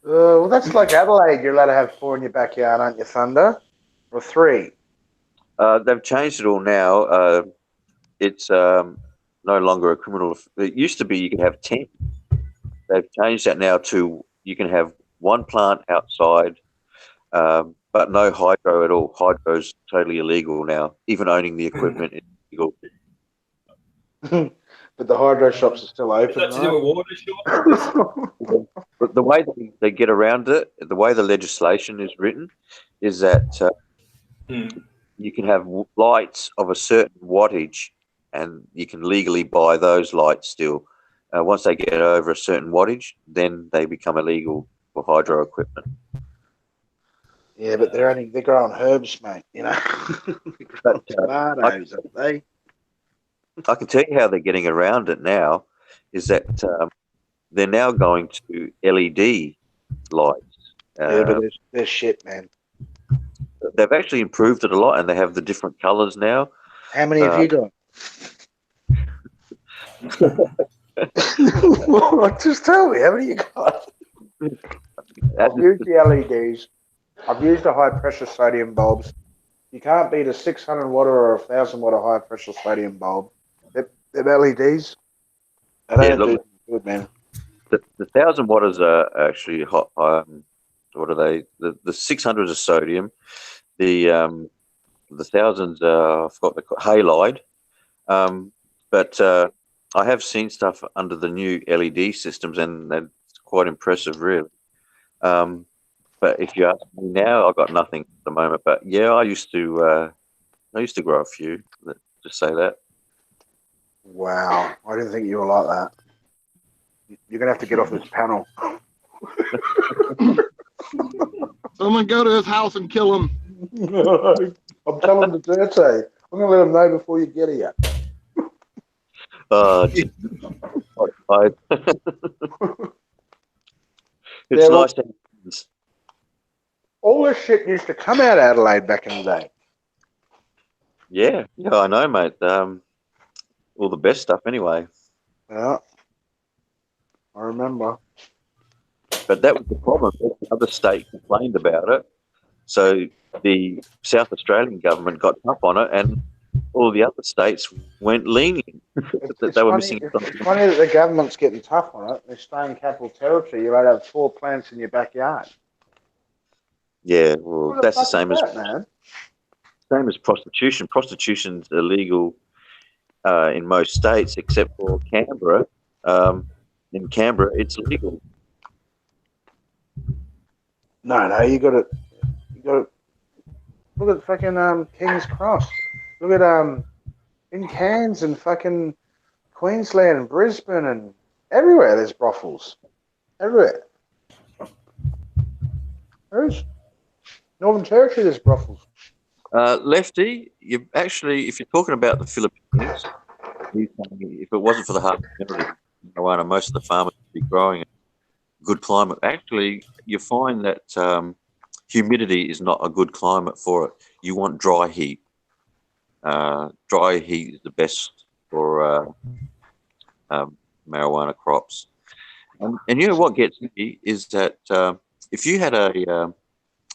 Well, that's like Adelaide. You're allowed to have 4 in your backyard, aren't you, Thunder? Or 3? They've changed it all now. It's no longer a criminal. It used to be you could have 10. They've changed that now to you can have 1 plant outside, but no hydro at all. Hydro is totally illegal now. Even owning the equipment is illegal. But the hydro shops are still open. Is that to do with water shops? But the way they get around it, the way the legislation is written, is that you can have lights of a certain wattage, and you can legally buy those lights still. Once they get over a certain wattage, then they become illegal for hydro equipment. Yeah, but they're growing herbs, mate. But, tomatoes, aren't they? I can tell you how they're getting around it now. Is that they're now going to LED lights. Yeah, but they're shit, man. They've actually improved it a lot, and they have the different colours now. How many have you got? Well, just tell me, how many you got? I've used the LEDs. I've used the high pressure sodium bulbs. You can't beat a 600 watt or a 1,000 watt high pressure sodium bulb. They're LEDs. They Yeah, don't do look, good, man. the 1,000 watters are actually hot. What are they? The 600s are sodium. The thousands I forgot the halide. But I have seen stuff under the new LED systems, and that's quite impressive, really. But if you ask me now, I've got nothing at the moment. But yeah, I used to grow a few. Let's just say that. Wow, I didn't think you were like that. You're gonna have to get off this panel. Someone go to his house and kill him. I'm telling the dirty. I'm gonna let him know before you get here. It's Yeah, well, nice to have. all this shit used to come out of Adelaide back in the day. Yeah, I know, mate. All the best stuff, anyway. Yeah, I remember. But that was the problem. The other state complained about it, so the South Australian government got up on it, and all the other states went lenient that It's they were funny. missing It's something. funny that the government's getting tough on it. They're staying capital territory. You're allowed to have 4 plants in your backyard. Yeah, well, What the that's the fuck same is as that, man? prostitution. Prostitution's illegal in most states except for Canberra. In Canberra, it's legal. No, you got to. You got to look at fucking King's Cross. Look at in Cairns and fucking Queensland and Brisbane and everywhere. There's brothels. Everywhere. There is. Northern Territory. There's brothels. Lefty, you actually, if you're talking about the Philippines, if it wasn't for the hard marijuana, most of the farmers would be growing it. Good climate. Actually, you find that humidity is not a good climate for it. You want dry heat. Dry heat is the best for marijuana crops. And you know what gets me is that if you had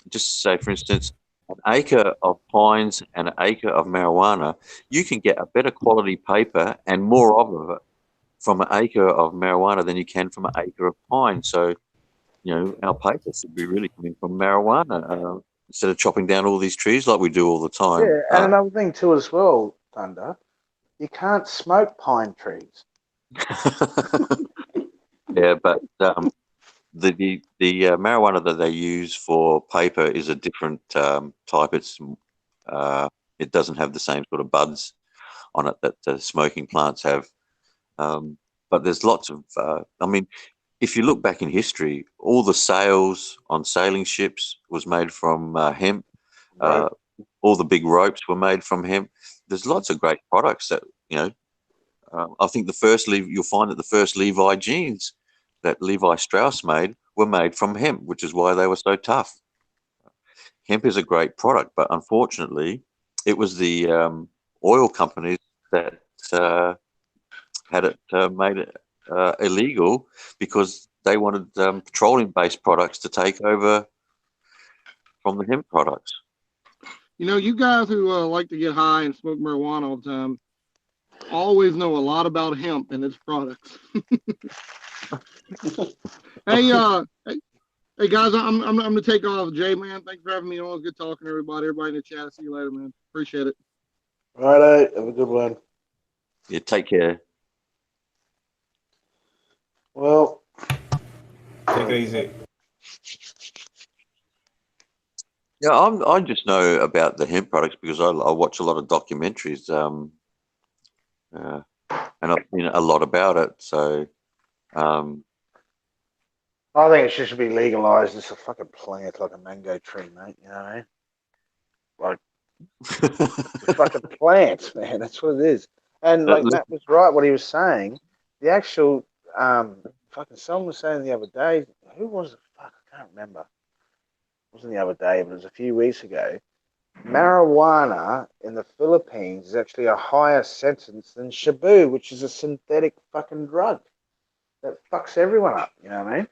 just say, for instance, an acre of pines and an acre of marijuana, you can get a better quality paper and more of it from an acre of marijuana than you can from an acre of pine. So, our paper should be really coming from marijuana instead of chopping down all these trees like we do all the time. Yeah, and another thing too as well, Thunder. You can't smoke pine trees. Yeah, but the marijuana that they use for paper is a different type. It doesn't have the same sort of buds on it that the smoking plants have. But there's lots of. I mean, if you look back in history, all the sails on sailing ships was made from hemp. Right. All the big ropes were made from hemp. There's lots of great products that I think you'll find that the first Levi jeans that Levi Strauss made were made from hemp, which is why they were so tough. Hemp is a great product, but unfortunately, it was the oil companies that had it made it illegal because they wanted petroleum-based products to take over from the hemp products. You guys who like to get high and smoke marijuana all the time always know a lot about hemp and its products. Hey, guys, I'm gonna take off. Jay, man, thanks for having me on. It's good talking to everybody. Everybody in the chat. See you later, man. Appreciate it. Righto, have a good one. Yeah, take care. Well, Take it easy. Yeah, I just know about the hemp products because I watch a lot of documentaries, and I've seen a lot about it. So, I think it should be legalized. It's a fucking plant like a mango tree, mate. You know what I mean? Like, it's a fucking plant, man. That's what it is. And like Matt was right, what he was saying. The actual fucking someone was saying the other day. Who was it? Fuck, I can't remember. It wasn't the other day, but it was a few weeks ago. Marijuana in the Philippines is actually a higher sentence than Shabu, which is a synthetic fucking drug that fucks everyone up. You know what I mean?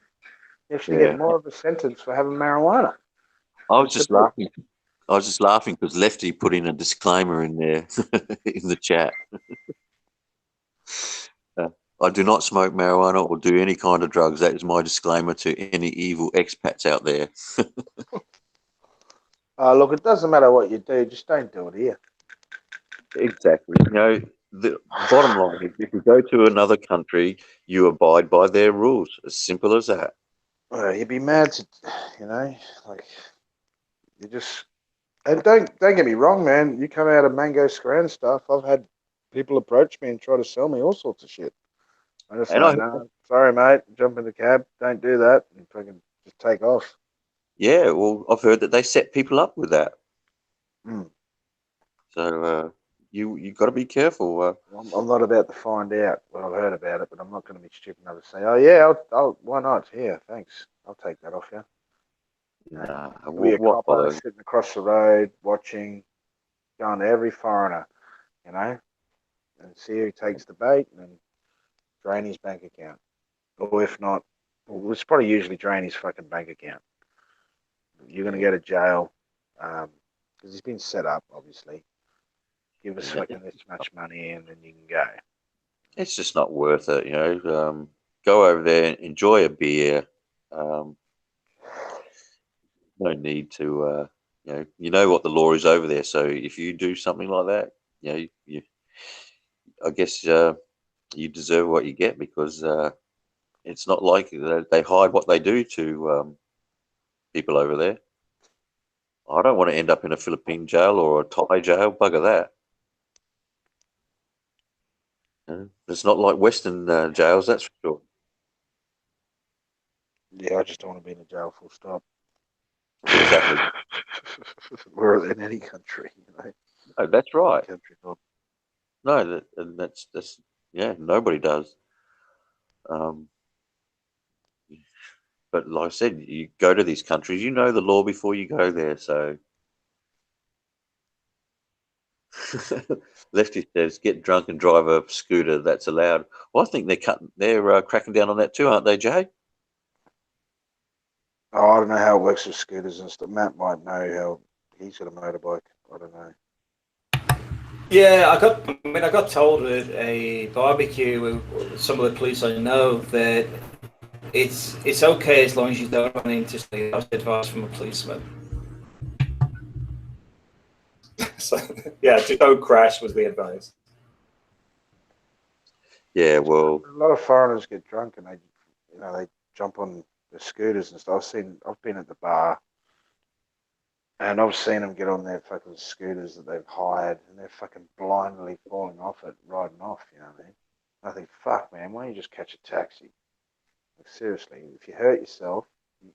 You actually Yeah. get more of a sentence for having marijuana. I was It's just a bit- laughing. I was just laughing because Lefty put in a disclaimer in there in the chat. I do not smoke marijuana or do any kind of drugs. That is my disclaimer to any evil expats out there. Look, it doesn't matter what you do, just don't do it here. Exactly. You know, the bottom line is if you go to another country, you abide by their rules. As simple as that. You'd be mad to, like you just. And don't get me wrong, man. You come out of Mango Square and stuff. I've had people approach me and try to sell me all sorts of shit. I just And like, no, sorry, mate. Jump in the cab. Don't do that. And fucking just take off. yeah, well, I've heard that they set people up with that. Mm. So you got to be careful. I'm not about to find out what I've heard about it, but I'm not going to be stupid enough to say, oh yeah, I'll why not? Yeah, thanks. I'll take that off you. Nah, You'll be a what copper bother? sitting across the road watching, going to every foreigner, and see who takes the bait and then drain his bank account. Or if not, well, it's probably usually drain his fucking bank account. You're going to go to jail because he's been set up, obviously. Give us fucking this much money and then you can go. It's just not worth it, you know. Go over there, enjoy a beer. No need to, you know what the law is over there. So if you do something like that, I guess you deserve what you get because it's not like they hide what they do to people over there. I don't want to end up in a Philippine jail or a Thai jail. Bugger that. It's not like Western jails, that's for sure. Yeah, I just don't want to be in a jail full stop. Exactly. Or in any country, No, that's right. Country, No, that's yeah. Nobody does. But like I said, you go to these countries, you know the law before you go there. So Lefty says, get drunk and drive a scooter. That's allowed. Well, I think they're cracking down on that too, aren't they, Jay? Oh, I don't know how it works with scooters and stuff. Matt might know how he's got a motorbike. I don't know. Yeah, I got told at a barbecue with some of the police I know that it's okay as long as you don't run into somebody. That was advice from a policeman. So yeah, just don't crash was the advice. Yeah, well, A lot of foreigners get drunk and they jump on the scooters and stuff. I've been at the bar and I've seen them get on their fucking scooters that they've hired and they're fucking blindly falling off it, riding off. You know what I mean? I think, fuck, man, why don't you just catch a taxi? Like, seriously, if you hurt yourself,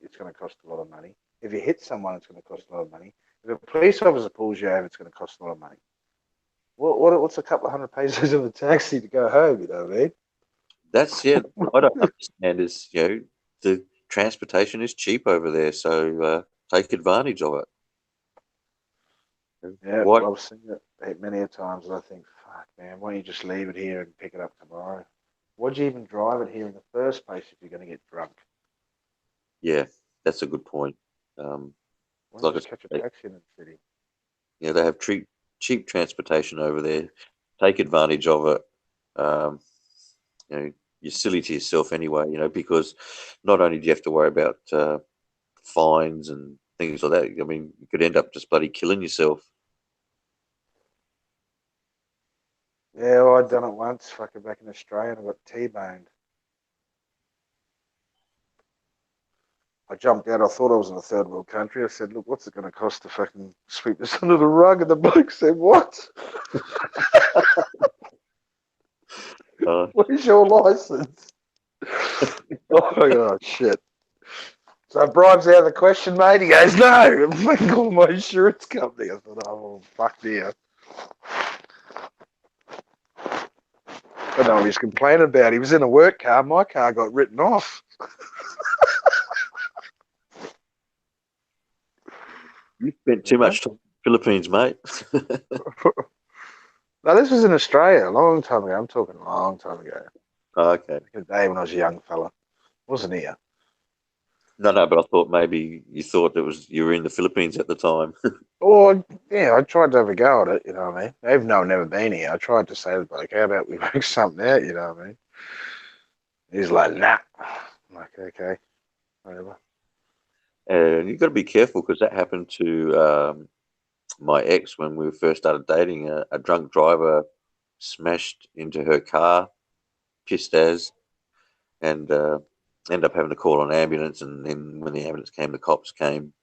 it's going to cost a lot of money. If you hit someone, it's going to cost a lot of money. If a police officer pulls you over, it's going to cost a lot of money. What's a couple of hundred pesos in the taxi to go home? You know what I mean? that's I don't understand is the transportation is cheap over there, so take advantage of it. Yeah, What? I've seen it many a times. And I think, fuck, man, why don't you just leave it here and pick it up tomorrow? Why'd you even drive it here in the first place if you're going to get drunk? Yeah, that's a good point. Why don't Like you just catch a taxi in the city? they have cheap transportation over there. Take advantage of it. Um, you're silly to yourself anyway, because not only do you have to worry about fines and things like that, I mean, you could end up just bloody killing yourself. Yeah, well, I'd done it once, fucking back in Australia, and I got T-boned. I jumped out. I thought I was in a third world country. I said, look, what's it going to cost to fucking sweep this under the rug? And the bloke said, what? Where's your license? Oh, shit. So bribe's out of the question, mate. He goes, no, I'm fucking calling my insurance company. I thought, oh, well, fuck dear. I don't know what he was complaining about. He was in a work car. My car got written off. You spent too much time in the Philippines, mate. No, this was in Australia a long time ago. I'm talking a long time ago. Okay. Back in the day when I was a young fella. Wasn't here. No, but I thought maybe you thought you were in the Philippines at the time. Or, yeah, I tried to have a go at it, you know what I mean? Even though I've never been here, I tried to say to the bloke, how about we work something out, you know what I mean? He's like, nah. I'm like, okay, whatever. And you've got to be careful because that happened to my ex when we first started dating. A drunk driver smashed into her car, pissed as, and ended up having to call an ambulance. And then when the ambulance came, the cops came,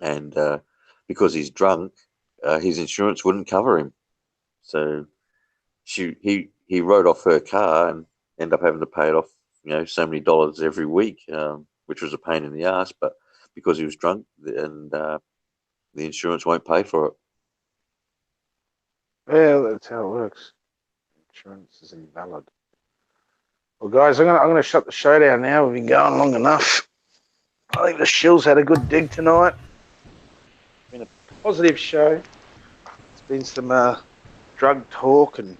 and because he's drunk, his insurance wouldn't cover him. So he wrote off her car and ended up having to pay it off, so many dollars every week, which was a pain in the ass. But because he was drunk, and the insurance won't pay for it. Yeah, that's how it works. Insurance is invalid. Well, guys, I'm gonna shut the show down now. We've been going long enough. I think the Shills had a good dig tonight. It's been a positive show. It's been some drug talk and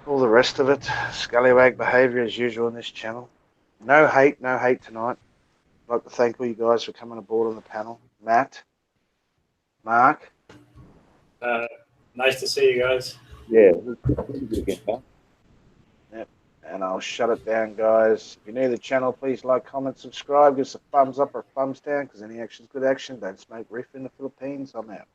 all the rest of it. Scallywag behaviour as usual on this channel. No hate tonight. I'd like to thank all you guys for coming aboard on the panel. Matt, Mark. Nice to see you guys. Yeah. Yep. And I'll shut it down, guys. If you're new to the channel, please like, comment, subscribe. Give us a thumbs up or a thumbs down because any action's good action. Don't smoke reef in the Philippines. I'm out.